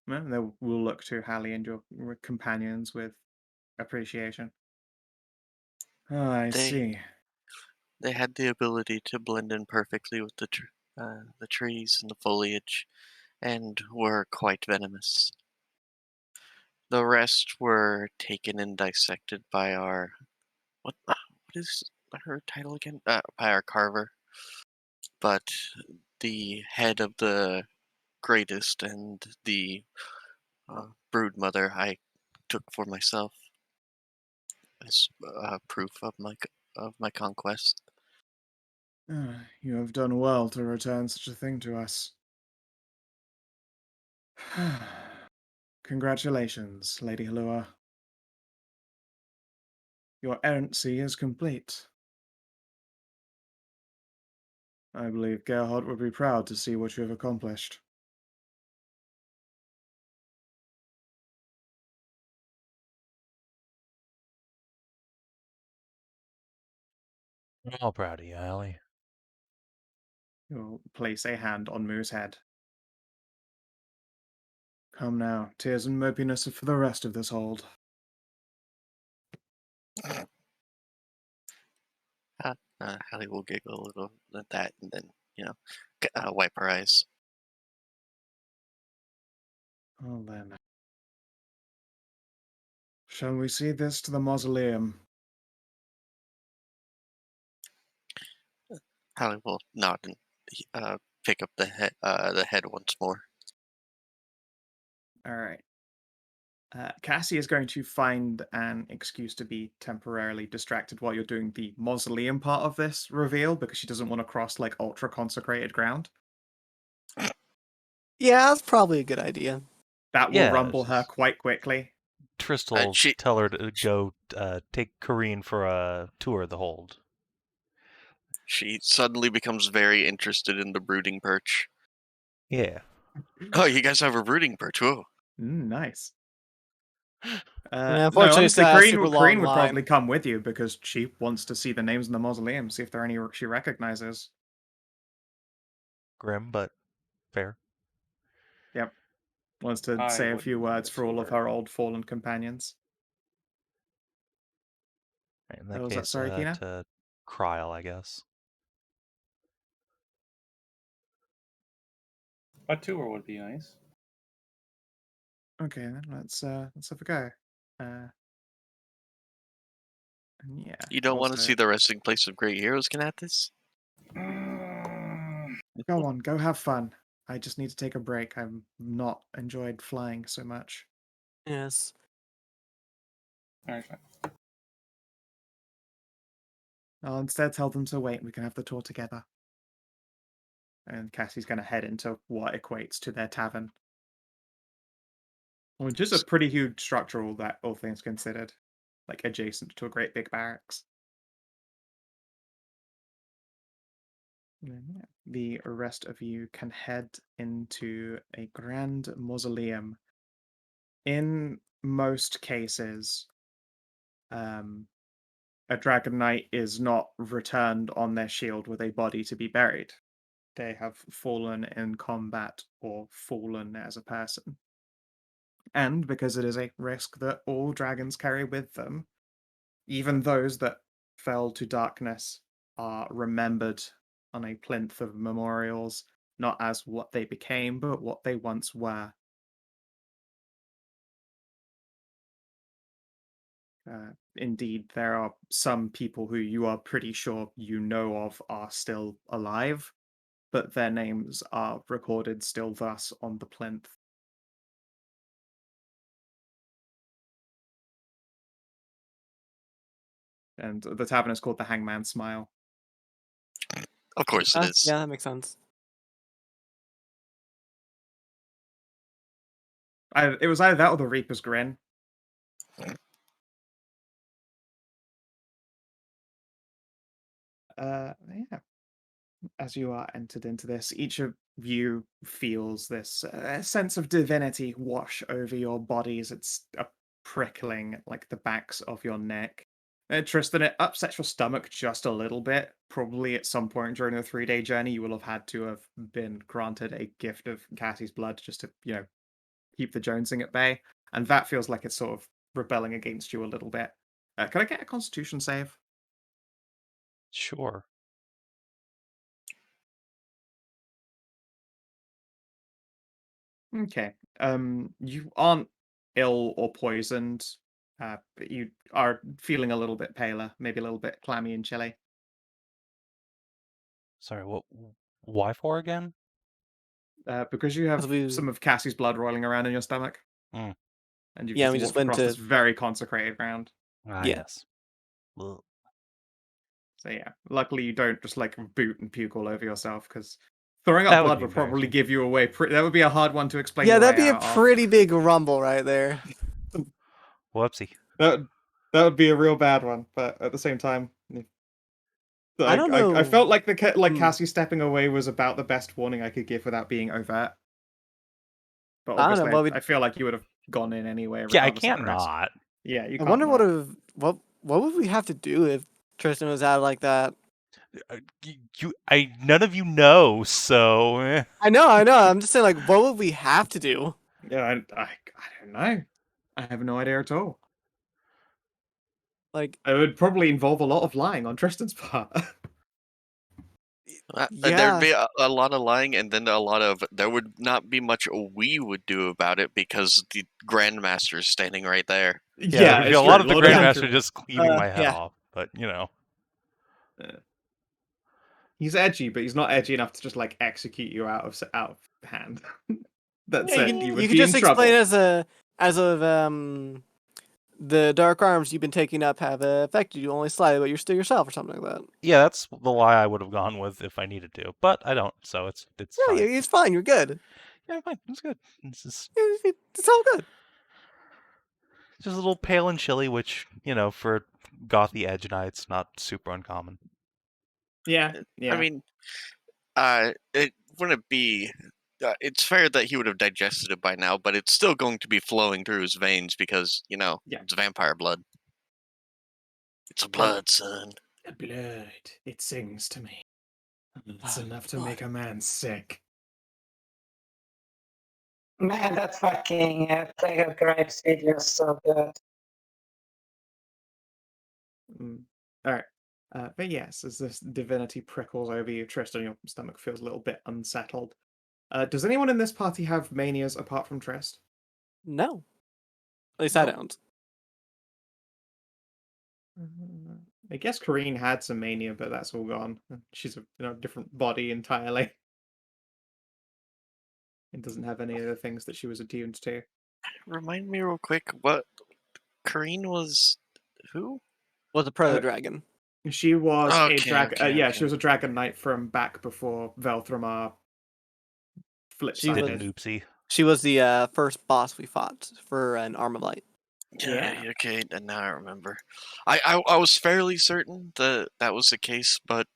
they will look to Hallie and your companions with appreciation. Oh, I see. They had the ability to blend in perfectly with the trees and the foliage, and were quite venomous. The rest were taken and dissected by our what is her title again? By our carver. But the head of the greatest and the brood mother I took for myself as proof of my conquest. You have done well to return such a thing to us. Congratulations, Lady Halua. Your errancy is complete. I believe Geralt would be proud to see what you have accomplished. I'm all proud of you, Hallie. You'll place a hand on Moo's head. Come now, tears and mopiness are for the rest of this hold. Hallie will giggle a little at that, and then wipe her eyes. Well then, shall we see this to the mausoleum? Hallie will nod and pick up the head once more. All right. Cassie is going to find an excuse to be temporarily distracted while you're doing the mausoleum part of this reveal because she doesn't want to cross like ultra consecrated ground. Yeah, that's probably a good idea. That will Yeah, rumble her quite quickly. Tristan will tell her to go take Kareen for a tour of the hold. She suddenly becomes very interested in the brooding perch. Yeah. Oh, you guys have a brooding perch. Whoa. Nice. Yeah, No, unfortunately, honestly, it's a super long Kareen would line. probably come with you because she wants to see the names in the mausoleum, see if there are any she recognizes. Grim, but fair. Yep. Wants to say a few words for all of her old fallen companions. In that Was case, that sorry, Kina? to Kryl, I guess. A tour would be nice. Okay, then let's have a go. Yeah. You don't want to see the resting place of great heroes, Kinathis? Go on, go have fun. I just need to take a break. I've not enjoyed flying so much. Yes. Alright, fine. I'll instead tell them to wait. We can have the tour together. And Cassie's going to head into what equates to their tavern. Which is a pretty huge structure, all things considered. Like, adjacent to a great big barracks. The rest of you can head into a grand mausoleum. In most cases, a Dragon Knight is not returned on their shield with a body to be buried. They have fallen in combat or fallen as a person. And because it is a risk that all dragons carry with them, even those that fell to darkness are remembered on a plinth of memorials, not as what they became, but what they once were. Indeed, there are some people who you are pretty sure you know of are still alive, but their names are recorded still thus on the plinth. And the tavern is called the Hangman's Smile. Of course it is. Yeah, that makes sense. It was either that or the Reaper's Grin. Yeah. As you are entered into this, each of you feels this sense of divinity wash over your bodies. It's a prickling like the backs of your neck. Tristan, it upsets your stomach just a little bit. Probably at some point during the 3-day journey, you will have had to have been granted a gift of Cassie's blood just to, keep the jonesing at bay. And that feels like it's sort of rebelling against you a little bit. Can I get a Constitution save? Sure. Okay. You aren't ill or poisoned, but you are feeling a little bit paler, maybe a little bit clammy and chilly. Sorry, what? Why for again? Because you have we- some of Cassie's blood rolling around in your stomach. Mm. And you've Yeah, just we just walked went across to- this very consecrated ground. Ah, Yeah. yes. Ugh. So yeah, luckily you don't just like boot and puke all over yourself, because throwing That up would blood be would probably embarrassing. give you away. That would be a hard one to explain. Yeah, your that'd way be a out of. pretty big rumble right there. Whoopsie. That would be a real bad one, but at the same time, I don't know. I felt like Cassie stepping away was about the best warning I could give without being overt. But I don't know, obviously, I feel like you would have gone in anyway. Yeah, I regardless of can't the rest. not. Yeah, you I can't. wonder not. what would we have to do if Tristan was out like that? None of you know, so. I know. I'm just saying, like, what would we have to do? Yeah, I don't know. I have no idea at all. Like, it would probably involve a lot of lying on Tristan's part. yeah. There'd be a lot of lying, and then there would not be much we would do about it because the Grandmaster is standing right there. Yeah, there'd be a lot of the Grandmaster just cleaving my head yeah. off, but He's edgy, but he's not edgy enough to just like execute you out of hand. That's Yeah, it. You would could be just in trouble. explain as of the dark arms you've been taking up have affected you only slightly, but you're still yourself or something like that. Yeah, that's the lie I would have gone with if I needed to, but I don't, so it's Yeah, fine. it's fine. You're good. Yeah, fine. It's good. It's all good. Just a little pale and chilly, which for gothy edge knights, not super uncommon. Yeah. I mean, it wouldn't be. It's fair that he would have digested it by now, but it's still going to be flowing through his veins because it's vampire blood. It's a blood, son. The blood. It sings to me. It's enough to make a man sick. Man, that fucking Plague of Grapes video is so good. Alright. But yes, as this divinity prickles over you, Tristan, your stomach feels a little bit unsettled. Does anyone in this party have manias apart from Trist? No. At least I don't. I guess Kareen had some mania, but that's all gone. She's a different body entirely. It doesn't have any of the things that she was attuned to. Remind me real quick, what Kareen was? Who? Was a proto-dragon. She was a dragon. Okay. She was a dragon knight from back before Velthramar flip-sided. Oopsie. She was the first boss we fought for an Arm of Light. Yeah. Okay. And now I remember. I was fairly certain that was the case, but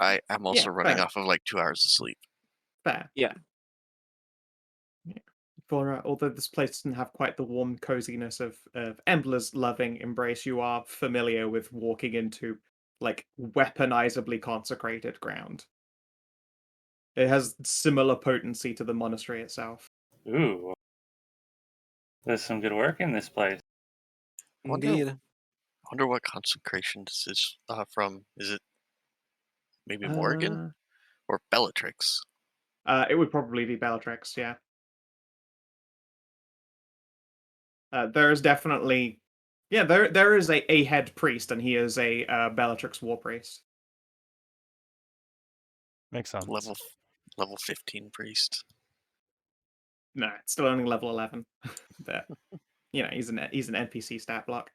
I am also running off of like 2 hours of sleep. Fair. Yeah. Faunra, although this place doesn't have quite the warm coziness of Embla's loving embrace, you are familiar with walking into like weaponizably consecrated ground. It has similar potency to the monastery itself. Ooh. There's some good work in this place. Indeed. Wonder what consecration this is from. Is it maybe Morgan or Bellatrix? It would probably be Bellatrix, yeah. There is definitely, yeah, there is a head priest, and he is a Bellatrix war priest. Makes sense. Level 15 priest. No, it's still only level 11, but you know he's an NPC stat block.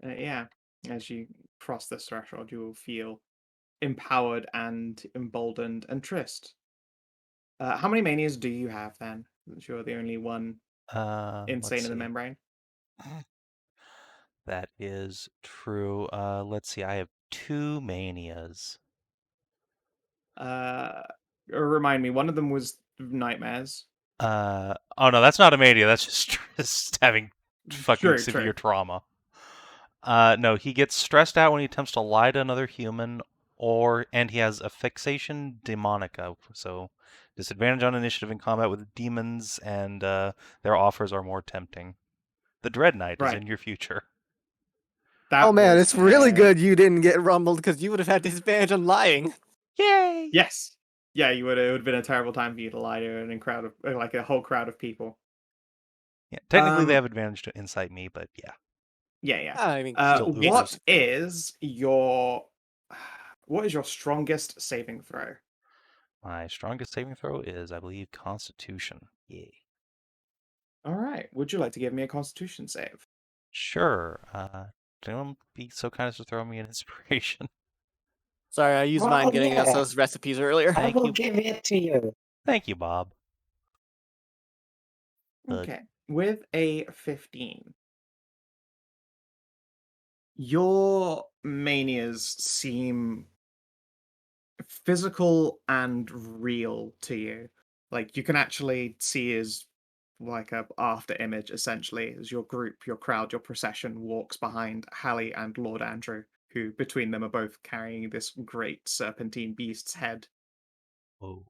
Yeah, as you cross this threshold, you will feel empowered and emboldened. And Trist, how many manias do you have then? Since you're the only one insane in the membrane. That is true. Let's see. I have 2 manias. Remind me, one of them was nightmares. Oh no, that's not a mania. That's just having fucking severe trauma. No, he gets stressed out when he attempts to lie to another human, and he has a fixation demonica, so disadvantage on initiative in combat with demons, and their offers are more tempting. The Dread Knight is in your future. It's really good you didn't get rumbled, because you would have had disadvantage on lying. Yay! Yes. Yeah, it would have been a terrible time for you to lie to a whole crowd of people. Yeah, technically they have advantage to incite me, but yeah. Yeah. I mean, what is your strongest saving throw? My strongest saving throw is, I believe, Constitution. Yay. All right. Would you like to give me a Constitution save? Sure. Don't be so kind as to throw me an inspiration. Sorry, I used mine getting us those recipes earlier. I will give it to you. Thank you, Bob. Okay. With a 15, your manias seem physical and real to you. Like, you can actually see as like a after image, essentially, as your group, your crowd, your procession walks behind Hallie and Lord Andrew, who between them are both carrying this great serpentine beast's head. Oh.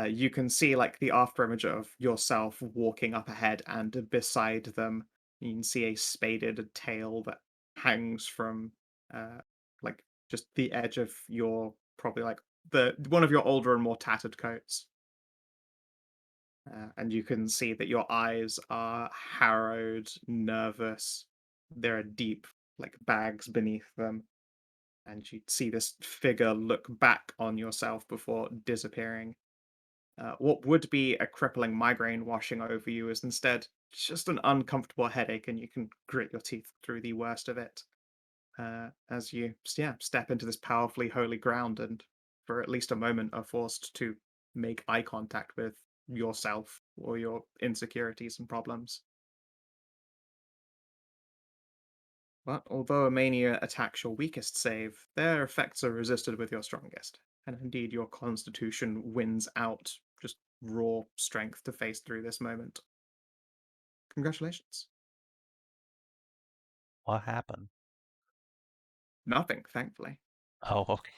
You can see like the after image of yourself walking up ahead, and beside them you can see a spaded tail that hangs from like just the edge of your probably like the one of your older and more tattered coats. And you can see that your eyes are harrowed, nervous. There are deep like bags beneath them. And you see this figure look back on yourself before disappearing. What would be a crippling migraine washing over you is instead just an uncomfortable headache, and you can grit your teeth through the worst of it as you step into this powerfully holy ground, and for at least a moment are forced to make eye contact with yourself or your insecurities and problems. But although a mania attacks your weakest save, their effects are resisted with your strongest, and indeed your constitution wins out just raw strength to face through this moment. Congratulations. What happened? Nothing, thankfully. Oh, okay.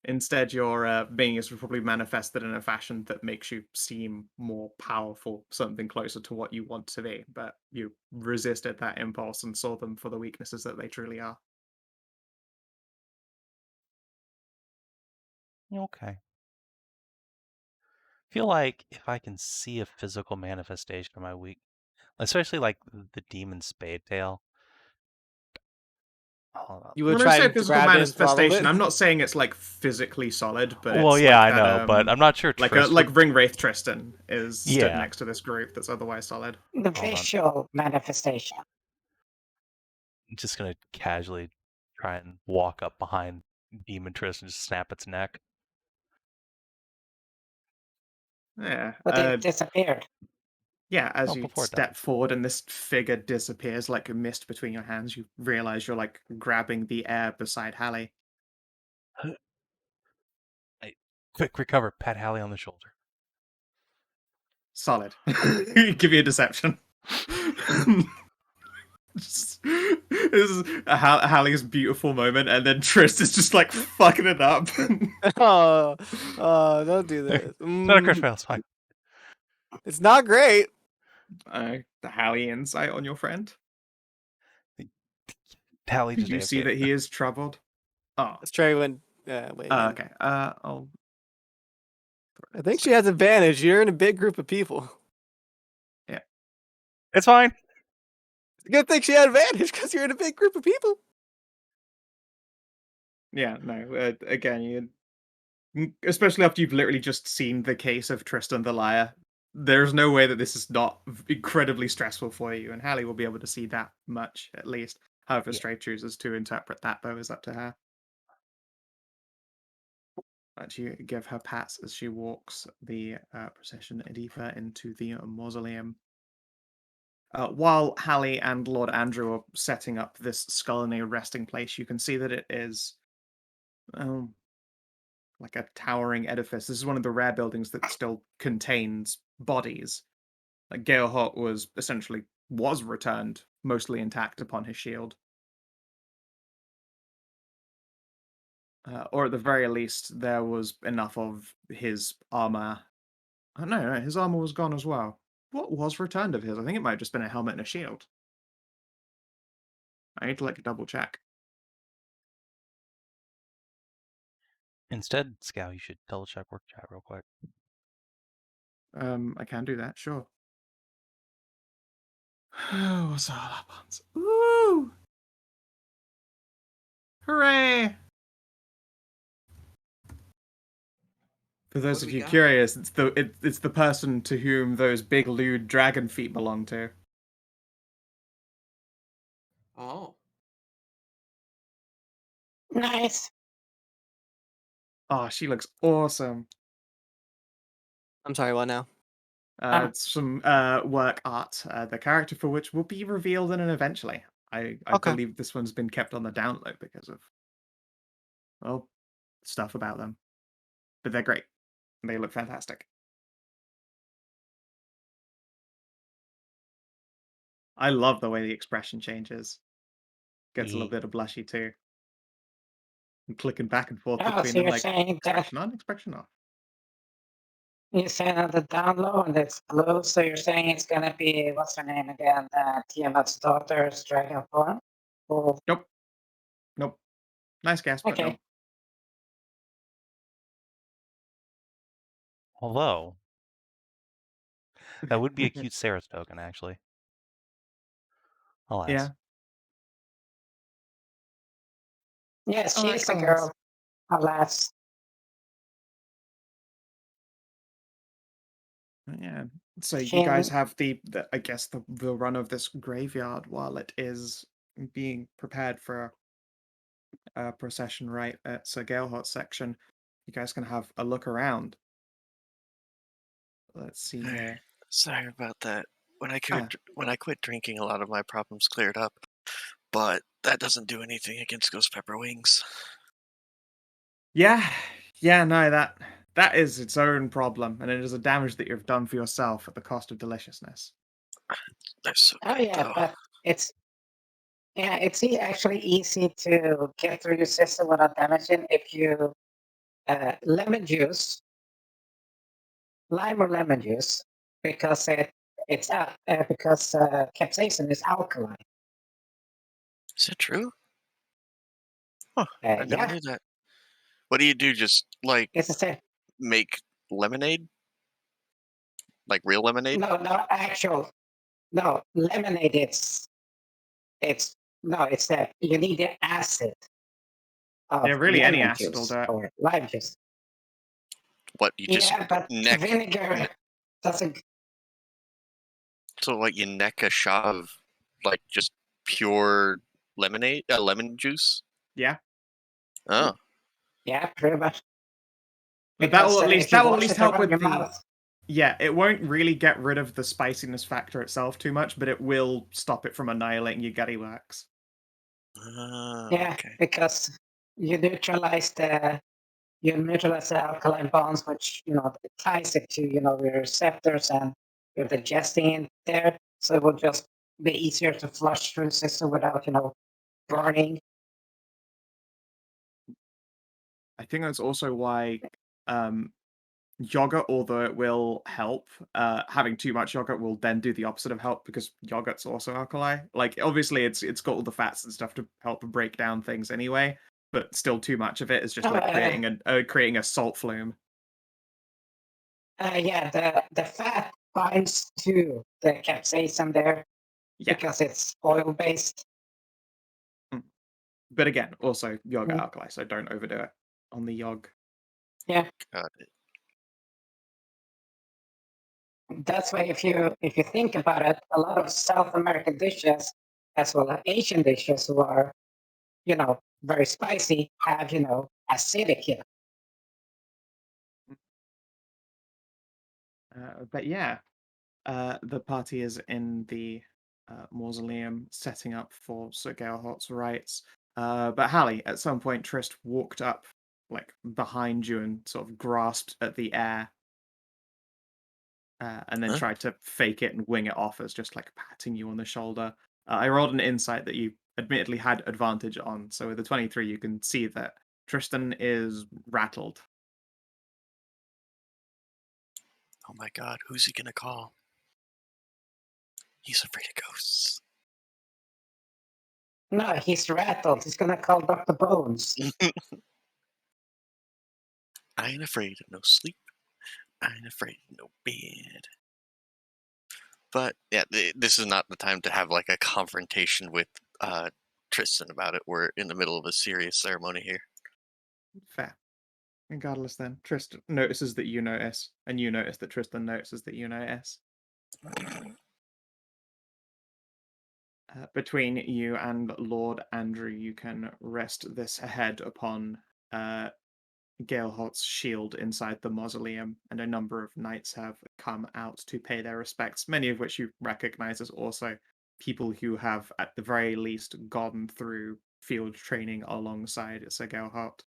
Instead, your manias were probably manifested in a fashion that makes you seem more powerful, something closer to what you want to be, but you resisted that impulse and saw them for the weaknesses that they truly are. Okay. I feel like if I can see a physical manifestation of my weak, especially like the demon spade tail. You would when I try say to physical grab it and throttle manifestation, it? I'm not saying it's like physically solid, but Well, it's yeah, like I know, that, but I'm not sure. like Trist like would... Ring Wraith Tristan is stood Yeah. next to this group that's otherwise solid. The visual manifestation. I'm just gonna casually try and walk up behind Demon Tristan and just snap its neck. Yeah. But it disappeared. Yeah, as Oh, you before it step dies. forward and this figure disappears like a mist between your hands, you realize you're like grabbing the air beside Hallie. Hey, quick recover. Pat Hallie on the shoulder. Solid. Give me a deception. This is Hallie's beautiful moment, and then Trist is just like fucking it up. Oh, don't do this. Not a crit fail. It's fine. It's not great. The Hallie insight on your friend. Hallie Did just you see AFK. that he is troubled? Oh, Let's try when. Wait. okay. I'll. I think she has advantage. You're in a big group of people. Yeah. It's fine. It's a good thing she had advantage because you're in a big group of people. Yeah. No. Again, especially after you've literally just seen the case of Tristan the Liar. There's no way that this is not incredibly stressful for you, and Hallie will be able to see that much at least. However, Yeah. Stray chooses to interpret that, though, is up to her. But you give her pats as she walks the procession deeper into the mausoleum. While Hallie and Lord Andrew are setting up this Skow&D resting place, you can see that it is like a towering edifice. This is one of the rare buildings that still contains bodies. Like Galeholt was returned mostly intact upon his shield. Or at the very least, there was enough of his armor. Oh, no, his armor was gone as well. What was returned of his? I think it might have just been a helmet and a shield. I need to double check. Instead, Skow, you should double check work chat real quick. I can do that, sure. Oh, what's all up, Hans? Woo! Hooray! For those of you curious, it's the person to whom those big lewd dragon feet belong to. Oh. Nice. Oh, she looks awesome. I'm sorry, what now? It's some work art, the character for which will be revealed in an eventually. I Okay. believe this one's been kept on the download because of, well, stuff about them. But they're great. They look fantastic. I love the way the expression changes. Gets a little bit of blushy too. And clicking back and forth Oh, between so them, you're saying that expression on, expression off. you're saying on the down low and it's blue, so you're saying it's gonna be what's her name again? Tiamat's daughter's dragon form? Or Nope. Nice guess, but okay. nope. Although, that would be a cute Sarah's token, actually. Alas. Yeah. Yes, Oh, she is a girl. Alas. Yeah. So you She guys have the I guess the run of this graveyard while it is being prepared for a procession right at Sir Galeholt's section. You guys can have a look around. Let's see here. Sorry about that. When I quit drinking, a lot of my problems cleared up, but that doesn't do anything against Ghost Pepper Wings. Yeah, no, that is its own problem, and it is a damage that you've done for yourself at the cost of deliciousness. They're so Oh good, yeah, though. but it's actually easy to get through your system without damaging if you lemon juice, lime or lemon juice, because because capsaicin is alkaline. Is that true? Huh, I never Yeah, knew that. What do you do? Just it's the same. make lemonade? Like real lemonade? No, not actual. No, lemonade. It's that you need the acid Yeah, of really, any lemon acid will juice do it. or lime juice. What you just Yeah, but neck? vinegar doesn't. So you neck a shot of just pure lemonade, lemon juice? Yeah. Oh, Yeah, pretty much. But that will Because at if you least wash it help around with your the mouth, Yeah, it won't really get rid of the spiciness factor itself too much, but it will stop it from annihilating your gutty works. Yeah, Okay. because you neutralize the alkaline bonds, which it ties it to your receptors and your digesting in there, so it will just be easier to flush through the system without burning. I think that's also why yogurt, although it will help, having too much yogurt will then do the opposite of help because yogurt's also alkali. Like, obviously, it's got all the fats and stuff to help break down things anyway, but still too much of it is just like creating a salt flume. Yeah, the fat binds to the capsaicin there Yeah, because it's oil based. but again, also yogurt Mm. alkali, so don't overdo it on the yog. Yeah, Got it. that's why if you think about it, a lot of South American dishes, as well as Asian dishes, who are very spicy, have acidic. But yeah, the party is in the mausoleum setting up for Sir Gerhardt's rites. But Hallie, at some point, Trist walked up like behind you and sort of grasped at the air, and then Huh? tried to fake it and wing it off as just like patting you on the shoulder. I rolled an insight that you admittedly had advantage on, so with the 23, you can see that Tristan is rattled. Oh my god, who's he gonna call? He's afraid of ghosts. No, he's rattled. He's gonna call Dr. Bones. I ain't afraid of no sleep. I ain't afraid of no bed. But yeah, this is not the time to have like a confrontation with Tristan about it. We're in the middle of a serious ceremony here. Fair. Regardless, then, Tristan notices that you notice, and you notice that Tristan notices that you notice. Between you and Lord Andrew, you can rest this head upon Galeholt's shield inside the mausoleum, and a number of knights have come out to pay their respects, many of which you recognize as also people who have, at the very least, gone through field training alongside Sir Galeholt.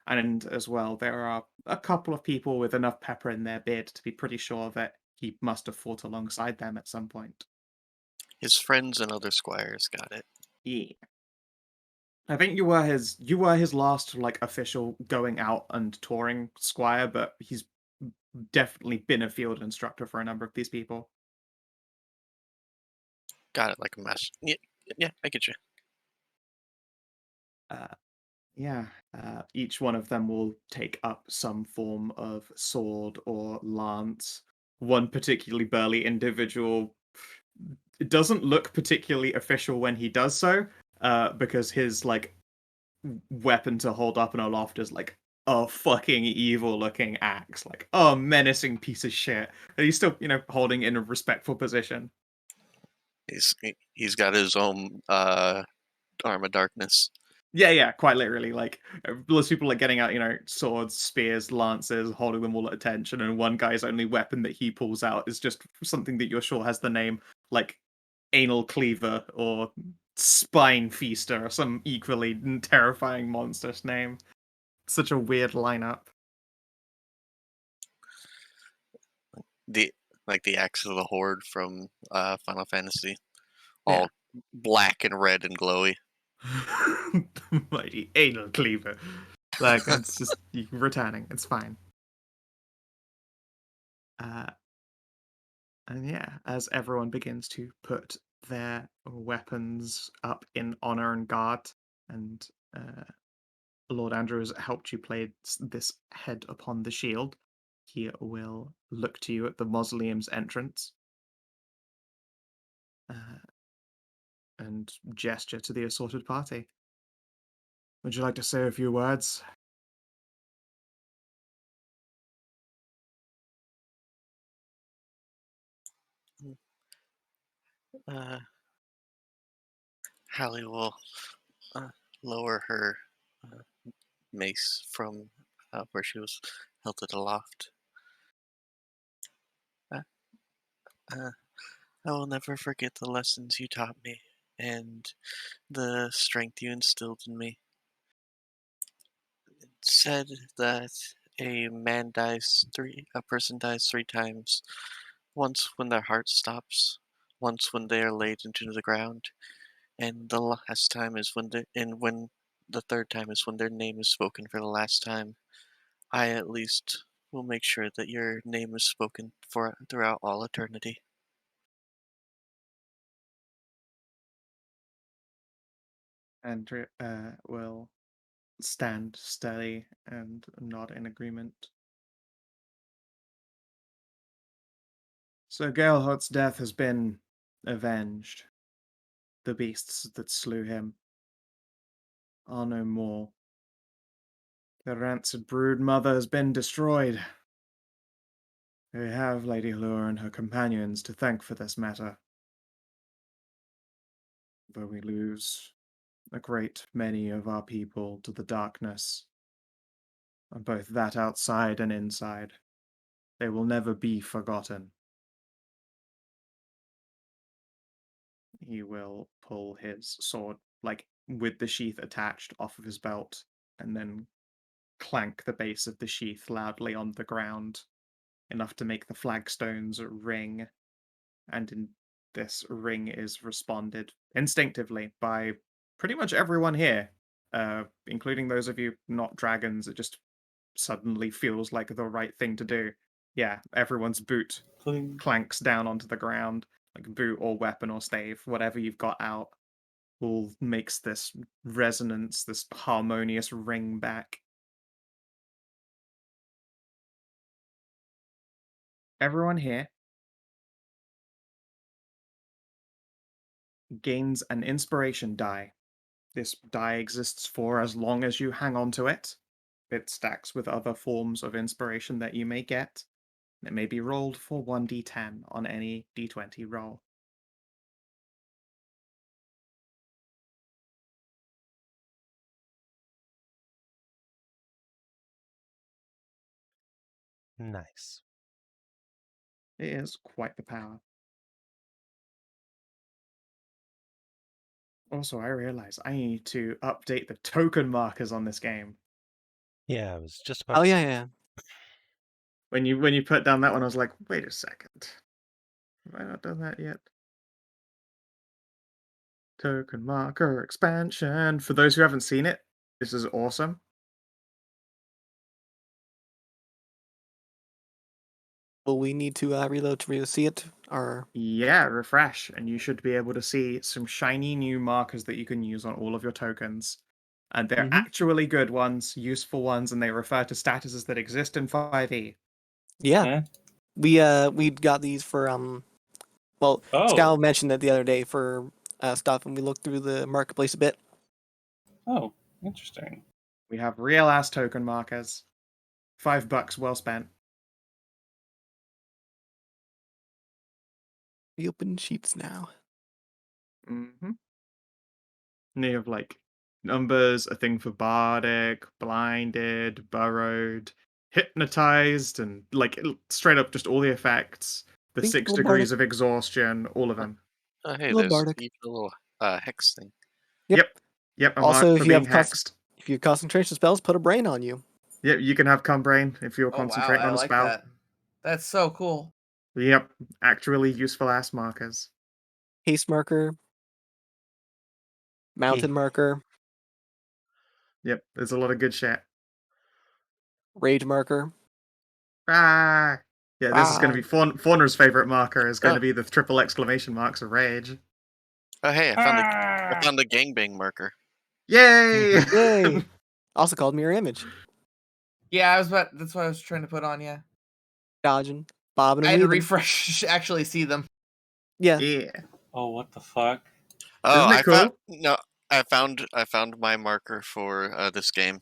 And as well, there are a couple of people with enough pepper in their beard to be pretty sure that he must have fought alongside them at some point. His friends and other squires got it. Yeah. I think you were his last like official going out and touring squire, but he's definitely been a field instructor for a number of these people. Got it like a mess. Yeah, I get you. Yeah, each one of them will take up some form of sword or lance. One particularly burly individual, it doesn't look particularly official when he does so, because his like weapon to hold up and aloft is like a fucking evil looking axe, like a menacing piece of shit. And he's still, holding in a respectful position. He's got his own arm of darkness. Yeah, quite literally. Like, those people are getting out, swords, spears, lances, holding them all at attention, and one guy's only weapon that he pulls out is just something that you're sure has the name, like, Anal Cleaver or Spine Feaster or some equally terrifying monstrous name. Such a weird lineup. The axe of the horde from Final Fantasy, all black and red and glowy. Mighty Anal Cleaver. Like, it's just returning. It's fine. And yeah, as everyone begins to put their weapons up in honor and guard, and Lord Andrew has helped you place this head upon the shield, he will look to you at the mausoleum's entrance and gesture to the assorted party. Would you like to say a few words? Hallie will lower her mace from where she was held it aloft. I will never forget the lessons you taught me and the strength you instilled in me. It said that a person dies 3 times. Once when their heart stops, once when they are laid into the ground, and the last time is when the third time is when their name is spoken for the last time. I at least will make sure that your name is spoken for throughout all eternity. And will stand steady and nod in agreement. So Geralt's death has been avenged. The beasts that slew him are no more. The rancid brood mother has been destroyed. We have Lady Halua and her companions to thank for this matter. Though we lose a great many of our people to the darkness, on both that outside and inside, they will never be forgotten. He will pull his sword, like with the sheath attached, off of his belt, and then clank the base of the sheath loudly on the ground, enough to make the flagstones ring. And in this ring is responded instinctively by pretty much everyone here, including those of you not dragons. It just suddenly feels like the right thing to do. Yeah, everyone's boot Cling. clanks down onto the ground, like boot or weapon or stave, whatever you've got out, all makes this resonance, this harmonious ring back. Everyone here gains an inspiration die. This die exists for as long as you hang on to it. It stacks with other forms of inspiration that you may get. It may be rolled for 1d10 on any d20 roll. Nice. It is quite the power. Also, I realize I need to update the token markers on this game. Yeah, I was just about Oh to yeah, say. yeah. When you put down that one, I was like, wait a second. Have I not done that yet? Token marker expansion. For those who haven't seen it, this is awesome. Will we need to reload to see it, or? Yeah, refresh, and you should be able to see some shiny new markers that you can use on all of your tokens. And they're actually good ones, useful ones, and they refer to statuses that exist in 5e. Yeah. We got these for well, Skow mentioned it the other day for stuff, and we looked through the marketplace a bit. Oh, interesting. We have real ass token markers. $5 well spent. We open sheets now. Mm-hmm. And you have like numbers, a thing for bardic, blinded, burrowed, hypnotized, and like straight up just all the effects. The 6 degrees of exhaustion, all of them. Hey, there's even a little hex thing. Yep. A Also, mark if for you being have hexed. if you have concentration spells, put a brain on you. Yep, you can have Cumbrain if you're Oh wow, concentrating I on a like spell. that. That's so cool. Yep, actually useful ass markers. Haste marker. Mountain marker. Yep, there's a lot of good shit. Rage marker. Yeah, this is going to be Faunra's favorite marker. Is going to be the triple exclamation marks of rage. Oh hey, I found the gangbang marker. Yay! Yay! Also called mirror image. Yeah, that's what I was trying to put on. Yeah. Dodging, bobbing, and I had to weaving. refresh to actually see them. Yeah. Oh, what the fuck? Oh, Isn't it cool? I found my marker for this game.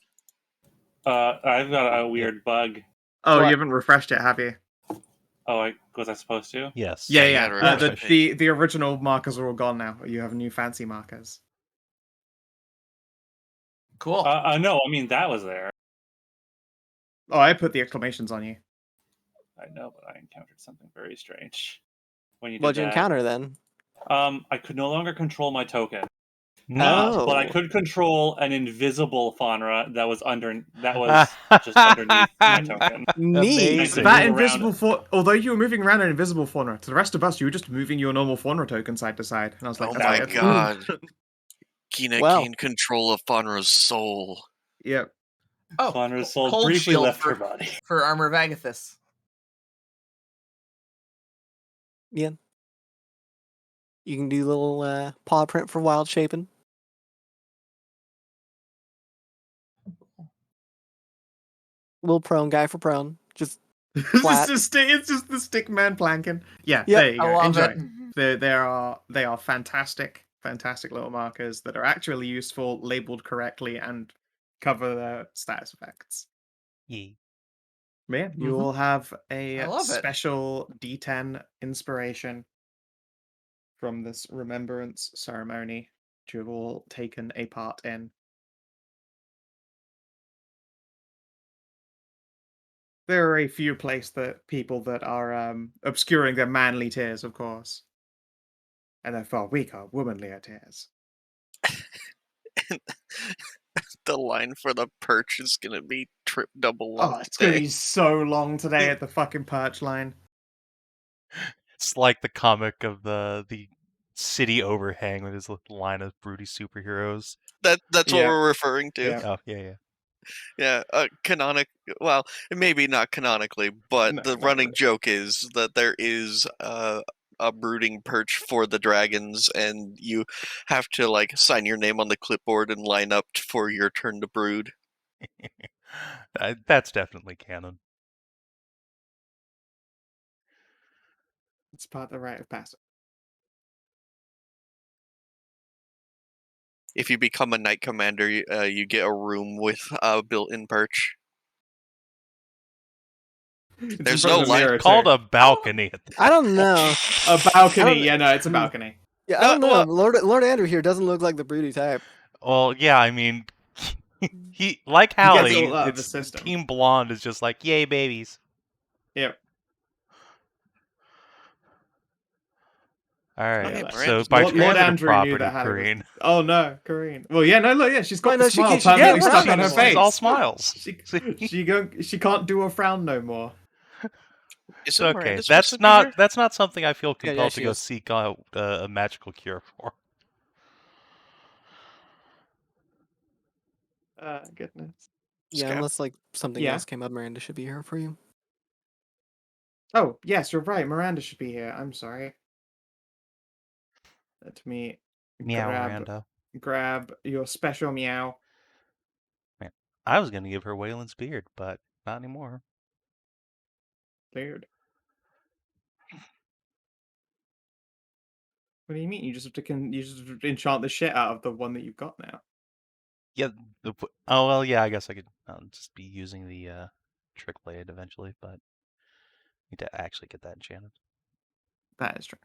I've got a weird bug. Oh, you haven't refreshed it, have you? Oh, was I supposed to? Yes. Yeah. Refresh The original markers are all gone now. You have new fancy markers. Cool. No, I mean that was there. Oh, I put the exclamations on you. I know, but I encountered something very strange. when you did What'd you that. encounter then? I could no longer control my token. Oh. But I could control an invisible Faunra that was just underneath my token. Neat. That invisible although you were moving around an invisible Faunra, to the rest of us, you were just moving your normal Faunra token side to side. And I was like, Oh that's my weird. god. Kina gained control of Faunra's soul. Yep. Oh, Faunra's soul cold briefly shield left for, her body. for Armor of Agathis. Yeah. You can do a little paw print for wild shaping. Little prone guy for prone. Just flat. It's just the stick man planking. Yeah, Yep. there you go. I love Enjoy. it. They are fantastic little markers that are actually useful, labeled correctly, and cover the status effects. Yeah. Yeah, you will have a I love it. special D10 inspiration from this remembrance ceremony that you've all taken a part in. There are a few people that are obscuring their manly tears, of course. And their far weaker, womanlier tears. The line for the perch is gonna be trip double long. Oh, it's gonna be so long today at the fucking perch line. It's like the comic of the city overhang with his little line of broody superheroes. That's what we're referring to. Yeah. Oh, yeah. Yeah, well, maybe not canonically, but No, the not running really. joke is that there is a brooding perch for the dragons, and you have to like sign your name on the clipboard and line up for your turn to brood. That's definitely canon. It's part of the rite of passage. If you become a knight commander, you get a room with a built-in perch. There's no light. It's called a balcony. I don't know. A balcony. Yeah, no, it's a balcony. Yeah, I don't know. Lord Andrew here doesn't look like the broody type. Well, yeah, I mean, he like He gets Hallie. all out of the It's system. Team Blonde is just like, yay, babies. Yep. All right. Okay, So Miranda's by Lord transitive Andrew knew property, that Hallie was... Kareen. Oh no, Kareen. Well, yeah, no, look, yeah, she's got Why, the no, she smile can't- she permanently can't stuck frown on her anymore. face. It's all smiles. She can't do a frown no more. Is It's it okay. Miranda's supposed to be here? That's not something I feel Yeah, compelled she to go is. seek out a magical cure for. Goodness. Yeah, Scout. unless like something Yeah. else came up, Miranda should be here for you. Oh, yes, you're right. Miranda should be here. I'm sorry. Let me Meow, Miranda. grab your special meow. Man, I was gonna give her Waylon's beard, but not anymore. Dude. What do you mean? You just have to enchant the shit out of the one that you've got now. Yeah. Oh well, yeah. I guess I could just be using the trick blade eventually, but I need to actually get that enchanted. That is true.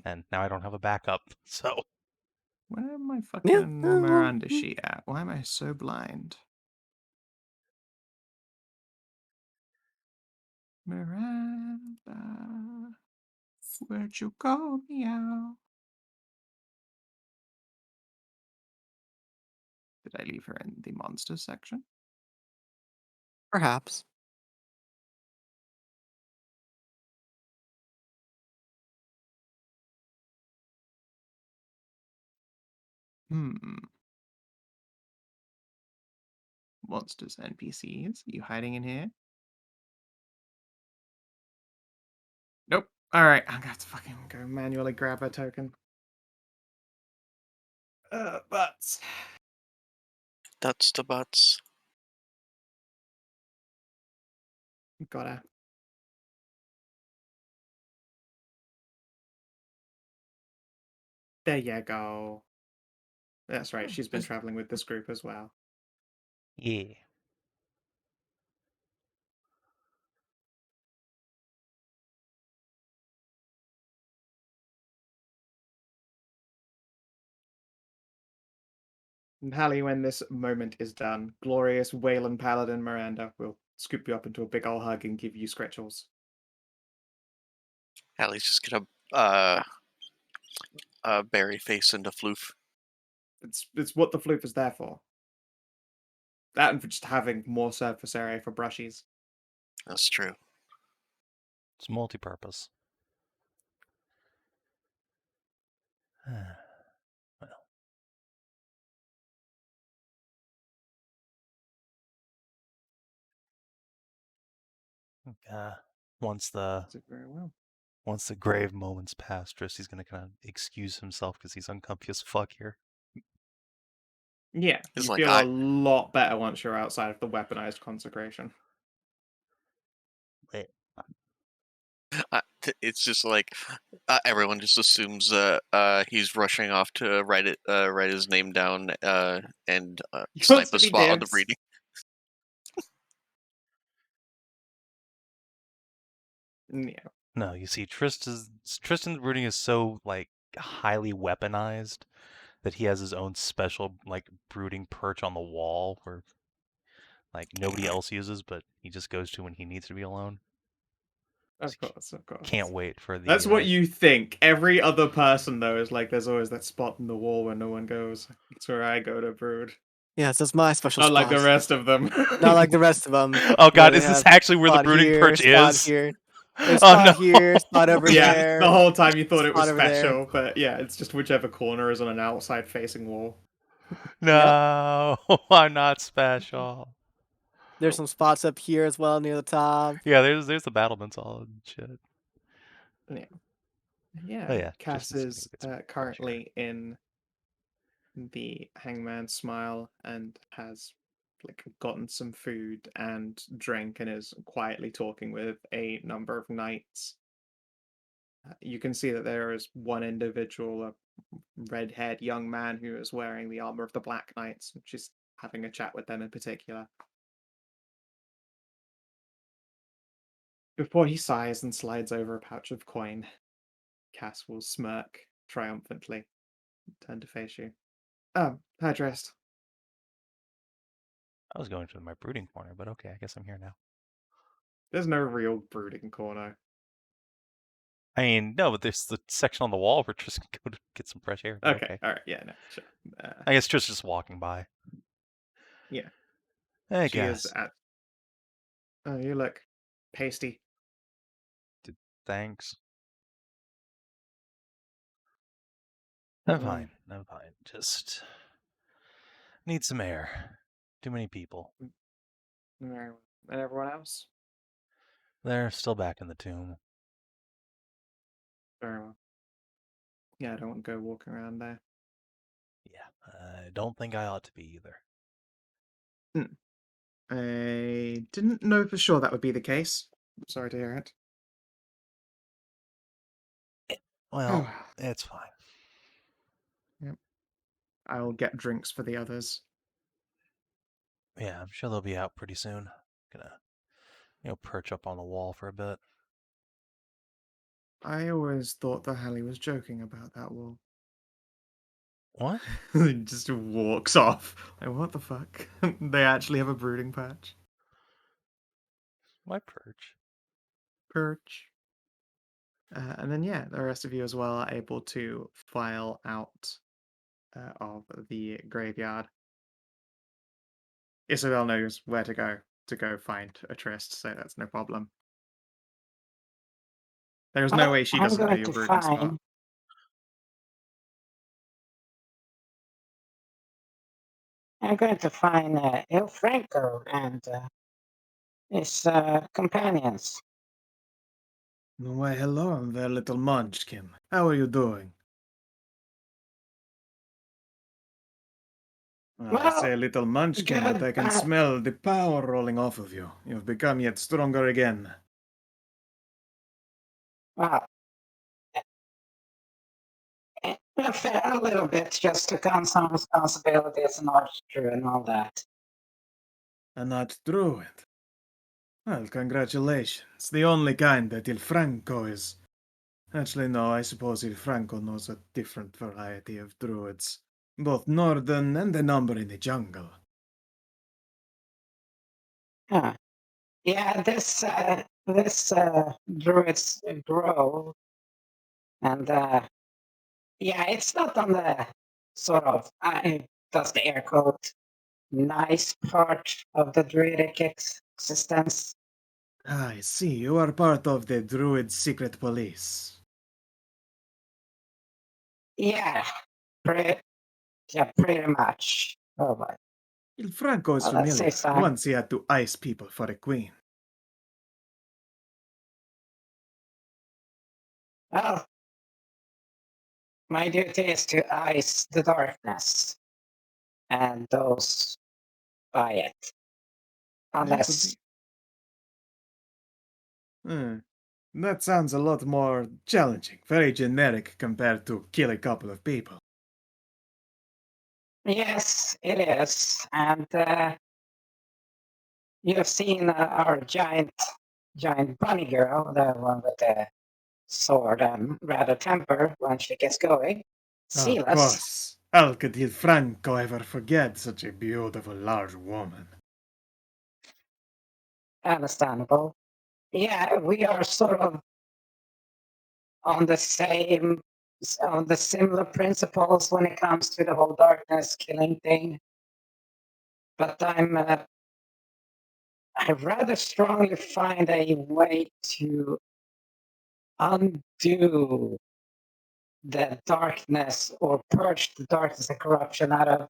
And now I don't have a backup, so. Where am I fucking Miranda sheet at? Why am I so blind? Miranda, where'd you go, meow? Did I leave her in the monsters section? Perhaps. Monsters, NPCs. You hiding in here? Nope. Alright, I'm gonna have to fucking go manually grab her token. Butts. That's the butts. Gotta. There you go. That's right, she's been traveling with this group as well. Yeah. And Hallie, when this moment is done, glorious Waylon Paladin Miranda will scoop you up into a big ol' hug and give you scratchels. Hallie's just gonna Berry face into floof. It's what the floof is there for. That and for just having more surface area for brushies. That's true. It's multi-purpose. Once the very well. Once the grave moments pass, Tristy's gonna kind of excuse himself because he's uncomfy as fuck here. Yeah, It's you like, feel a lot better once you're outside of the weaponized consecration. It's just like everyone just assumes he's rushing off to write his name down and snipe a spot on the breeding. Yeah. No, you see, Tristan's brooding is so like highly weaponized that he has his own special like brooding perch on the wall where like nobody else uses, but he just goes to when he needs to be alone. Of course, of course. Can't wait for the. That's what you think. Every other person though is like, there's always that spot in the wall where no one goes. It's where I go to brood. Yes, that's my special Not spot. like the rest of them. Not like the rest of them. Oh god, is this actually where the brooding perch is? Here. There's spot here, spot over yeah, there. the whole time you thought it was spot over special, but yeah, it's just whichever corner is on an outside-facing wall. No, I'm not special. There's some spots up here as well near the top. Yeah, there's the battlements all and shit. Yeah. Yeah. Oh, yeah, Cass just is currently in the Hangman Smile and has like gotten some food and drink and is quietly talking with a number of knights. You can see that there is one individual, a red-haired young man who is wearing the armor of the Black Knights, which is having a chat with them in particular. Before he sighs and slides over a pouch of coin, Cass will smirk triumphantly and turn to face you. Oh, hi, Trist. I was going to my brooding corner, but okay, I guess I'm here now. There's no real brooding corner. I mean, no, but there's the section on the wall where Tristan can go to get some fresh air. Okay, alright, yeah, no, sure. I guess Tristan's just walking by. Yeah. I She guess. is at... Oh, you look pasty. Thanks. I'm fine. I'm fine. Just need some air. Too many people. And everyone else? They're still back in the tomb. Very well. Yeah, I don't want to go walking around there. Yeah, I don't think I ought to be either. I didn't know for sure that would be the case. Sorry to hear it. Well, it's fine. Yep. I'll get drinks for the others. Yeah, I'm sure they'll be out pretty soon. Gonna, perch up on the wall for a bit. I always thought that Hallie was joking about that wall. What? He just walks off. Like, what the fuck? They actually have a brooding patch. Why perch? Perch. And then, yeah, the rest of you as well are able to file out of the graveyard. Isabel knows where to go find a tryst, so that's no problem. There's no way she doesn't know your brooding spot. I'm going to find Il Franco and his companions. Why, hello there, little munchkin. How are you doing? I say little munchkin, but I can smell the power rolling off of you. You've become yet stronger again. Well, a little bit, just took on some responsibilities in Austria and all that. An Druid? Well, congratulations. The only kind that Il Franco is... Actually, no, I suppose Il Franco knows a different variety of druids. Both northern and a number in the jungle. Huh. Yeah, this druids grow And yeah, it's not on the sort of, does the air quote, nice part of the druidic existence. I see. You are part of the Druid secret police. Yeah, pretty much. Oh my. Il Franco is Well, let's say familiar. so. Once he had to ice people for a queen. Well, my duty is to ice the darkness and those by it. Unless. That sounds a lot more challenging. Very generic compared to kill a couple of people. Yes, it is. And you've seen our giant bunny girl, the one with the sword and rather temper when she gets going. See Of us. course. How could Il Franco ever forget such a beautiful large woman? Understandable. Yeah, we are sort of on the similar principles when it comes to the whole darkness killing thing. But I rather strongly find a way to undo the darkness or purge the darkness and corruption out of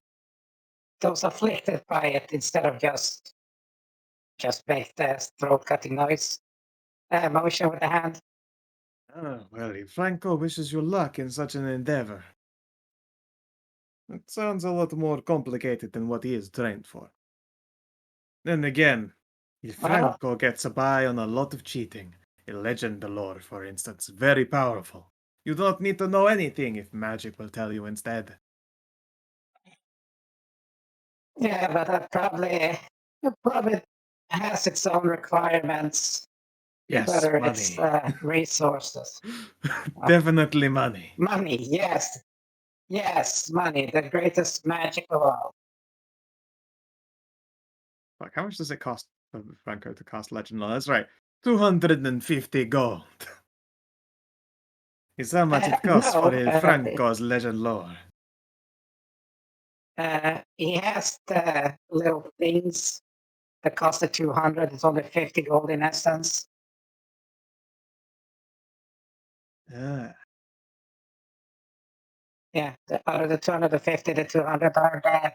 those afflicted by it instead of just make the throat-cutting noise motion with the hand. Oh, well, Il Franco wishes you luck in such an endeavor. It sounds a lot more complicated than what he is trained for. Then again, Il Franco gets by on a lot of cheating. A legend lore, for instance, very powerful. You don't need to know anything if magic will tell you instead. Yeah, but that probably has its own requirements. Yes, whether money. It's resources. Definitely money. Money, yes. Yes, money, the greatest magic of all. Fuck, how much does it cost for Franco to cast Legend Lore? That's right, 250 gold. Is how much it costs for Il Franco's Legend Lore. He has the little things that cost the 200. It's only 50 gold in essence. Ah. Yeah, out of the 250, the 200 are the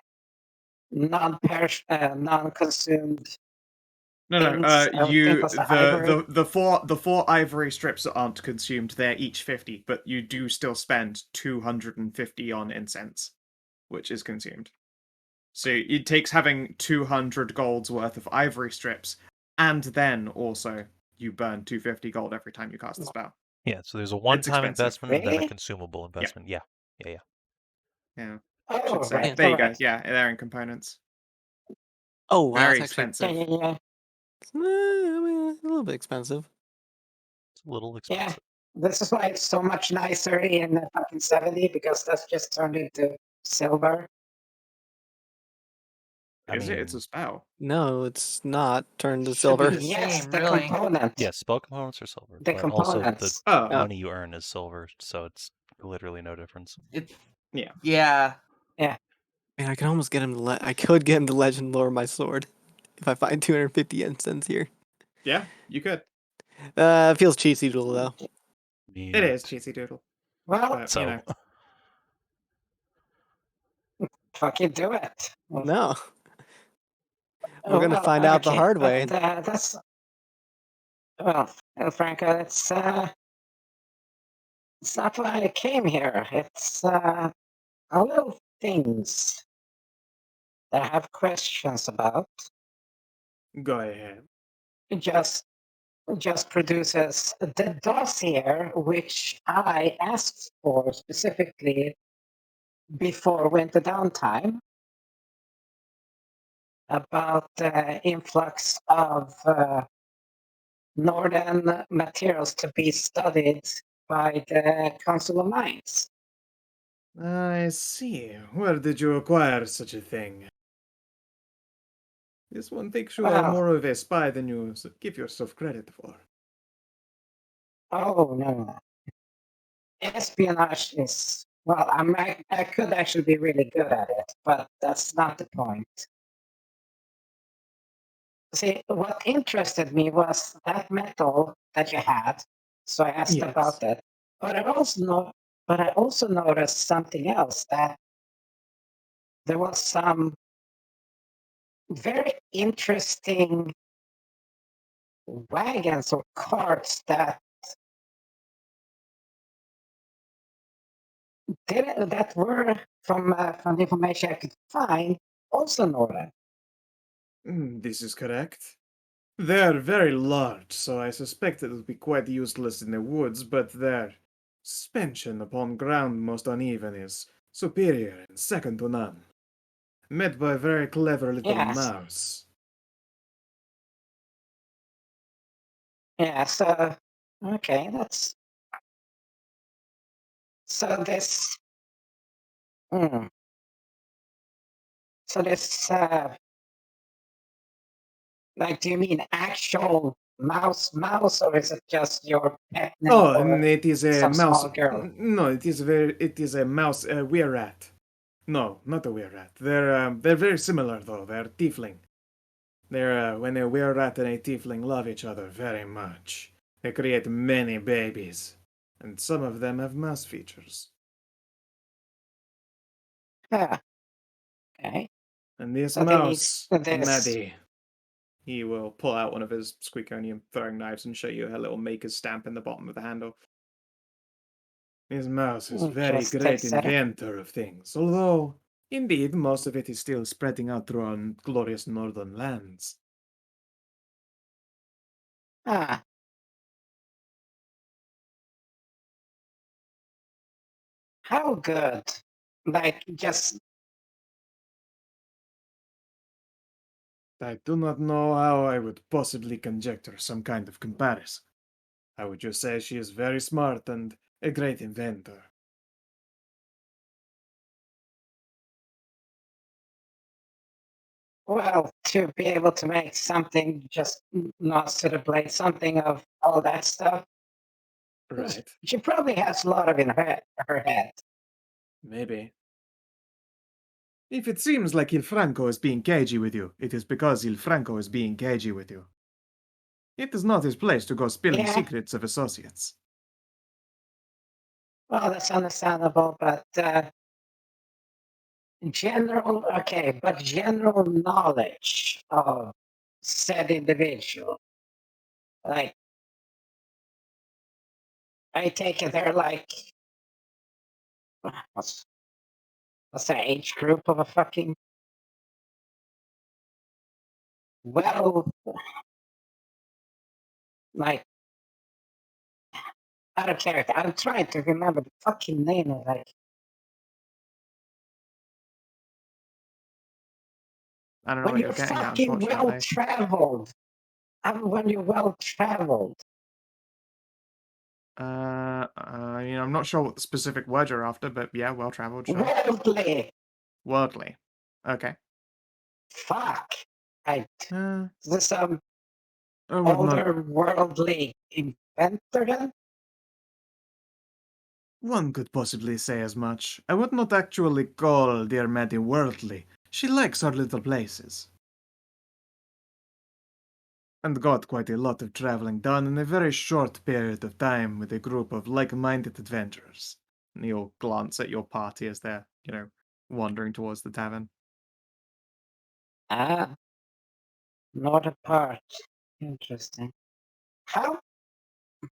non-consumed. No, the four ivory strips that aren't consumed, they're each 50, but you do still spend 250 on incense, which is consumed. So it takes having 200 gold's worth of ivory strips, and then also you burn 250 gold every time you cast the spell. Yeah, so there's a one-time investment and then a consumable investment. Yeah. Oh, Should say. right. There you go. Yeah, they're in components. Oh, wow, very that's actually expensive. Yeah. I mean, a little bit expensive. It's a little expensive. Yeah, this is why it's so much nicer in the fucking 70 because that's just turned into silver. Is it? It's a spell. No, it's not turned to silver. Yes, same, the really. component. Yeah, spell components are silver, The but components. also the money you earn is silver, so it's literally no difference. Yeah. Man, I can almost get him to I could get him to Legend Lore my sword if I find 250 incense here. Yeah, you could. It feels cheesy doodle though. It is cheesy doodle. Well, but, so you know. Fucking do it. No. We're gonna find out the hard way. That's Franco, it's not why I came here. It's a little things that I have questions about. Go ahead. Just produces the dossier which I asked for specifically before winter downtime about the influx of northern materials to be studied by the Council of Mines. I see. Where did you acquire such a thing? This one thinks you are more of a spy than you give yourself credit for. Oh, no. espionage is, well, I could actually be really good at it, but that's not the point. See, what interested me was that metal that you had, so I asked about it. But I also noticed something else, that there was some very interesting wagons or carts that were from the information I could find, also Northern. This is correct. They are very large, so I suspect it would be quite useless in the woods, but their suspension upon ground most uneven is superior and second to none. Made by a very clever little mouse. Yeah, so, okay, that's... So this... So this, like, do you mean actual mouse, or is it just your pet name? Oh, it is a mouse. Small girl? No, it is a mouse, a wererat. No, not a wererat. They're very similar though. They're tiefling. When a wererat and a tiefling love each other very much. They create many babies, and some of them have mouse features. Yeah. Okay. And this mouse, Maddie, he will pull out one of his squeakonium throwing knives and show you a little maker's stamp in the bottom of the handle. This mouse is very great inventor of things, although, indeed, most of it is still spreading out through our glorious northern lands. Ah. How good? Like, just... I do not know how I would possibly conjecture some kind of comparison. I would just say she is very smart and a great inventor. Well, to be able to make something just not to the blade, something of all that stuff. Right. She probably has a lot of in her head. Maybe. If it seems like Il Franco is being cagey with you, it is because Il Franco is being cagey with you. It is not his place to go spilling secrets of associates. Well, that's understandable, but general knowledge of said individual. Like, I take it they're like, what's that age group of a fucking... Well, like, out of character. I'm trying to remember the fucking name of it. I don't know what you're getting at, unfortunately. Well-traveled. When you're well-traveled. I'm not sure what the specific word you're after, but yeah, well-traveled, sure. Worldly. Worldly. Okay. Fuck. There's some older worldly inventor then? One could possibly say as much. I would not actually call dear Maddie worldly. She likes our little places. And got quite a lot of traveling done in a very short period of time with a group of like-minded adventurers. And you'll glance at your party as they're, wandering towards the tavern. Ah. Not a part. Interesting. How?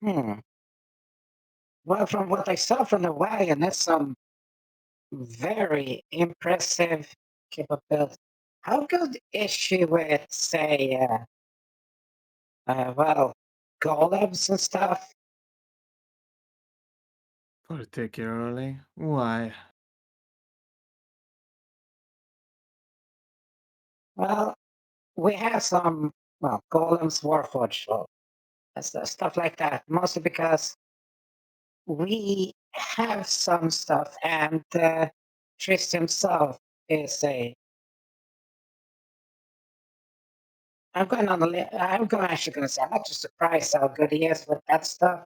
Well, from what I saw from the wagon, that's some very impressive capability. How good is she with, say, golems and stuff? Particularly? Why? Well, we have some, golems, warforged, stuff like that. Mostly because we have some stuff, and Tristan himself is a... I'm actually going to say, I'm not just surprised how good he is with that stuff.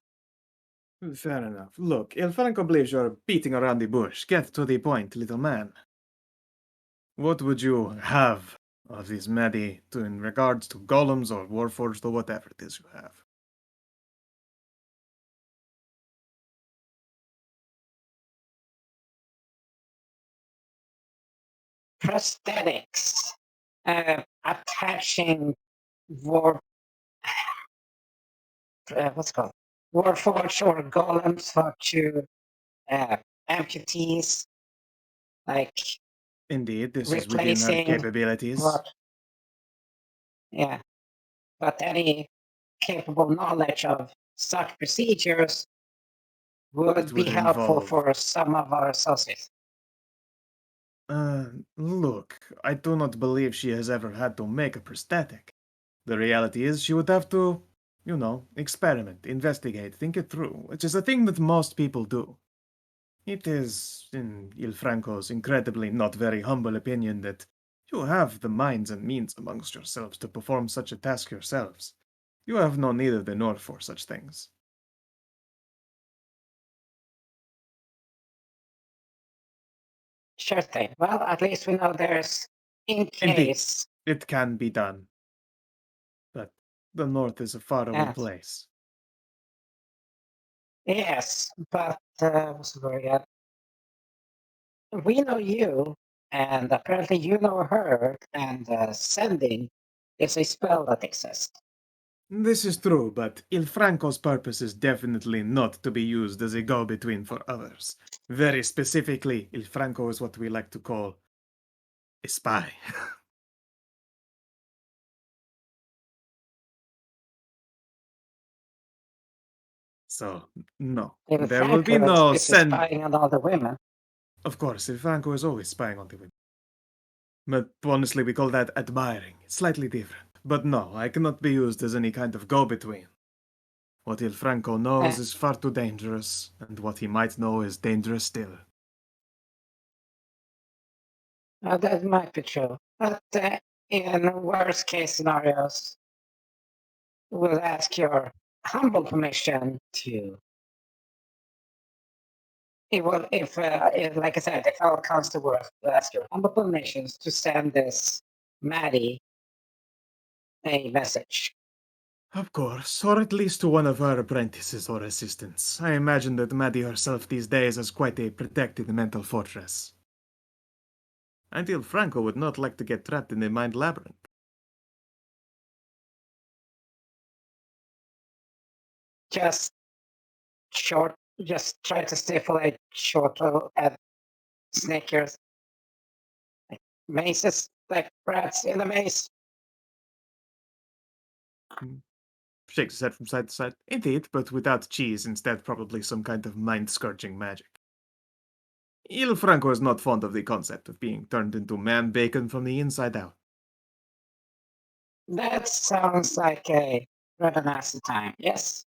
Fair enough. Look, Il Franco believes you're beating around the bush. Get to the point, little man. What would you have of this Maddie in regards to golems or warforged or whatever it is you have? Prosthetics. Attaching war what's it called? Warforged or golems to amputees, like Indeed, this is within her replacing capabilities. what? Yeah, but any capable knowledge of such procedures would It be would helpful involve... for some of our associates. Look, I do not believe she has ever had to make a prosthetic. The reality is she would have to, experiment, investigate, think it through, which is a thing that most people do. It is, in Il Franco's incredibly not very humble opinion, that you have the minds and means amongst yourselves to perform such a task yourselves. You have no need of the North for such things. Sure thing. Well, at least we know there's, in case. Indeed, it can be done. But the North is a faraway place. Yes, but what's the word again? We know you, and apparently you know her, and sending is a spell that exists. This is true, but Il Franco's purpose is definitely not to be used as a go-between for others. Very specifically, Il Franco is what we like to call a spy. So, no. Il There will be Franco no is spying on all the women. Of course, Il Franco is always spying on the women. But honestly, we call that admiring. It's slightly different. But no, I cannot be used as any kind of go-between. What Il Franco knows is far too dangerous, and what he might know is dangerous still. That might be true. But in worst case scenarios, we'll ask your humble permission to. If, like I said, if all comes to worst, we'll ask your humble permissions to send this Maddie a message. Of course, or at least to one of her apprentices or assistants. I imagine that Maddie herself these days has quite a protected mental fortress. And Il Franco would not like to get trapped in a mind labyrinth. Just try to stipulate short little sneakers. Like maces, like rats in a maze. Shakes his head from side to side. Indeed, but without cheese, instead probably some kind of mind-scourging magic. Il Franco is not fond of the concept of being turned into man-bacon from the inside out. That sounds like a rather nasty time, yes?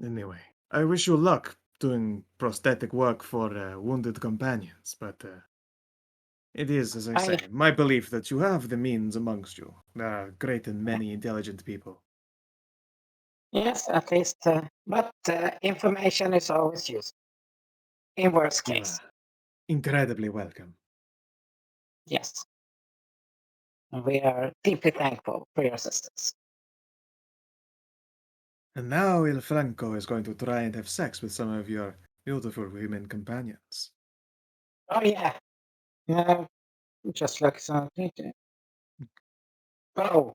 Anyway, I wish you luck doing prosthetic work for wounded companions, but it is, as I say, my belief that you have the means amongst you. There are great and many intelligent people. Yes, at least, but information is always used. In worst case. Incredibly welcome. Yes. We are deeply thankful for your assistance. And now Il Franco is going to try and have sex with some of your beautiful women companions. Oh, yeah. Just like something. Oh,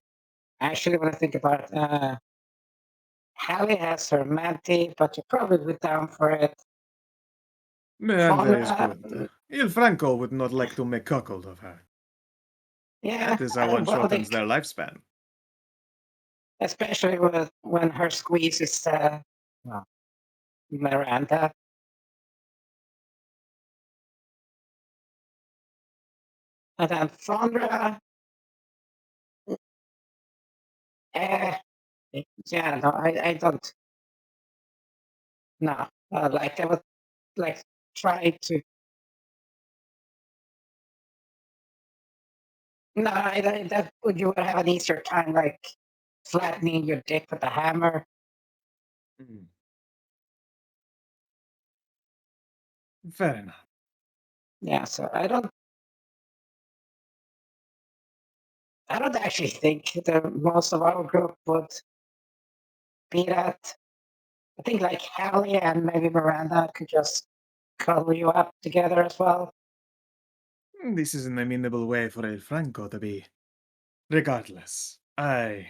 actually, when I think about it, Hallie has her Manti, but you probably be down for it. Man, that is good. Il Franco would not like to make cuckold of her. Yeah. That is how one shortens their lifespan. Especially when her squeeze is Miranda. And then Faunra. Yeah, no, I don't. No, like I would like try to. No, that you would have an easier time like flattening your dick with a hammer. Fair enough. Yeah, so I don't actually think that most of our group would be that. I think like Hallie and maybe Miranda could just cuddle you up together as well. This is an amenable way for El Franco to be. Regardless, I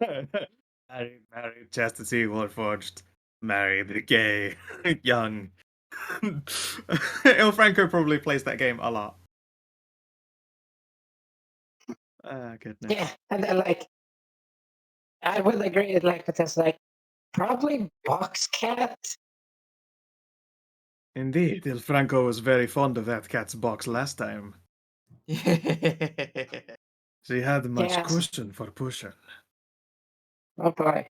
married Chastity Warforged, married gay, young. El Franco probably plays that game a lot. Goodness. Yeah, and then like I would agree, like it is like probably Box Cat. Indeed, El Franco was very fond of that cat's box last time. She had much Yes. cushion for pushing. Oh boy.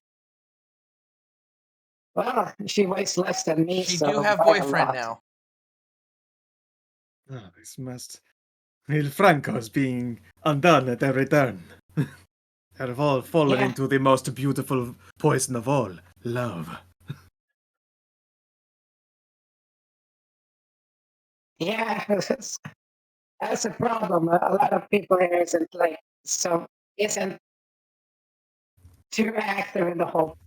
Well, she weighs less than me, She so do have by a boyfriend lot. now. Oh, this must. El Franco's being undone at every turn. Have all fallen Yeah. into the most beautiful poison of all, love. Yeah, that's a problem. A lot of people here isn't too active in the whole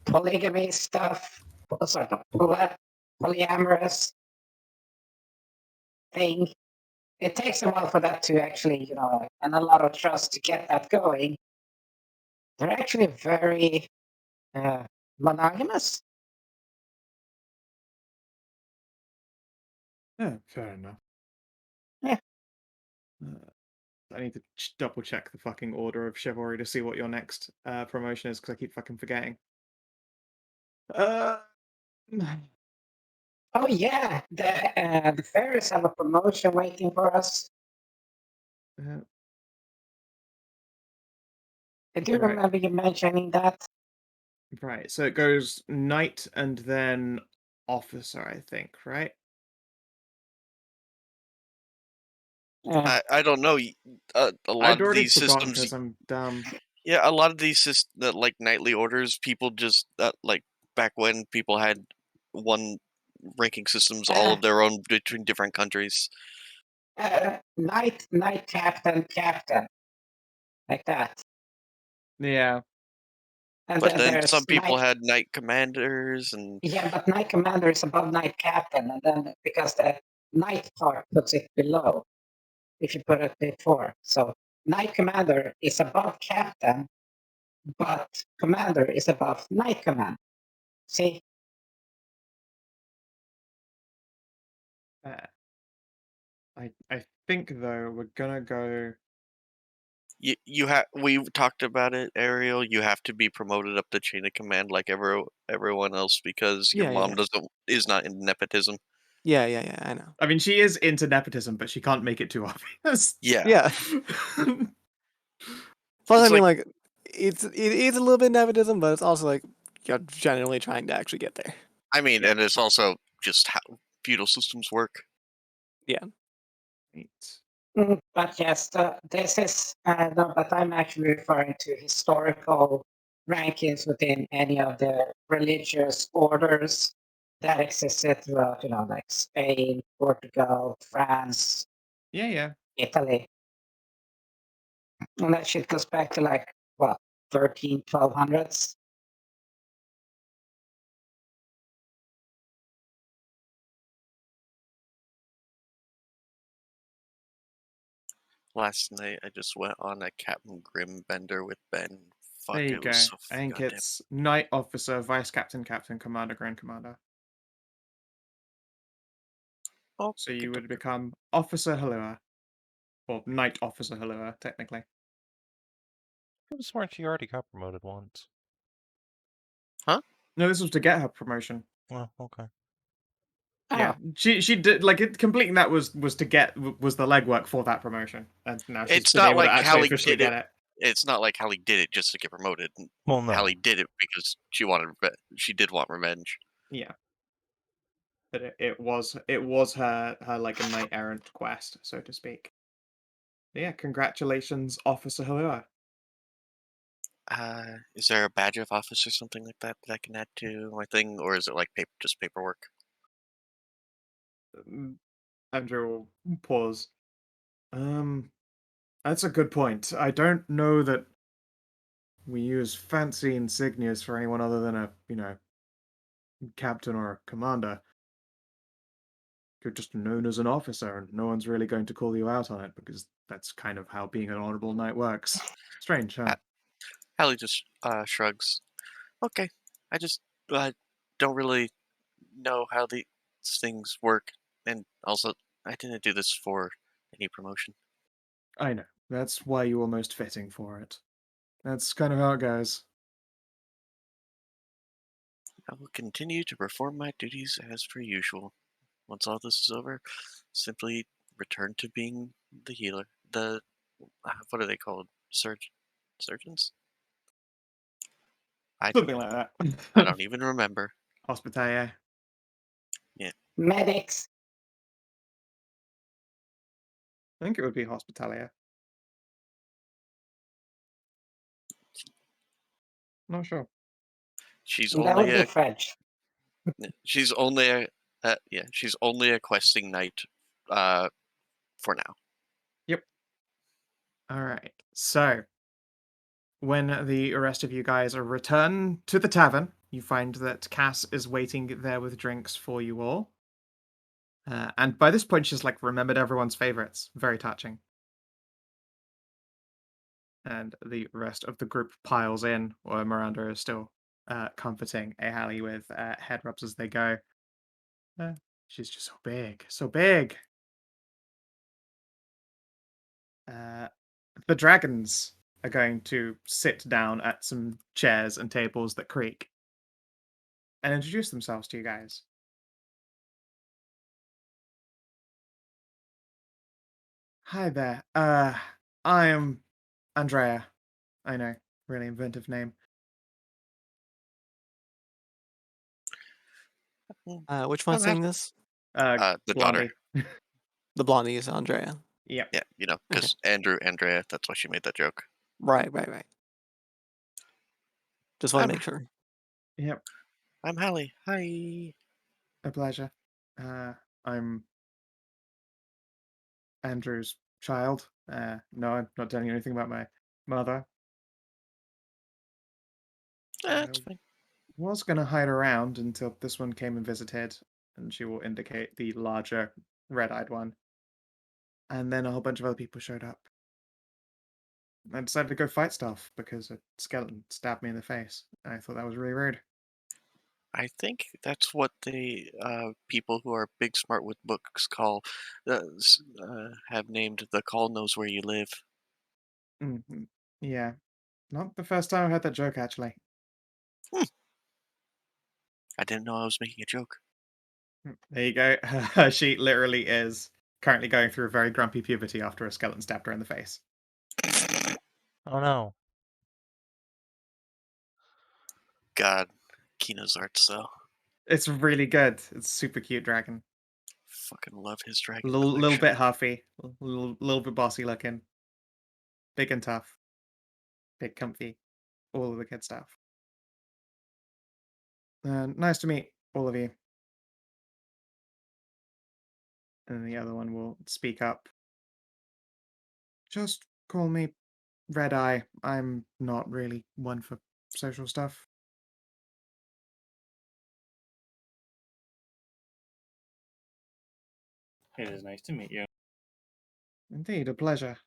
polygamy stuff. Sort of polyamorous thing. It takes a while for that to actually, and a lot of trust to get that going. They're actually very monogamous. Yeah, fair enough. Yeah. I need to double check the fucking order of Chivalry to see what your next promotion is, because I keep fucking forgetting. Oh yeah, the fairies have a promotion waiting for us. I do Right. remember you mentioning that. Right, so it goes Knight and then Officer, I think, right? I don't know. A lot I'd of already these forgotten systems, because I'm dumb. yeah, a lot of these like nightly orders, people just like back when people had one ranking systems all of their own between different countries. Knight, captain, like that. Yeah. And But then there's some people Knight, had knight commanders and yeah, but Knight Commander is above Knight Captain, and then because the Knight part puts it below, if you put it before. So Knight Commander is above Captain, but Commander is above Knight Command. See? I think though we're gonna go. you have we talked about it, Ariel. You have to be promoted up the chain of command like everyone else because your mom is not in nepotism. Yeah, I know. I mean, she is into nepotism, but she can't make it too obvious. Yeah. Plus, I mean, like, it is a little bit nepotism, but it's also like you're generally trying to actually get there. I mean, and it's also just how feudal systems work. Yeah. But yes, this is no, but I'm actually referring to historical rankings within any of the religious orders that existed throughout, like Spain, Portugal, France, Yeah. Italy. And that shit goes back to like, what, 1200s? Last night I just went on a Captain Grim bender with Ben. Fuck, There you it go. was so I think goddamn. it's Knight Officer, Vice Captain, Captain, Commander, Grand Commander. Oh, so you would become Officer Halua. Or Knight Officer Halua, technically. I was sworn she already got promoted once. Huh? No, this was to get her promotion. Oh, okay. Yeah, she did like completing that was the legwork for that promotion, and now she's It's been not able like to actually Hallie officially did get it. it. It's not like Hallie did it just to get promoted. Well, no. Hallie did it because she wanted. She did want revenge. Yeah, but it was her like a knight errant quest, so to speak. Yeah, congratulations, Officer Halua. Is there a badge of office or something like that that I can add to my thing, or is it like just paperwork? Andrew will pause. That's a good point. I don't know that we use fancy insignias for anyone other than a, captain or a commander. You're just known as an officer, and no one's really going to call you out on it because that's kind of how being an honorable knight works. Strange, huh? Hallie just shrugs. Okay, I just don't really know how these things work, and also I didn't do this for any promotion. I know. That's why you were most fitting for it. That's kind of how it goes. I will continue to perform my duties as per usual. Once all this is over, simply return to being the healer. The what are they called? Surgeons? I Something like that. I don't even remember. Hospitaller. Yeah. Medics. I think it would be Hospitaller. Not sure. She's That only would be a French. she's only a she's only a questing knight for now. Yep. All right. So, when the rest of you guys return to the tavern, you find that Cass is waiting there with drinks for you all. And by this point, she's like remembered everyone's favorites. Very touching. And the rest of the group piles in, while Miranda is still comforting Ahali with head rubs as they go. She's just so big, so big. The dragons are going to sit down at some chairs and tables that creak and introduce themselves to you guys. Hi there. I am Andrea. I know, really inventive name. Which one's saying this? The daughter. Blondie. The blondie is Andrea. Yep. Yeah, because Andrea, that's why she made that joke. Right. Just want I'm- to make sure. Yep. I'm Hallie. Hi. A pleasure. I'm Andrew's child. No, I'm not telling you anything about my mother. That's fine. Was going to hide around until this one came and visited, and she will indicate the larger red-eyed one. And then a whole bunch of other people showed up. I decided to go fight stuff because a skeleton stabbed me in the face. And I thought that was really rude. I think that's what the people who are big smart with books have named the call knows where you live. Mm-hmm. Yeah. Not the first time I heard that joke, actually. I didn't know I was making a joke. There you go. She literally is currently going through a very grumpy puberty after a skeleton stabbed her in the face. Oh no. God, Kina's arts though. It's really good. It's super cute dragon. Fucking love his dragon Little collection. bit huffy, little bit bossy looking, big and tough, big comfy, all of the good stuff. Nice to meet all of you. And the other one will speak up. Just call me Red Eye. I'm not really one for social stuff. It is nice to meet you. Indeed, a pleasure.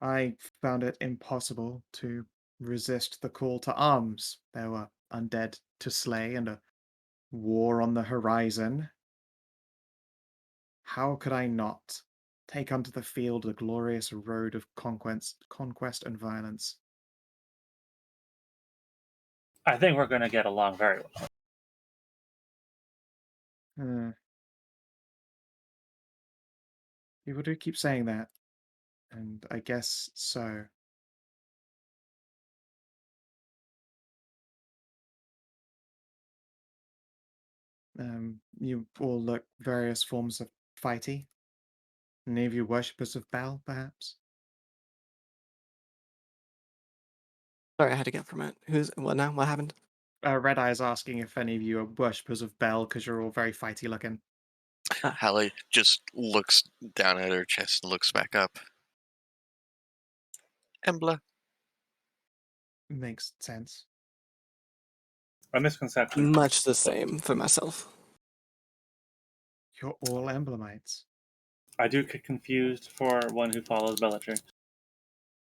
I found it impossible to resist the call to arms. There were undead to slay and a war on the horizon. How could I not take unto the field the glorious road of conquest and violence? I think we're going to get along very well. People do keep saying that, and I guess so. You all look various forms of fighty. Any of you worshippers of Baal, perhaps? Sorry, I had to get from it. What now? What happened? Red Eye is asking if any of you are worshippers of Bel, because you're all very fighty looking. Hallie just looks down at her chest and looks back up. Embla. Makes sense. A misconception. Much the same for myself. You're all Emblemites. I do get confused for one who follows Bellatrix.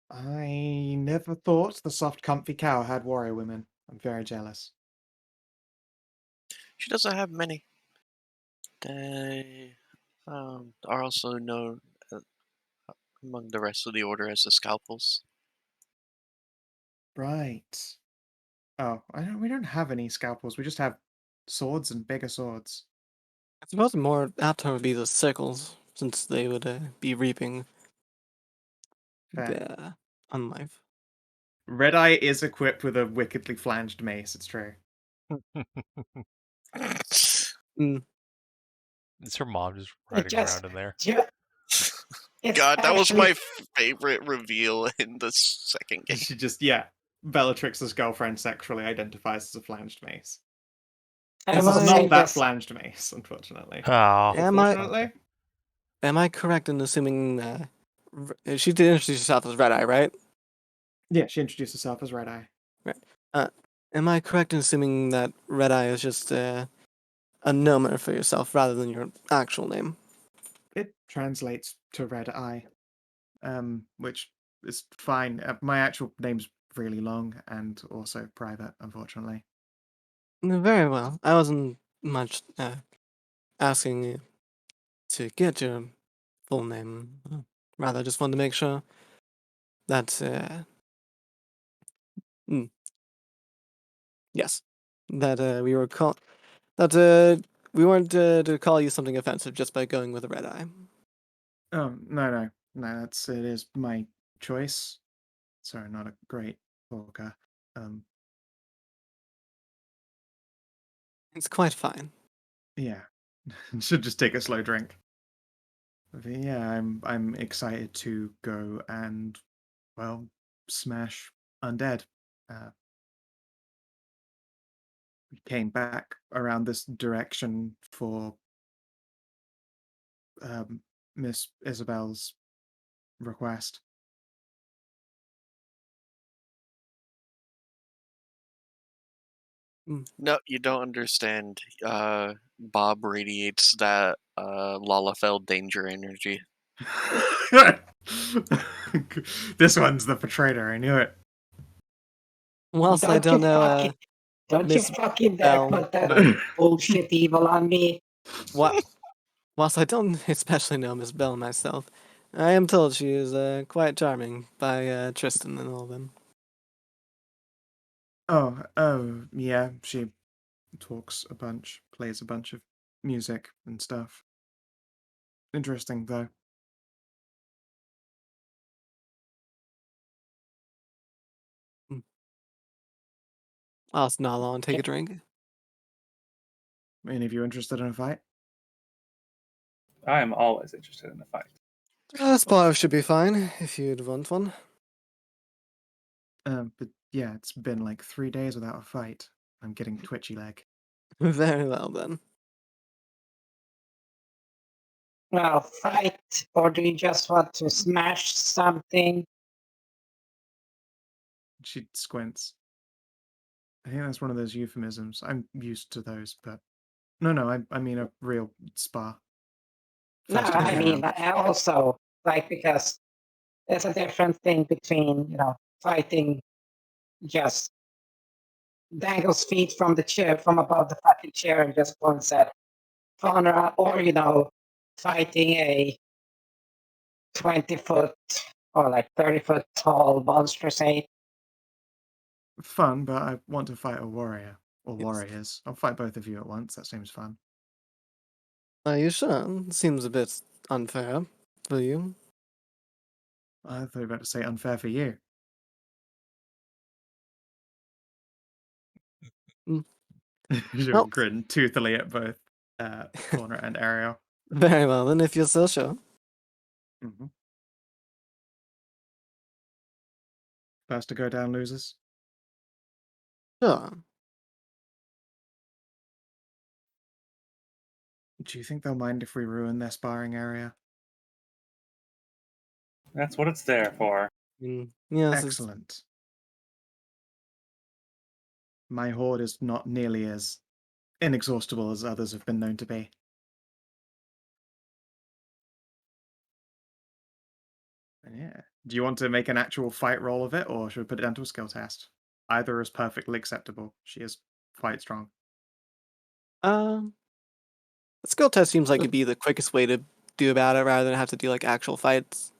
I never thought the soft, comfy cow had warrior women. I'm very jealous. She doesn't have many. They are also known among the rest of the order as the Scalpels. Right. Oh, we don't have any scalpels. We just have swords and bigger swords. I suppose more apt would be the sickles, since they would be reaping Fair. the unlife. Red Eye is equipped with a wickedly flanged mace, it's true. Mm. Is her mom just riding around in there? God, that was my favorite reveal in the second game. She just, Bellatrix's girlfriend sexually identifies as a flanged mace. It's not that flanged mace, unfortunately. Oh. Am I correct in assuming she did introduce herself as Red Eye, right? Yeah, she introduced herself as Red Eye. Right. Am I correct in assuming that Red Eye is just a nomer for yourself rather than your actual name? It translates to Red Eye, which is fine. My actual name's really long and also private, unfortunately. Very well. I wasn't much asking you to get your full name. Rather, just wanted to make sure that yes, that we weren't to call you something offensive just by going with a Red Eye. Oh, no, it is my choice. Sorry, not a great talker. It's quite fine. Yeah, should just take a slow drink. But yeah, I'm excited to go and, well, smash undead. We came back around this direction for Miss Isabel's request. No, you don't understand. Bob radiates that Lalafell danger energy. This one's the portrayer, I knew it. Whilst I don't know, don't you fucking dare put that bullshit evil on me. Whilst I don't especially know Miss Bell myself, I am told she is quite charming by Tristan and all of them. Oh, yeah, she talks a bunch, plays a bunch of music and stuff. Interesting, though. I'll ask Nala and take a drink. Any of you interested in a fight? I am always interested in a fight. Spar should be fine, if you'd want one. But yeah, it's been like 3 days without a fight. I'm getting twitchy leg. Very well, then. Well, fight, or do you just want to smash something? She squints. I think that's one of those euphemisms. I'm used to those, but... No, I mean a real spa. No, I mean, also, like, because there's a different thing between, fighting just dangles feet from the chair, from above the fucking chair and just points at Faunra, or, fighting a 20-foot or like 30-foot tall monster, say. Fun, but I want to fight a warrior. Or warriors. I'll fight both of you at once. That seems fun. Are you sure? Seems a bit unfair for you. I thought you were about to say unfair for you. She'll grin toothily at both Faunra and Ariel. Very well, then, if you're so sure. First to go down loses. Sure. Do you think they'll mind if we ruin their sparring area? That's what it's there for. Yes, Excellent. My horde is not nearly as inexhaustible as others have been known to be. Yeah. Do you want to make an actual fight roll of it, or should we put it down to a skill test? Either is perfectly acceptable. She is quite strong. The skill test seems like it'd be the quickest way to do about it, rather than have to do like actual fights.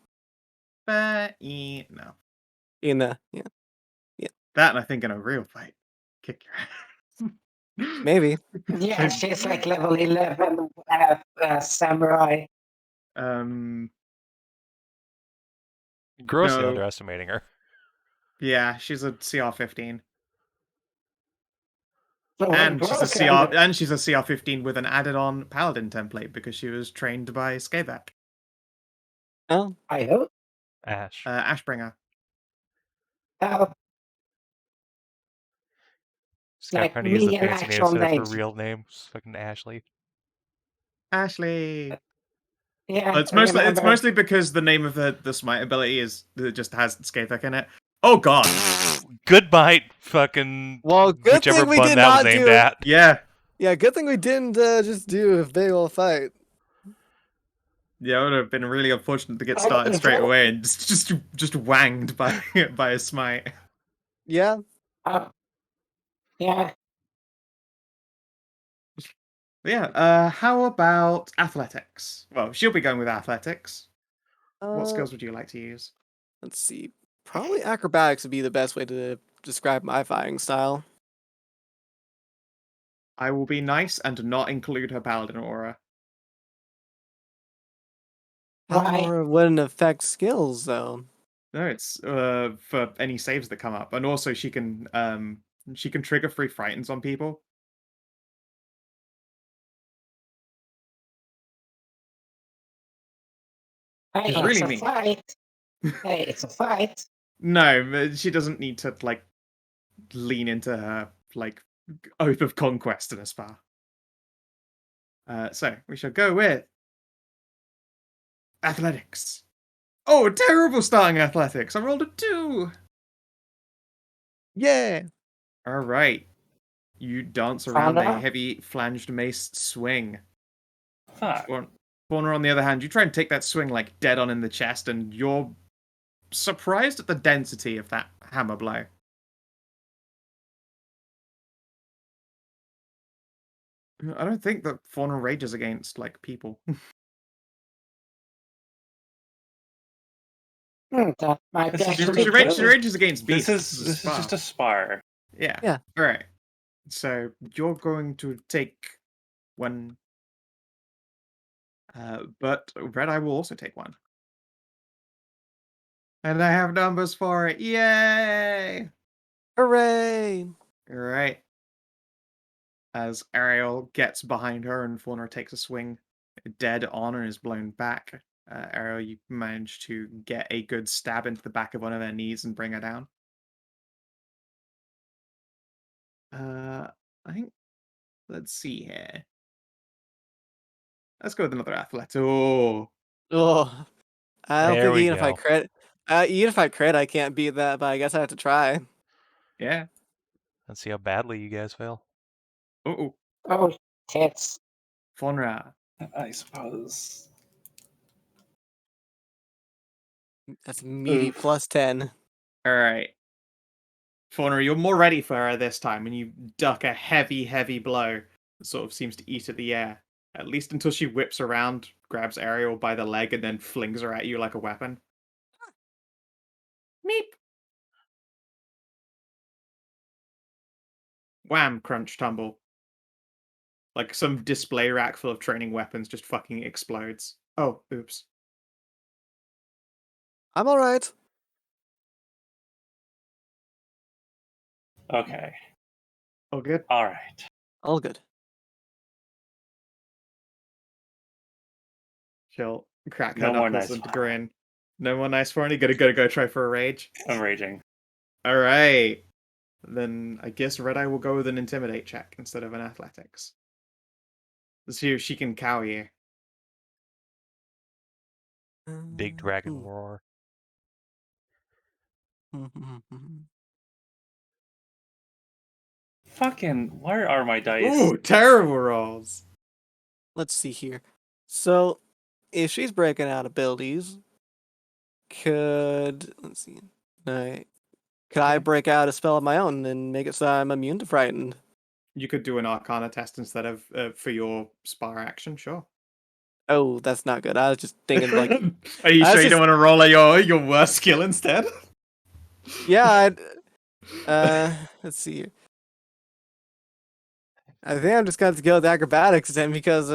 No. Yeah. That, and I think in a real fight, kick your ass. Maybe. Yeah, she's like level 11 samurai. Grossly No. underestimating her. Yeah, she's a CR 15. So And she's a grossly CR and she's a CR 15 with an added on Paladin template because she was trained by Skow&D. Oh. I hope. Ash. Ashbringer. Oh, Just like trying to use the me and fancy name actual instead of her names. real name. It's fucking Ashley. Ashley. Yeah, It's mostly because the name of the smite ability is it just has Skow&D in it. Oh god. Goodbye, fucking. Well, good whichever thing we bun did that was not named do. at. Yeah. Yeah, good thing we didn't just do a big old fight. Yeah, it would have been really unfortunate to get started straight away and just wanged by by a smite. Yeah. Yeah. Yeah, how about athletics? Well, she'll be going with athletics. What skills would you like to use? Let's see. Probably acrobatics would be the best way to describe my fighting style. I will be nice and not include her paladin aura. Paladin aura wouldn't affect skills, though. No, it's for any saves that come up, and also she can trigger free frightens on people. Hey, It's really a neat. fight. Hey, it's a fight. No, she doesn't need to like lean into her like oath of conquest in a spa. So we shall go with athletics. Oh, terrible starting athletics. I rolled a 2. Yeah. All right. You dance around a Faunra? heavy flanged mace swing. Fuck. Faunra, on the other hand, you try and take that swing like dead on in the chest, and you're surprised at the density of that hammer blow. I don't think that Faunra rages against like people. That might be This is actually She true. rages against beasts. This is just a spar. Yeah. Yeah. All right. So you're going to take one. But Red Eye will also take one. And I have numbers for it. Yay! Hooray! All right. As Ariel gets behind her and Faunra takes a swing dead on and is blown back. Ariel, you manage to get a good stab into the back of one of her knees and bring her down. I think, let's see here. Let's go with another athlete. Oh, I don't There think we even if I go. crit, I can't beat that, but I guess I have to try. yeah. Let's see how badly you guys fail. Oh, Oh, tits. Faunra. I suppose. That's meaty plus 10. All right. Faunra, you're more ready for her this time, and you duck a heavy, heavy blow that sort of seems to eat at the air. At least until she whips around, grabs Ariel by the leg, and then flings her at you like a weapon. Meep. Wham, crunch, tumble. Like some display rack full of training weapons just fucking explodes. Oh, oops. I'm alright. Okay. Oh, good. All right. All good. She'll crack her No more knuckles nice and for grin. No more nice for any. Gotta go try for a rage. I'm raging. All right. then I guess Red Eye will go with an Intimidate check instead of an Athletics. Let's see if she can cow you. Big dragon roar. Fucking, where are my dice? Ooh, terrible rolls. Let's see here. So, if she's breaking out abilities, let's see. Could I break out a spell of my own and make it so I'm immune to frightened? You could do an Arcana test instead of for your spar action, sure. Oh, that's not good. I was just thinking like. Are you sure you don't want to roll your worst skill instead? Yeah. Let's see here. I think I'm just going to go with acrobatics then because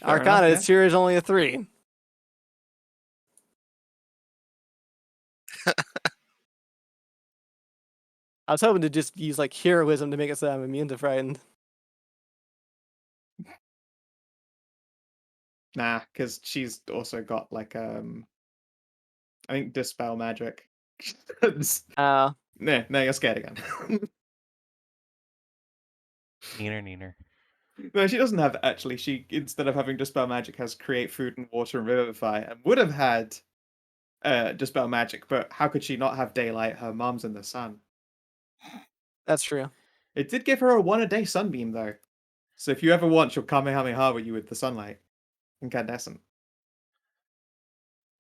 Arcana enough, here is only a 3. I was hoping to just use like heroism to make it so I'm immune to frightened. Nah, because she's also got like I think Dispel Magic. No, you're scared again. Neener. No, she doesn't have actually. She, instead of having Dispel Magic, has Create Food and Water and Revivify, and would have had Dispel Magic, but how could she not have Daylight? Her mom's in the sun. That's true. It did give her a 1-a-day sunbeam though. So if you ever want, she'll Kamehameha you with the sunlight. Incandescent.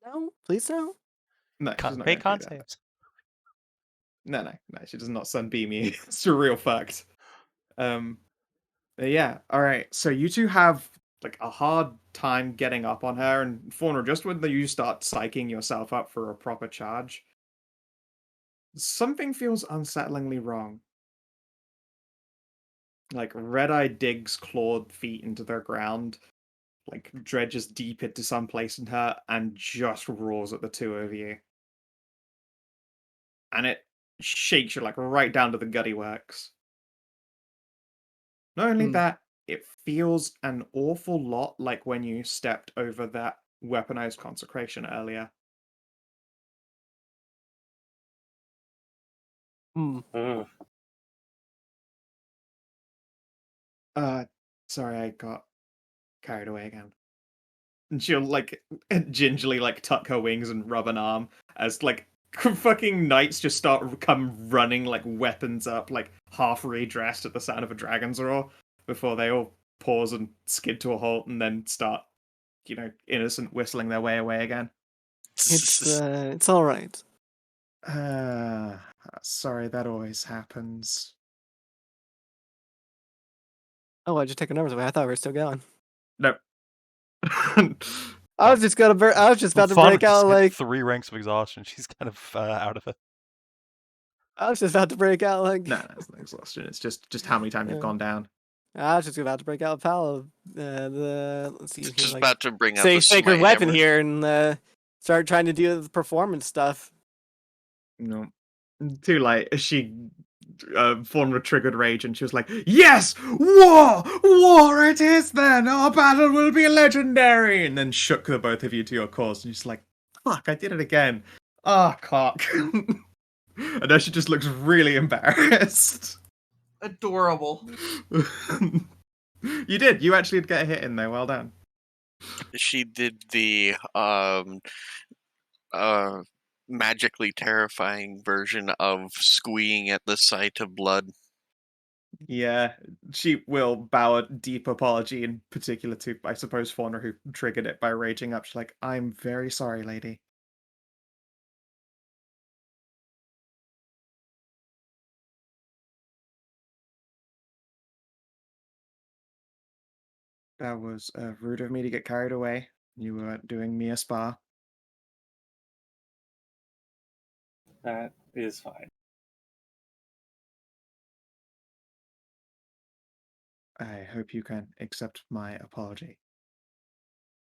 No, please no. No, she's not Make going con to do that. saves. No, she does not sunbeam you. It's a real fact. Yeah, alright. So you two have like a hard time getting up on her, and Faunra, just when you start psyching yourself up for a proper charge, something feels unsettlingly wrong. Like Red Eye digs clawed feet into the ground, like dredges deep into some place in her, and just roars at the two of you. And it shakes you like right down to the gutty works. Not only that, it feels an awful lot like when you stepped over that weaponized consecration earlier. Ugh. Sorry, I got carried away again. And she'll like gingerly like tuck her wings and rub an arm as like fucking knights just start come running like weapons up, like half redressed at the sound of a dragon's roar before they all pause and skid to a halt and then start, innocent whistling their way away again. It's all right. Sorry, that always happens. Oh, I just took our numbers away. I thought we were still going. Nope. I was just about to break out like 3 ranks of exhaustion. She's kind of out of it. I was just about to break out like No, it's not exhaustion. It's just how many times you've gone down. I was just about to break out Palo. Let's see. Just like, about to bring out say the sacred smite weapon hammer. here and start trying to do the performance stuff. No, too late. She Faunra triggered rage and she was like, "Yes, war it is. Then our battle will be legendary." And then shook the both of you to your cause. And she's like, "Fuck, I did it again." Ah, cock. And now she just looks really embarrassed. Adorable. You did. You actually did get a hit in there. Well done. She did the magically terrifying version of squeeing at the sight of blood. Yeah, she will bow a deep apology, in particular to, I suppose, Faunra, who triggered it by raging up. She's like, "I'm very sorry, lady." That was rude of me to get carried away. You were doing me a spa. That is fine. I hope you can accept my apology.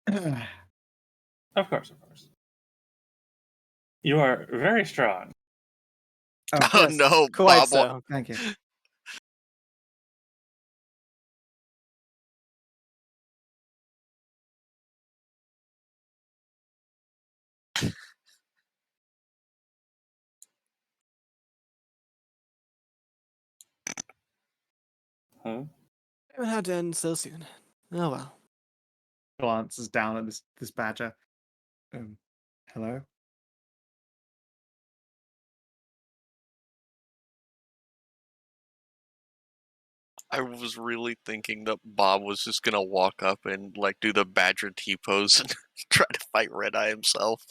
Of course. You are very strong. Oh, Oh yes, no, quite Bobble. so. Thank you. Huh? It would have to end so soon. Oh well. Glances down at this badger. Hello? I was really thinking that Bob was just gonna walk up and like do the badger T-pose and try to fight Red Eye himself.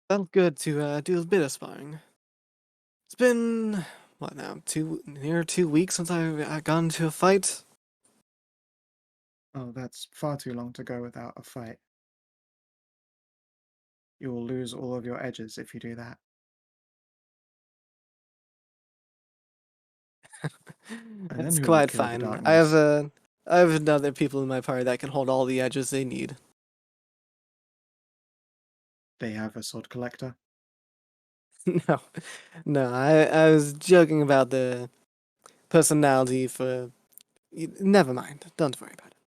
Felt good to do a bit of sparring. It's been what now? Near 2 weeks since I got into a fight. Oh, that's far too long to go without a fight. You will lose all of your edges if you do that. And then It's who will quite kill the fine. darkness? I have other people in my party that can hold all the edges they need. They have a sword collector? No, no. I was joking about the personality for. Never mind. Don't worry about it.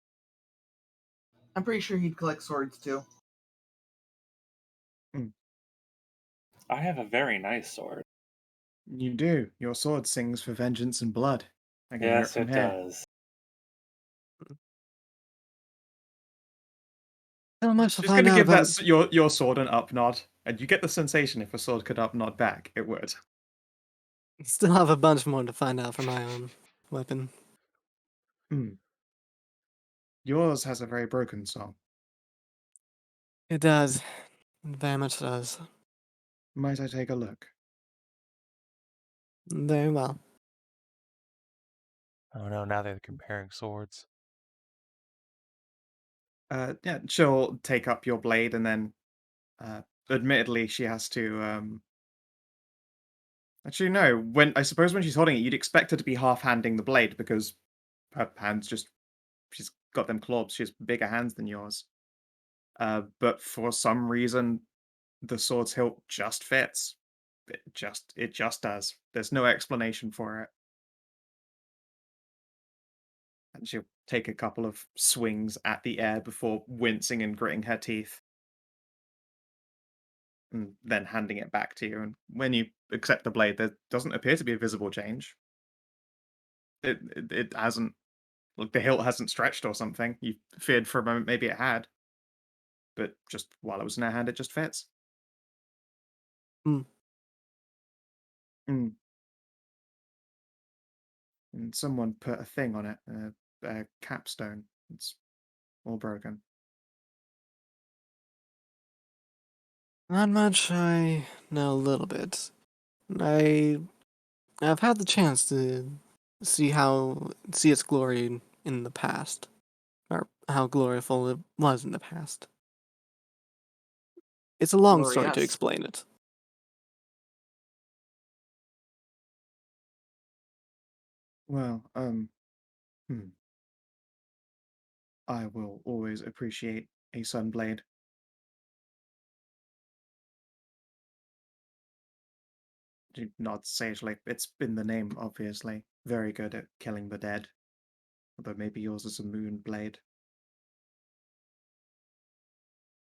I'm pretty sure he'd collect swords too. I have a very nice sword. You do. Your sword sings for vengeance and blood. I can hear it Yes, from it here. does. Not much to Just find gonna out give about. that your sword an up nod, and you get the sensation if a sword could up nod back, it would. Still have a bunch more to find out for my own weapon. Yours has a very broken song. It does. It very much does. Might I take a look? Very well. Oh no, now they're comparing swords. Yeah, she'll take up your blade and then, admittedly, she has to. Actually, no. I suppose when she's holding it, you'd expect her to be half-handing the blade because her hands she's got them claws. She has bigger hands than yours. But for some reason, the sword's hilt just fits. It just does. There's no explanation for it. And she'll take a couple of swings at the air before wincing and gritting her teeth. And then handing it back to you. And when you accept the blade, there doesn't appear to be a visible change. It hasn't, like, the hilt hasn't stretched or something. You feared for a moment maybe it had. But just while it was in her hand, it just fits. Hmm. Mm. And someone put a thing on it, a capstone. It's all broken. Not much. I know a little bit. I've had the chance to see its glory in the past, or how gloriful it was in the past. It's a long story to Glorious. explain it. Well, hmm. I will always appreciate a sunblade. She nods sagely. It's in the name, obviously. Very good at killing the dead. Although maybe yours is a moon blade.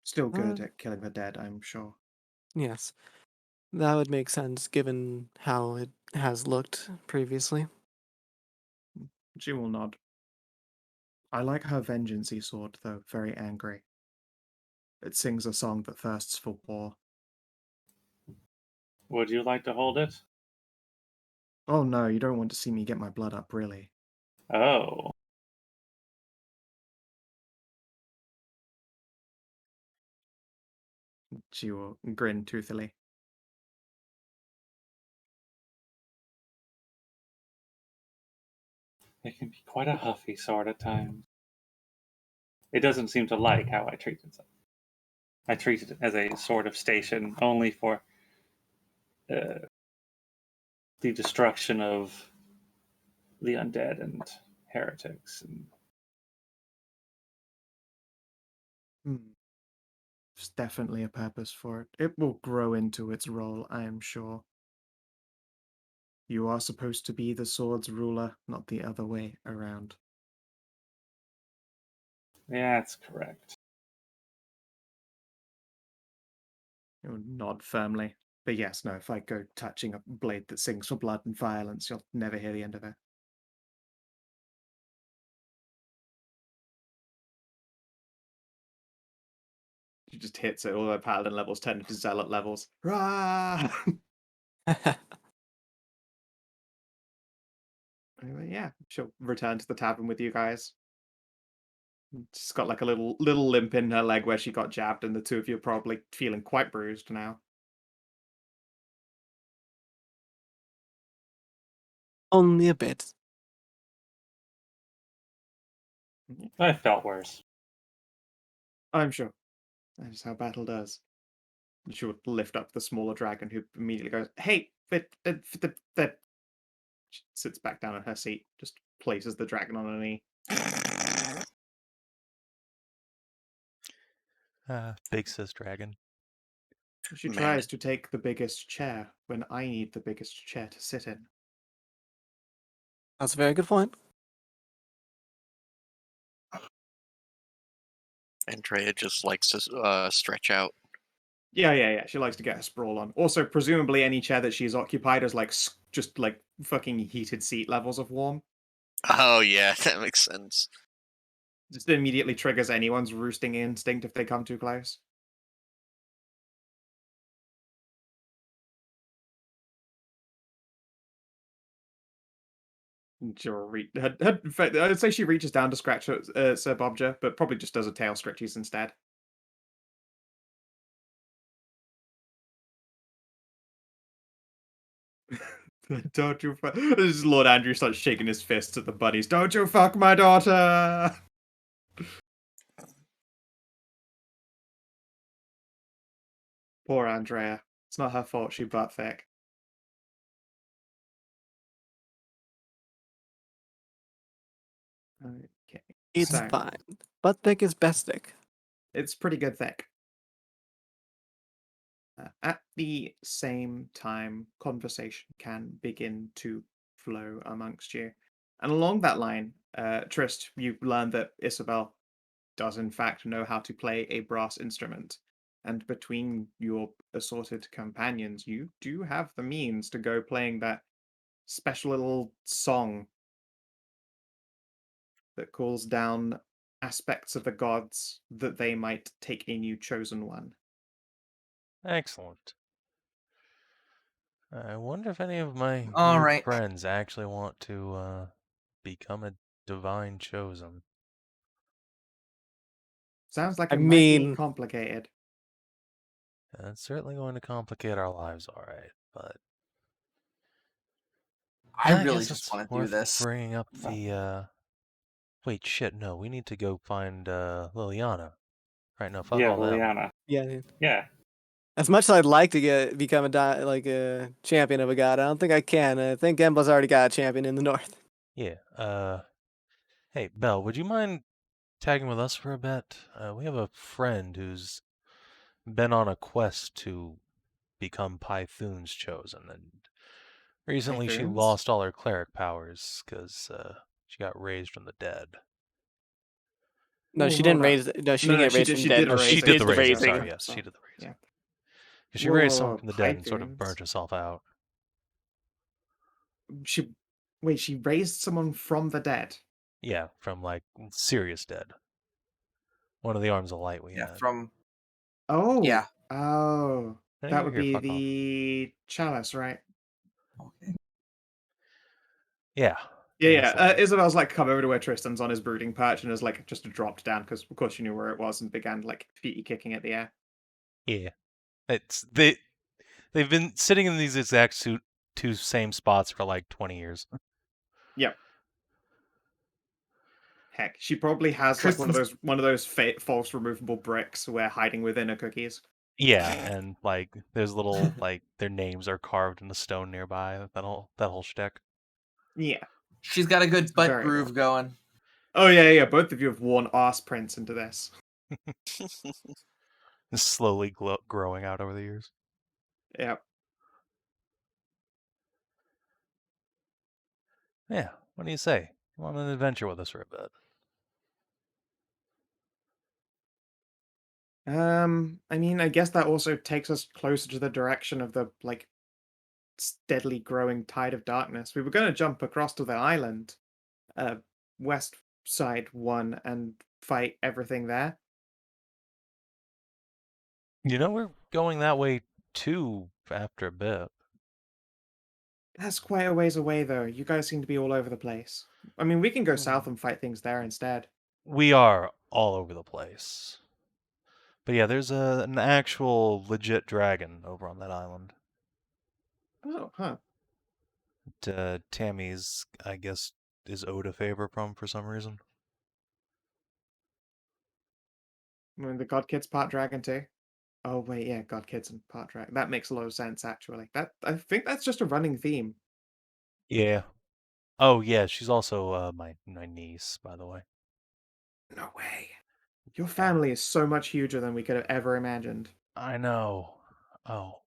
Still good at killing the dead, I'm sure. Yes, that would make sense given how it has looked previously. She will nod. I like her vengeance-y sword, though, very angry. It sings a song that thirsts for war. Would you like to hold it? Oh no, you don't want to see me get my blood up, really. Oh. She will grin toothily. It can be quite a huffy sword at times. It doesn't seem to like how I treat it. I treat it as a sort of station only for the destruction of the undead and heretics. And There's definitely a purpose for it. It will grow into its role, I am sure. You are supposed to be the sword's ruler, not the other way around. yeah, that's correct. It will nod firmly. But yes, no, if I go touching a blade that sings for blood and violence, you'll never hear the end of it. She just hits it. All the Paladin levels turn into Zealot levels. Rah! Anyway, yeah, she'll return to the tavern with you guys. She's got like a little limp in her leg where she got jabbed, and the two of you are probably feeling quite bruised now. Only a bit. I felt worse. I'm sure. That is how battle does. And she would lift up the smaller dragon, who immediately goes, "Hey, the." She sits back down in her seat, just places the dragon on her knee. Big sis dragon. She Man. tries to take the biggest chair when I need the biggest chair to sit in. That's a very good point. Andrea just likes to stretch out. Yeah. She likes to get a sprawl on. Also, presumably, any chair that she's occupied is like just like fucking heated seat levels of warm. Oh yeah, that makes sense. Just immediately triggers anyone's roosting instinct if they come too close. In fact, I'd say she reaches down to scratch Sir Bobja, but probably just does a tail scratches instead. Don't you fuck... This is Lord Andrew starts shaking his fists at the buddies. Don't you fuck my daughter! Poor Andrea. It's not her fault she butt thick. Okay. It's So, fine. Butt thick is best thick. it's pretty good thick. At the same time, conversation can begin to flow amongst you. And along that line, Trist, you learn that Isabel does in fact know how to play a brass instrument. And between your assorted companions, you do have the means to go playing that special little song that calls down aspects of the gods that they might take a new chosen one. Excellent. I wonder if any of my All new right. friends actually want to become a divine chosen. Sounds like I it might be mean- complicated. It's certainly going to complicate our lives, all right. But I really guess just it's want to do worth this. bringing up the. Wait, shit! No, we need to go find Liliana. Right now, fuck Yeah, all them. Liliana. Yeah. Yeah. As much as I'd like to become a champion of a god, I don't think I can. I think Emba's already got a champion in the north. Yeah. Hey, Belle, would you mind tagging with us for a bit? We have a friend who's been on a quest to become Pythoon's chosen, and recently she Pythoons? lost all her cleric powers because she got raised from the dead. No, Ooh, she didn't hold up. raise. No, she No, didn't no, get raised from she dead. did No, the she She raising. did the did the raising. raising. Sorry, yes, she did the raising. Yeah. Because she raised someone Whoa, from the dead and sort of Pythoons. burnt herself out. She raised someone from the dead. Yeah, from like serious dead. One of the arms of light we Yeah, had. from Oh. Yeah. Oh. Hey, That you're would here, be fuck off. the chalice, right? Okay. Yeah. Yeah. Isabel's like come over to where Tristan's on his brooding perch and has like just dropped down because of course she knew where it was and began like feety kicking at the air. Yeah. They've been sitting in these exact two same spots for like 20 years. Yep. Heck, she probably has like one of those false removable bricks where hiding within her cookies. Yeah, and like there's little like their names are carved in the stone nearby. That whole shtick. Yeah. She's got a good butt Very groove going. Oh yeah. Both of you have worn arse prints into this. It's slowly growing out over the years. Yep. Yeah. What do you say? Come on an adventure with us for a bit. I mean, I guess that also takes us closer to the direction of the like steadily growing tide of darkness. We were going to jump across to the island, west side one, and fight everything there. We're going that way too after a bit. That's quite a ways away, though. You guys seem to be all over the place. I mean, we can go south and fight things there instead. We are all over the place. But yeah, there's an actual legit dragon over on that island. Oh, huh. Tammy's, I guess, is owed a favor from for some reason. I mean, the God Kid's part dragon too. Oh wait, yeah, God Kid's and part dragon. That makes a lot of sense, actually. I think that's just a running theme. Yeah. Oh yeah, she's also my niece, by the way. No way. Your family is so much huger than we could have ever imagined. I know. Oh.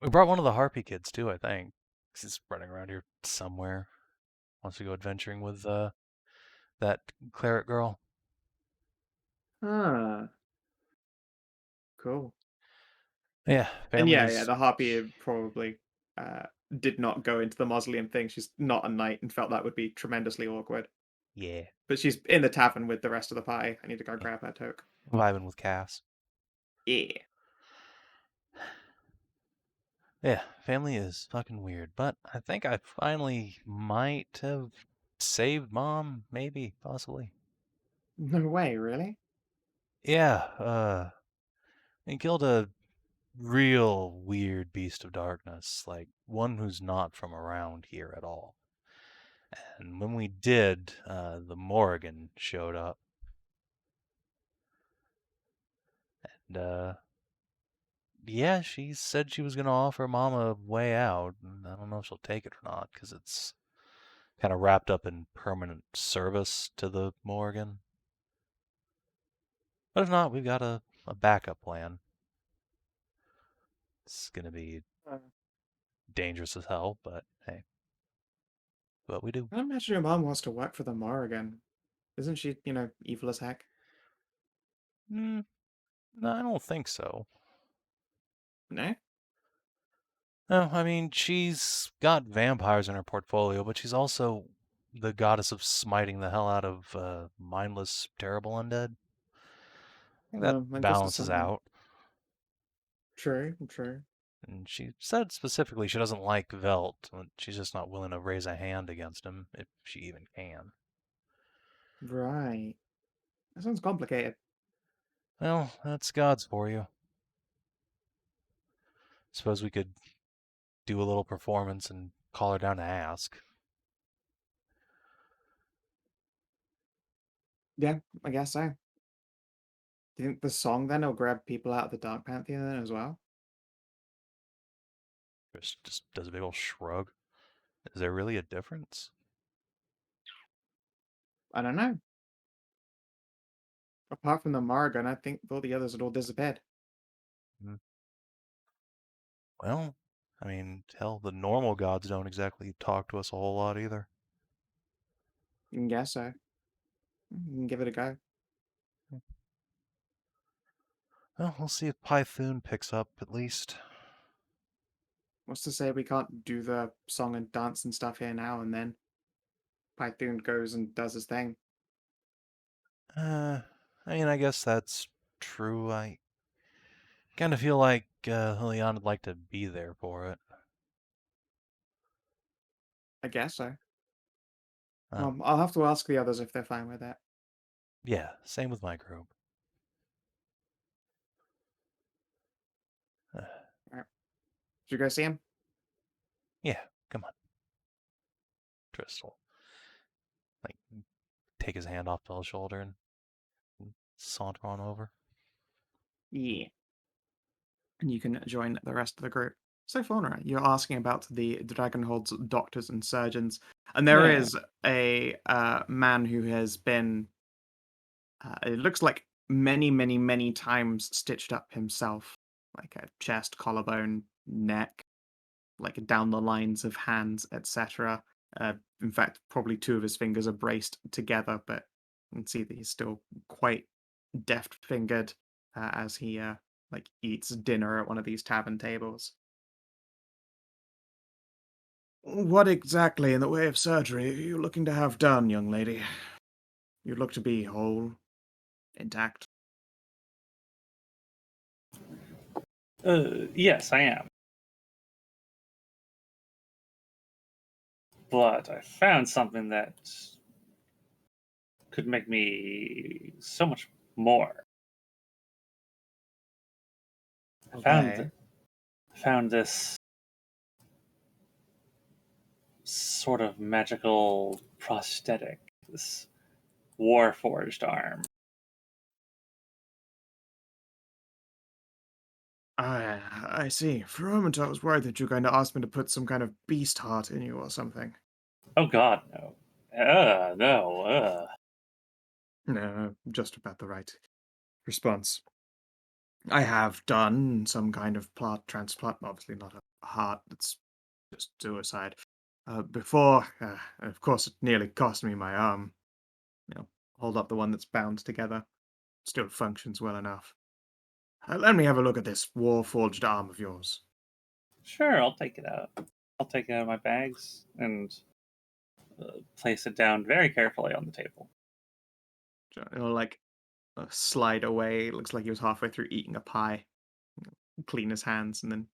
We brought one of the Harpy kids too, I think. He's running around here somewhere. Wants to go adventuring with that cleric girl. Huh. Cool. Yeah, And family yeah, the Harpy probably did not go into the mausoleum thing. She's not a knight and felt that would be tremendously awkward. Yeah. But she's in the tavern with the rest of the party. I need to go grab that toke. Vibing with Cass. Yeah. Yeah, family is fucking weird, but I think I finally might have saved Mom, maybe, possibly. No way, really? Yeah, and killed a real weird beast of darkness, like one who's not from around here at all. And when we did, the Morrigan showed up. And, yeah, she said she was going to offer Mom a way out. And I don't know if she'll take it or not, because it's kind of wrapped up in permanent service to the Morrigan. But if not, we've got a backup plan. It's going to be dangerous as hell, but hey. What we do. I imagine your mom wants to work for the Morrigan. Isn't she, evil as heck? No, I don't think so. No? No, I mean, she's got vampires in her portfolio, but she's also the goddess of smiting the hell out of mindless, terrible undead. I think that I guess that's balances something. out. True. And she said specifically she doesn't like Velt. She's just not willing to raise a hand against him, if she even can. Right. That sounds complicated. Well, that's gods for you. Suppose we could do a little performance and call her down to ask. Yeah, I guess so. Do you think the song then will grab people out of the Dark Pantheon then as well? Just does a big old shrug. Is there really a difference? I don't know. Apart from the Morrigan, I think all the others had all disappeared. Well, I mean, hell, the normal gods don't exactly talk to us a whole lot either. You can guess so. You can give it a go. Well, we'll see if Python picks up at least. What's to say we can't do the song and dance and stuff here now and then? Python goes and does his thing. I mean, I guess that's true. I kind of feel like Leon would like to be there for it. I guess so. Well, I'll have to ask the others if they're fine with it. Yeah, same with my group. All right. Did you go see him? Yeah, come on. Tristan, like, take his hand off Bell's shoulder and saunter on over. Yeah. And you can join the rest of the group. So, Faunra, you're asking about the Dragonhold's doctors and surgeons, and there is a man who has been, it looks like many times stitched up himself, like a chest, collarbone, neck, like down the lines of hands, etc. In fact, probably two of his fingers are braced together, but you can see that he's still quite deft-fingered as he eats dinner at one of these tavern tables. What exactly in the way of surgery are you looking to have done, young lady? You look to be whole, intact. Yes, I am. But I found something that could make me so much more. Okay. I found this sort of magical prosthetic, this warforged arm. I see. For a moment, I was worried that you were going to ask me to put some kind of beast heart in you or something. Oh God, no. No. No, just about the right response. I have done some kind of plant transplant, obviously not a heart, it's just suicide. Before, of course, it nearly cost me my arm. Hold up the one that's bound together. Still functions well enough. Let me have a look at this war-forged arm of yours. Sure, I'll take it out. I'll take it out of my bags and place it down very carefully on the table. It'll slide away. It looks like he was halfway through eating a pie. Clean his hands and then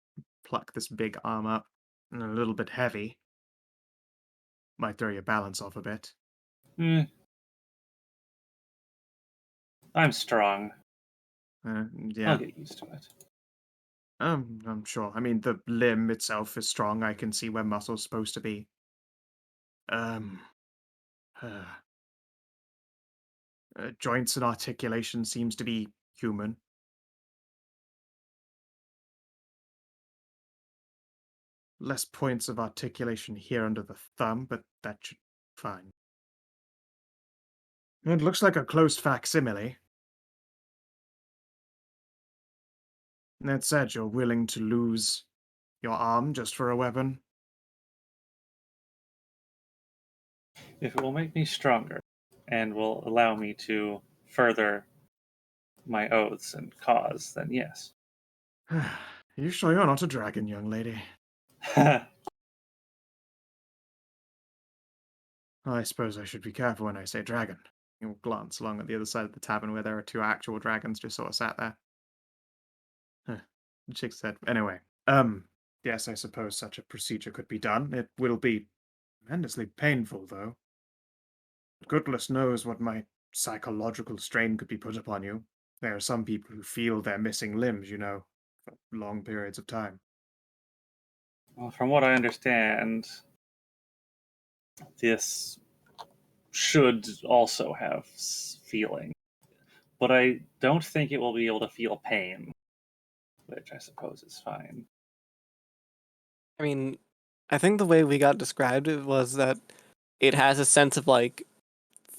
pluck this big arm up. And a little bit heavy. Might throw your balance off a bit. I'm strong. Yeah. I'll get used to it. I'm sure. I mean, the limb itself is strong. I can see where muscle's supposed to be. Joints and articulation seems to be human. Less points of articulation here under the thumb, but that should be fine. It looks like a close facsimile. That said, you're willing to lose your arm just for a weapon? If it will make me stronger and will allow me to further my oaths and cause, then yes. You sure you're not a dragon, young lady? I suppose I should be careful when I say dragon. You'll glance along at the other side of the tavern where there are two actual dragons just sort of sat there. The chick said, anyway, yes, I suppose such a procedure could be done. It will be tremendously painful, though. Goodness knows what my psychological strain could be put upon you. There are some people who feel they're missing limbs, for long periods of time. Well, from what I understand, this should also have feeling. But I don't think it will be able to feel pain, which I suppose is fine. I mean, I think the way we got described it was that it has a sense of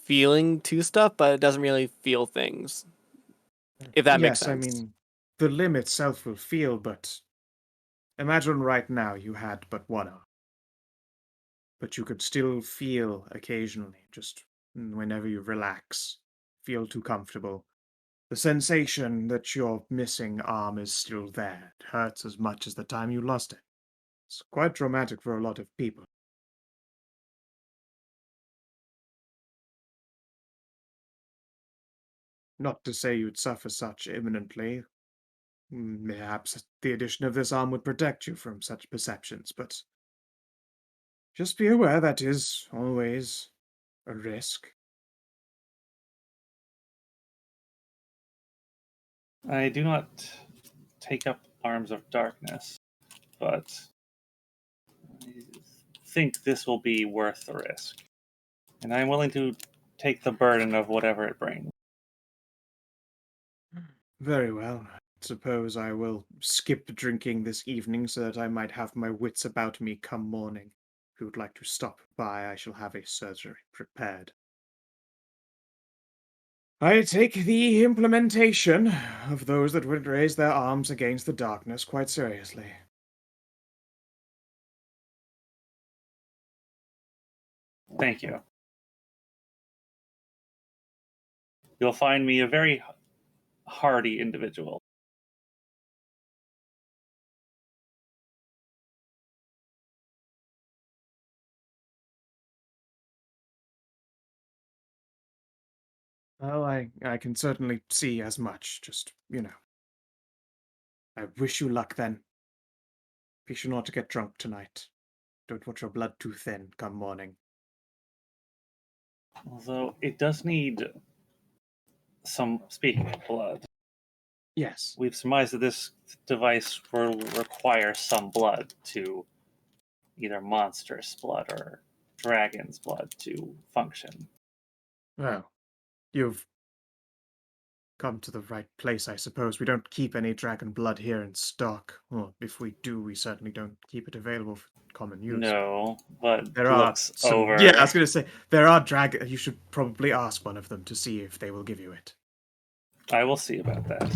feeling to stuff, but it doesn't really feel things. If that makes sense. Yes, I mean, the limb itself will feel, but imagine right now you had but one arm. But you could still feel occasionally, just whenever you relax, feel too comfortable. The sensation that your missing arm is still there. It hurts as much as the time you lost it. It's quite traumatic for a lot of people. Not to say you'd suffer such imminently. Perhaps the addition of this arm would protect you from such perceptions, but just be aware that is always a risk. I do not take up arms of darkness, but I think this will be worth the risk. And I'm willing to take the burden of whatever it brings. Very well. Suppose I will skip drinking this evening so that I might have my wits about me come morning. If you would like to stop by, I shall have a surgery prepared. I take the implementation of those that would raise their arms against the darkness quite seriously. Thank you. You'll find me a very hardy individual. Well, I can certainly see as much, just, I wish you luck then. Be sure not to get drunk tonight. Don't want your blood too thin come morning. Although it does need some. Speaking of blood, Yes. we've surmised that this device will require some blood to either monstrous blood or dragon's blood to function. Well, you've come to the right place, I suppose. We don't keep any dragon blood here in stock. Well, if we do, we certainly don't keep it available for common use. No, but There are looks some, over. Yeah, I was going to say, there are dragon... You should probably ask one of them to see if they will give you it. I will see about that.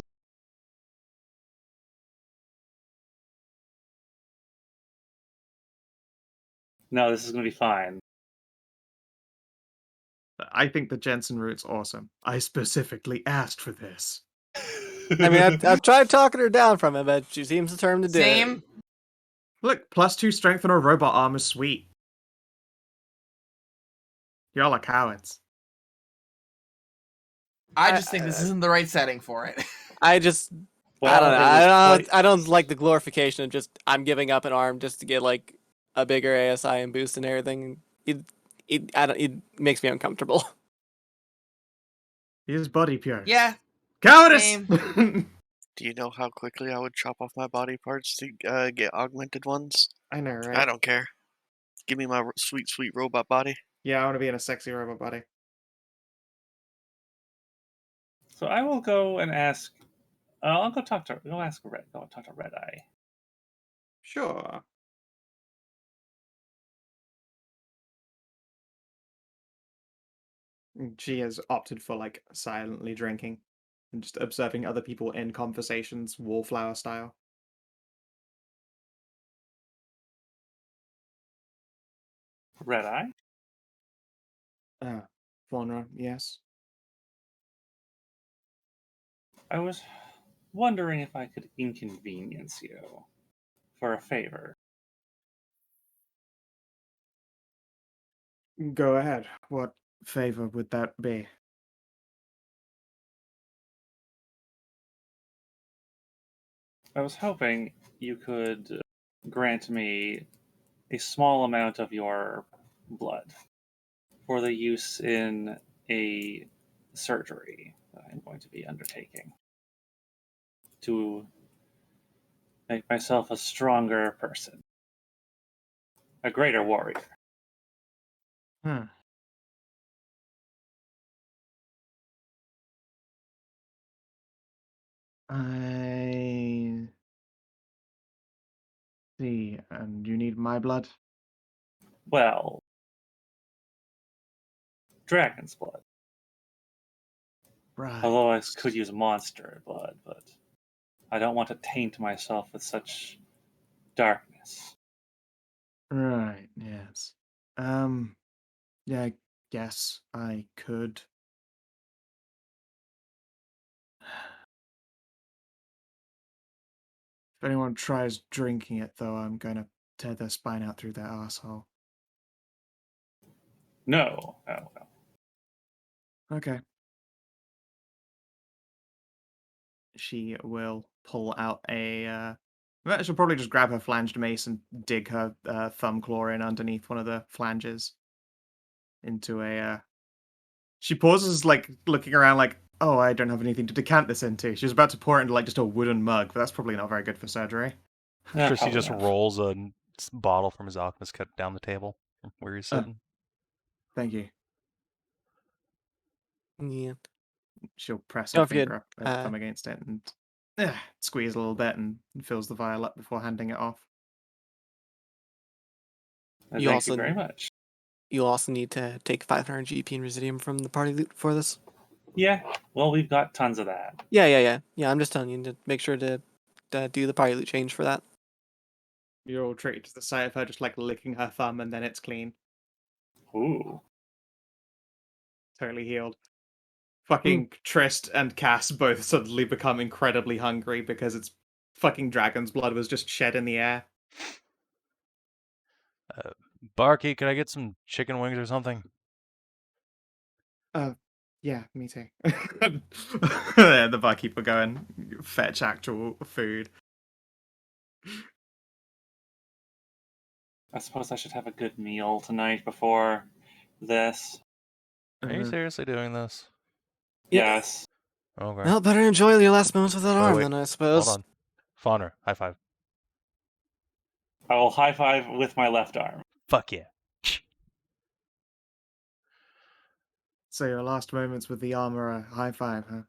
No, this is going to be fine. I think the Jensen route's awesome. I specifically asked for this. I mean, I've tried talking her down from it, but she seems determined to do it. Same. Look, +2 strength on a robot arm is sweet. Y'all are cowards. I just think this isn't the right setting for it. I just... Well, I don't know. it was I don't like the glorification of just I'm giving up an arm just to get like a bigger ASI and boost and everything. It makes me uncomfortable. He is body pure. Yeah. Cowardice! Same. Do you know how quickly I would chop off my body parts to get augmented ones? I know, right? I don't care. Give me my sweet, sweet robot body. Yeah, I want to be in a sexy robot body. So I will go and ask. I'll go talk to. Go ask Red. Go talk to Red Eye. Sure. She has opted for like silently drinking and just observing other people in conversations, wallflower style. Red Eye. Faunra, yes. I was wondering if I could inconvenience you for a favor. Go ahead. What favor would that be? I was hoping you could grant me a small amount of your blood for the use in a surgery that I'm going to be undertaking to make myself a stronger person, a greater warrior. Hmm. I see. And you need my blood? Well, dragon's blood. Right. Although I could use monster blood, but I don't want to taint myself with such darkness. Right, yes. Yeah, I guess I could. If anyone tries drinking it, though, I'm gonna tear their spine out through their asshole. No. Okay. She will pull out a. She'll probably just grab her flanged mace and dig her thumb claw in underneath one of the flanges into a. She pauses, like looking around, like, "Oh, I don't have anything to decant this into." She's about to pour it into like just a wooden mug, but that's probably not very good for surgery. Tristan just rolls a bottle from his alchemist kit down the table from where he's sitting. Thank you. Yeah. She'll press her Don't forget, finger up, thumb against it, and squeeze a little bit, and fills the vial up before handing it off. Thank you very much. You also need to take 500 GP and Residium from the party loot for this. Yeah, well, we've got tons of that. Yeah, I'm just telling you to make sure to do the party loot change for that. You're all treated to the sight of her just like licking her thumb, and then it's clean. Ooh. Totally healed. Fucking Trist and Cass both suddenly become incredibly hungry because it's fucking dragon's blood was just shed in the air. Barkeep, can I get some chicken wings or something? Yeah, me too. The barkeep will go and fetch actual food. I suppose I should have a good meal tonight before this. Are you seriously doing this? Yes. Okay. Well, better enjoy your last moments with that arm wait. then, I suppose. Hold on. Faunra, high five. I will high five with my left arm. Fuck yeah. So your last moments with the armor are high five, huh?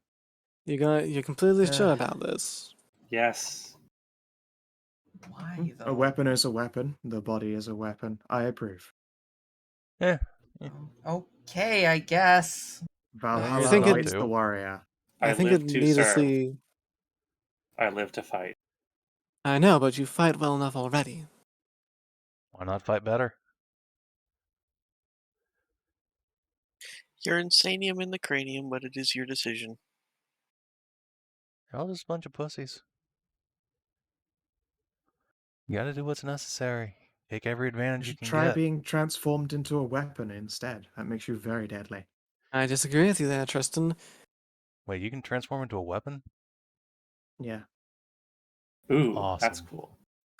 You're completely sure about this? Yes. Why though? A weapon is a weapon. The body is a weapon. I approve. Yeah. Okay, I guess. Valhalla think awaits it- the warrior. I think live it to needlessly. serve. I live to fight. I know, but you fight well enough already. Why not fight better? You're insanium in the cranium, but it is your decision. You're all just a bunch of pussies. You gotta do what's necessary. Take every You advantage you should can try get. being transformed into a weapon instead. That makes you very deadly. I disagree with you there, Tristan. Wait, you can transform into a weapon? Yeah. Ooh, that's Awesome. cool.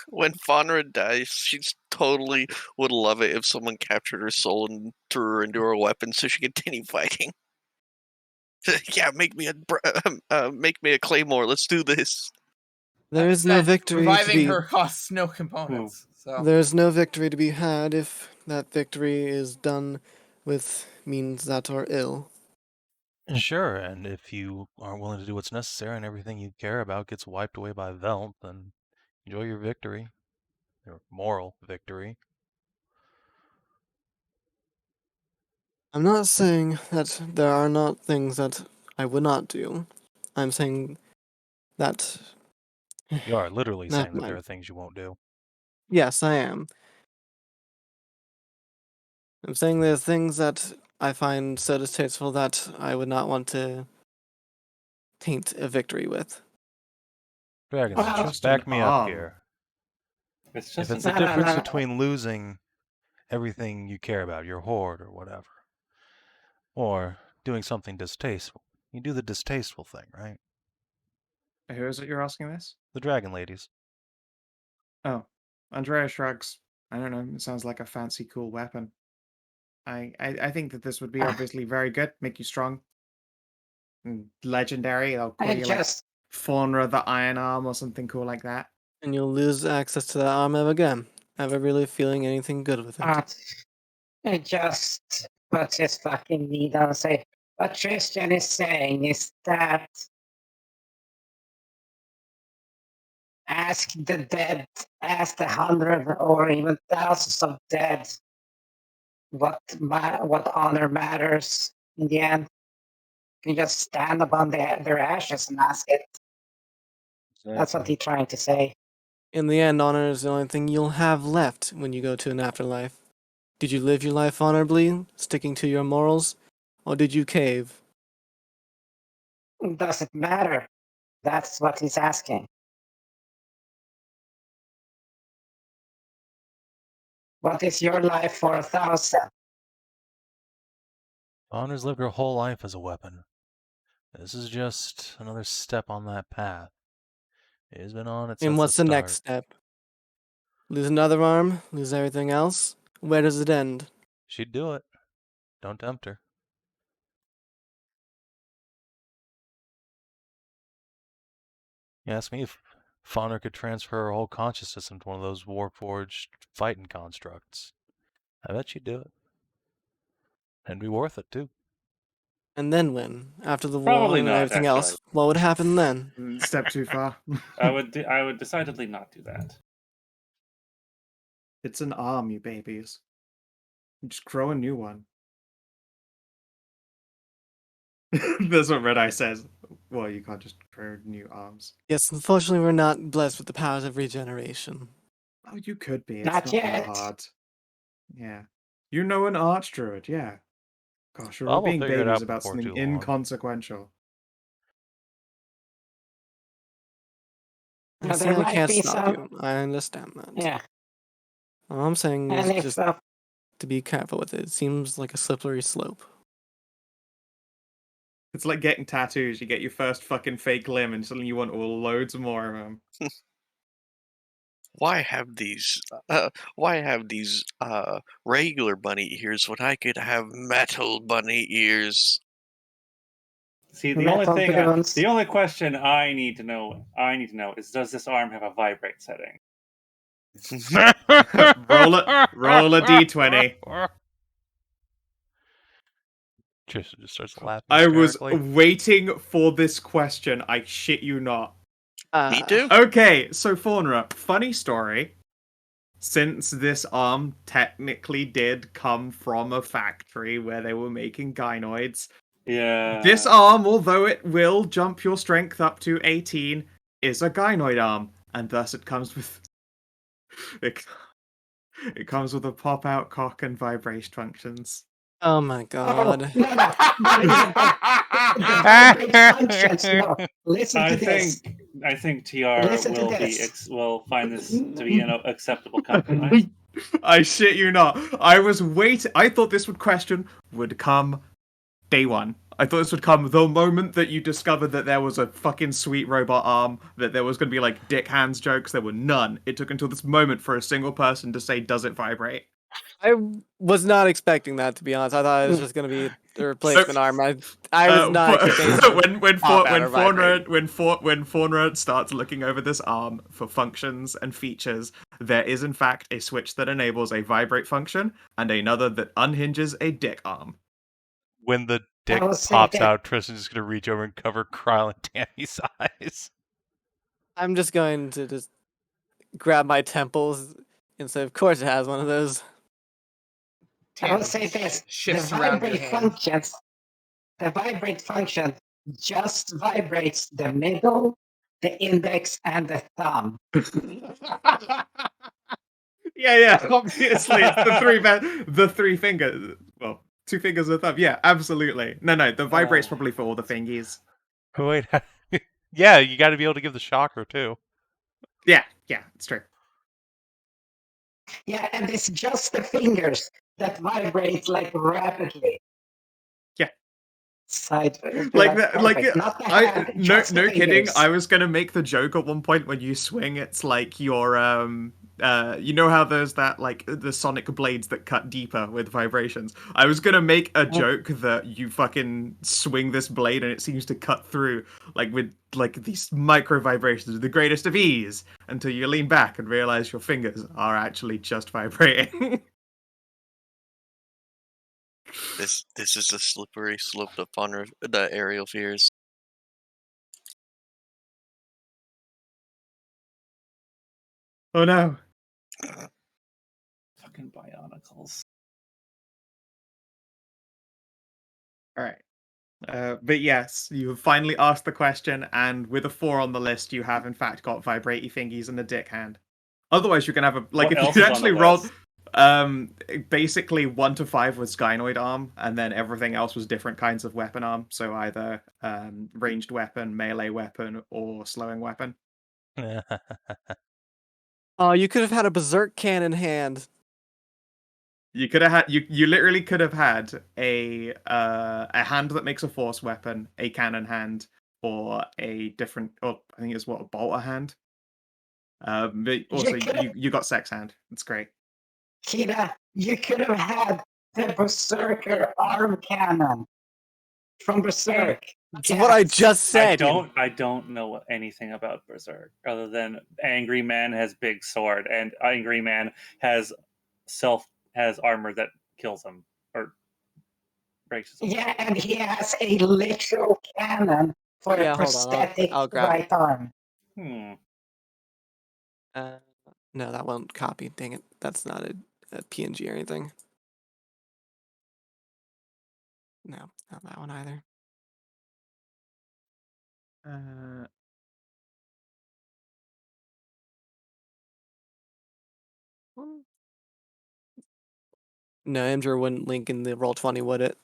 When Faunra dies, she's totally would love it if someone captured her soul and threw her into her weapon so she could continue fighting. Yeah, make me a claymore. Let's do this. There is no victory to Reviving be. her costs no components. So There is no victory to be had if that victory is done with means that are ill. Sure, and if you aren't willing to do what's necessary and everything you care about gets wiped away by Velt, then enjoy your victory. Your moral victory. I'm not saying that there are not things that I would not do. I'm saying that. You are literally Never saying that there mind. are things you won't do. Yes, I am. I'm saying there are things that I find so distasteful that I would not want to taint a victory with. Dragon, It's Wow. just back an me up arm. here. It's If just it's an the difference no. between losing everything you care about, your hoard or whatever, or doing something distasteful, you do the distasteful thing, right? Who is it you're asking this? The dragon ladies. Oh, Andrea shrugs. I don't know. It sounds like a fancy, cool weapon. I think that this would be obviously very good. Make you strong. And legendary. They'll call I you like just, Faunra the Iron Arm or something cool like that. And you'll lose access to that arm ever again. Ever really feeling anything good with it. I just put his fucking knee down and say, what Tristan is saying is that ask the dead, ask the 100 or even thousands of dead what honor matters in the end. You can just stand upon their ashes and ask it. That's what he's trying to say. In the end, honor is the only thing you'll have left when you go to an afterlife. Did you live your life honorably, sticking to your morals, or did you cave? Does it matter? That's what he's asking. What is your life for 1,000? Honor's lived her whole life as a weapon. This is just another step on that path. It has been on it since And what's the next start. step? Lose another arm? Lose everything else? Where does it end? She'd do it. Don't tempt her. You ask me if Faunra could transfer her whole consciousness into one of those Warforged fighting constructs. I bet she'd do it. And be worth it, too. And then when? After the war Probably and not, everything actually. else, what would happen then? Step too far. I would decidedly not do that. It's an arm, you babies. Just grow a new one. That's what Red Eye says. Well, you can't just grow new arms. Yes, unfortunately, we're not blessed with the powers of regeneration. Oh, you could be. It's Not not yet. that hard. Yeah. You know an archdruid, yeah. Gosh, you're all Bob will being figure it babies out about before something too long. inconsequential. I Now, say there I might can't be stop some. you. I understand that. Yeah. All I'm saying And is if just to be careful with it. It seems like a slippery slope. It's like getting tattoos. You get your first fucking fake limb and suddenly you want loads more of them. Why have these? Why have these regular bunny ears when I could have metal bunny ears? See, the only question I need to know is, does this arm have a vibrate setting? roll a d20. Tristan just starts laughing I was hysterically. waiting for this question. I shit you not. Me too. Okay, so Faunra, funny story. Since this arm technically did come from a factory where they were making gynoids, yeah, this arm, although it will jump your strength up to 18, is a gynoid arm, and thus it comes with it comes with a pop-out cock and vibration functions. Oh my god. Listen to this. I think TR will find this to be an acceptable compromise. I shit you not. I was waiting. I thought this question would come day one. I thought this would come the moment that you discovered that there was a fucking sweet robot arm, that there was going to be like dick hands jokes. There were none. It took until this moment for a single person to say, does it vibrate? I was not expecting that, to be honest. I thought it was just going to be a replacement arm. I was not expecting when Faunra starts looking over this arm for functions and features, there is in fact a switch that enables a vibrate function and another that unhinges a dick arm. When the dick pops out, Tristan's just going to reach over and cover Kryle and Tammy's eyes. I'm just going to just grab my temples and say, of course it has one of those. I will say this: the vibrate function just vibrates the middle, the index, and the thumb. Yeah, obviously it's the three fingers. Well, 2 fingers and a thumb. Yeah, absolutely. No, the vibrate's probably for all the fingies. Wait, yeah, you got to be able to give the shocker too. Yeah, it's true. Yeah, and it's just the fingers that vibrate like rapidly. Yeah. No kidding. I was gonna make the joke at one point when you swing. It's like your you know how there's that like the sonic blades that cut deeper with vibrations. I was gonna make a joke that you fucking swing this blade and it seems to cut through like with like these micro vibrations, the greatest of ease, until you lean back and realize your fingers are actually just vibrating. This is a slippery slope upon the Ariel fears. Oh no. Fucking bionicles. Alright. But yes, you have finally asked the question, and with a 4 on the list, you have in fact got vibratey fingies and a dick hand. Otherwise, you can have a like if you actually roll basically 1 to 5 was gynoid arm, and then everything else was different kinds of weapon arm. So either ranged weapon, melee weapon, or slowing weapon. Oh, you could have had a berserk cannon hand. You could have had you literally could have had a hand that makes a force weapon, a cannon hand, or a different. Oh, I think it's a bolter hand. But also you got sex hand. It's great. Kina, you could have had the Berserker arm cannon from Berserk. That's what I just said. I don't know anything about Berserk other than Angry Man has big sword and Angry Man has armor that kills him or breaks him. Yeah, and he has a literal cannon for a prosthetic right arm. No, that won't copy. Dang it. That's not a PNG or anything. No, not that one either. No, Imdra wouldn't link in the Roll20, would it?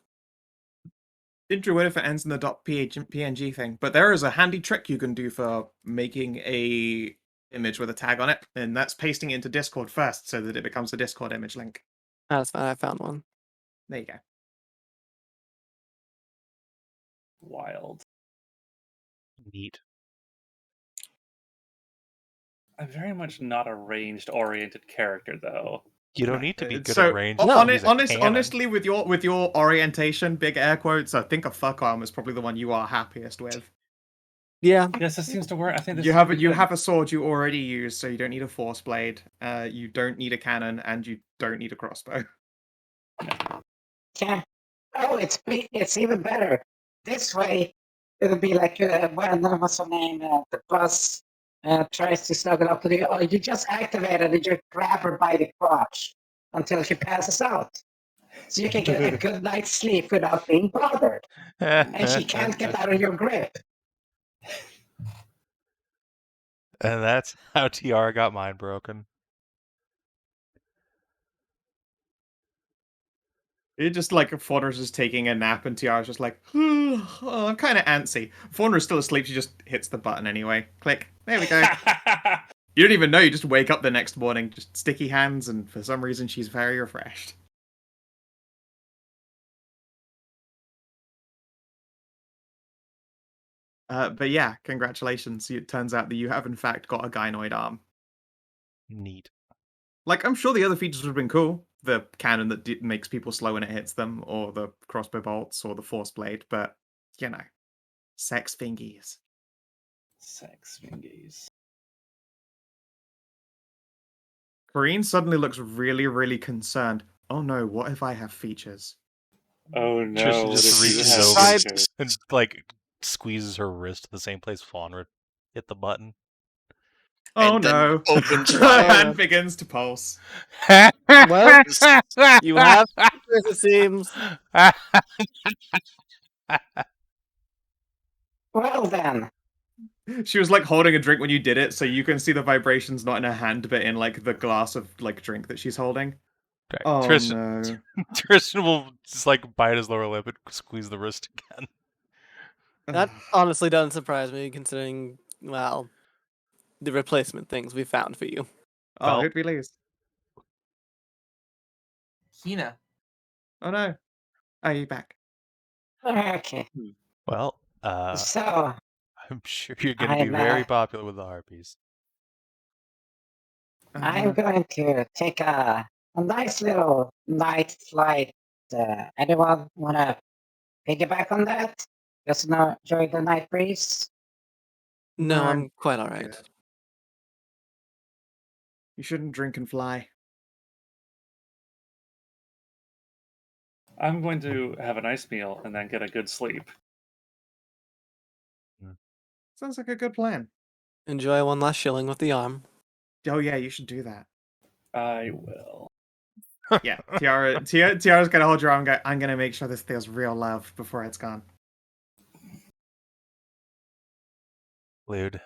Imdra would if it ends in the .png thing. But there is a handy trick you can do for making a image with a tag on it, and that's pasting it into Discord first so that it becomes a Discord image link. That's fine, I found one. There you go. Wild. Neat. I'm very much not a ranged-oriented character, though. You don't need to be good So, at range. honestly, with your orientation, big air quotes, I think a fuck arm is probably the one you are happiest with. Yeah. Yes, this seems to work. I think this You is have a sword you already use, so you don't need a force blade. You don't need a cannon, and you don't need a crossbow. Yeah. Oh, it's even better. This way, it'll be like when what's her name? The boss tries to snuggle up to you. Oh, you just activate it and you grab her by the crotch until she passes out. So you can get a good night's sleep without being bothered. And she can't get out of your grip. And that's how Tiara got mine broken. It just like Faunra's just taking a nap and Tiara's just like, oh, I'm kind of antsy. Faunra's still asleep, she just hits the button anyway. Click. There we go. You don't even know, you just wake up the next morning, just sticky hands, and for some reason she's very refreshed. But yeah, congratulations. It turns out that you have in fact got a gynoid arm. Neat. Like, I'm sure the other features would have been cool. The cannon that makes people slow when it hits them, or the crossbow bolts, or the force blade, but, you know, sex fingies. Sex fingies. Kareen suddenly looks really, really concerned. Oh no, what if I have features? Oh no. Tristan just reaches over and like squeezes her wrist to the same place Faunra hit the button. Oh and then no. opens Her fire. hand begins to pulse. Well, you have features, it seems. Well then. She was like holding a drink when you did it, so you can see the vibrations not in her hand, but in like the glass of like drink that she's holding. Right. Oh Tristan, no. Tristan will just like bite his lower lip and squeeze the wrist again. That honestly doesn't surprise me, considering, well, the replacement things we found for you. Oh, Well, who'd we lose? Hina. Oh no. Are you back? Okay. Well, So I'm sure you're going to be very popular with the harpies. I'm going to take a nice little night flight. Anyone want to piggyback on that? Just enjoy the night breeze? No, I'm quite alright. You shouldn't drink and fly. I'm going to have a nice meal and then get a good sleep. Sounds like a good plan. Enjoy one last shilling with the arm. Oh yeah, you should do that. I will. Yeah, Tiara's gonna hold your arm and go, I'm gonna make sure this feels real love before it's gone. Lude,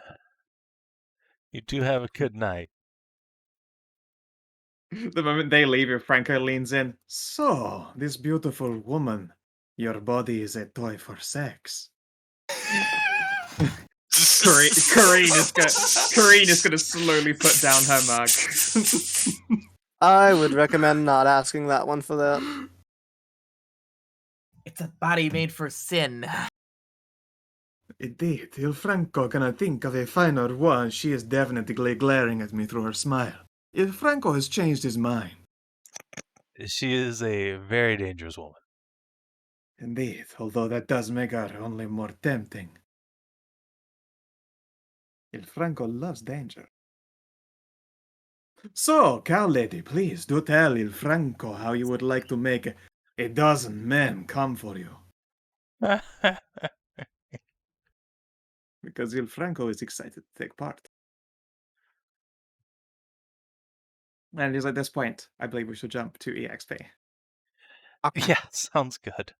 you do have a good night. The moment they leave, your Franco leans in. So, this beautiful woman, your body is a toy for sex. Kareen is gonna slowly put down her mug. I would recommend not asking that one for that. It's a body made for sin. Indeed, Il Franco cannot think of a finer one. She is definitely glaring at me through her smile. Il Franco has changed his mind. She is a very dangerous woman. Indeed, although that does make her only more tempting. Il Franco loves danger. So, cow lady, please do tell Il Franco how you would like to make a dozen men come for you. Because Il Franco is excited to take part. And at this point, I believe we should jump to EXP. Okay. Yeah, sounds good.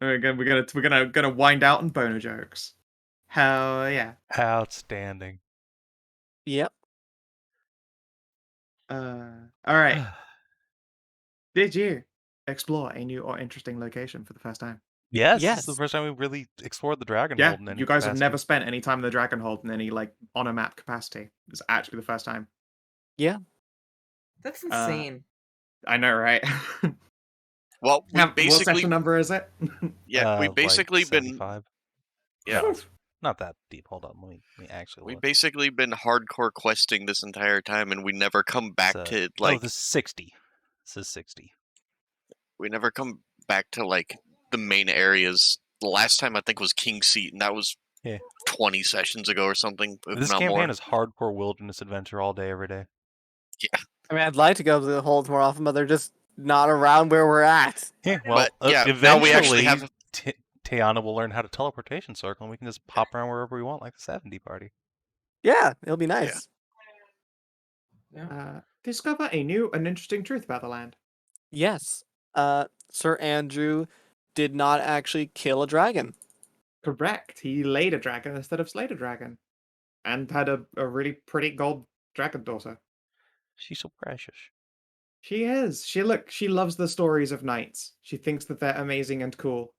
We're gonna wind out on boner jokes. Hell yeah. Outstanding. Yep. Alright. Did you explore a new or interesting location for the first time? Yes, this is the first time we really explored the Dragonhold Yeah, in any you guys capacity. have never spent any time in the Dragonhold in any, like, on a map capacity. It's actually the first time. Yeah. That's insane. I know, right? Well, we What basically... session number is it? Yeah, we've basically like 75. been... Yeah. not that deep. Hold on, let me actually We've look. basically been hardcore questing this entire time, and we never come back to like. This is 60. This is 60. We never come back to like the main areas. The last time I think was King's Seat, and that was 20 sessions ago or something. If This not campaign more. is hardcore wilderness adventure all day, every day. Yeah. I mean, I'd like to go to the holds more often, but they're just not around where we're at. Yeah, well, yeah, eventually, now we actually have. Tajana will learn how to teleportation circle, and we can just pop around wherever we want, like the Savin party. Yeah, it'll be nice. Discover a new and interesting truth about the land. Yes. Sir Andrew did not actually kill a dragon. Correct. He laid a dragon instead of slayed a dragon. And had a really pretty gold dragon daughter. She's so precious. She is. She loves the stories of knights. She thinks that they're amazing and cool.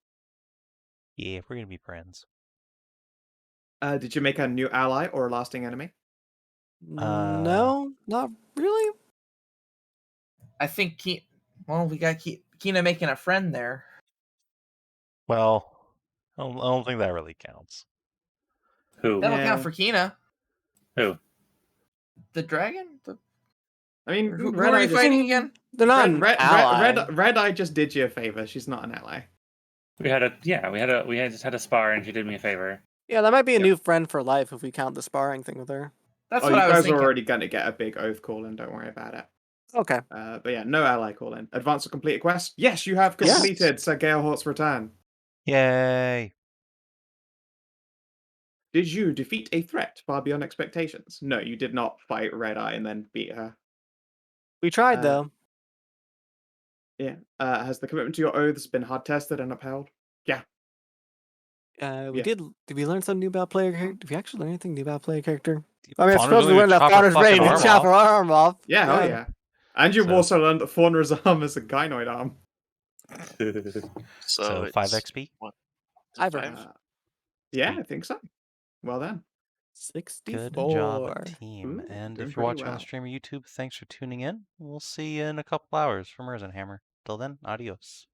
Yeah, we're gonna be friends. Did you make a new ally or a lasting enemy? No, not really. I think we got Kina making a friend there. Well, I don't think that really counts. Who? That'll count for Kina. Who? The dragon? I mean, who are we fighting again? They're not an ally. Red Eye just did you a favor. She's not an ally. We just had a spar, and she did me a favor. Yeah, that might be a new friend for life if we count the sparring thing with her. That's what I was thinking. You guys thinking. are already going to get a big oath call in. Don't worry about it. Okay. But yeah, no ally call in. Advance or complete a quest? Yes, you have completed Sir Galehaught's return. Yay! Did you defeat a threat far beyond expectations? No, you did not fight Red Eye and then beat her. We tried, though. Yeah. Has the commitment to your oaths been hard tested and upheld? Yeah. We did. Did we learn something new about player character? Did we actually learn anything new about player character? I mean, I suppose we learned that Faunra's brain and chop her arm off. Yeah, oh yeah. And you've also learned that Faunra's arm is a gynoid arm. So 5 XP? What? 5. Yeah, I think so. Well done. 64. Good job, team. Ooh, and doing if you're watching pretty on the stream or YouTube, thanks for tuning in. We'll see you in a couple hours for Hammer. Till then, adios.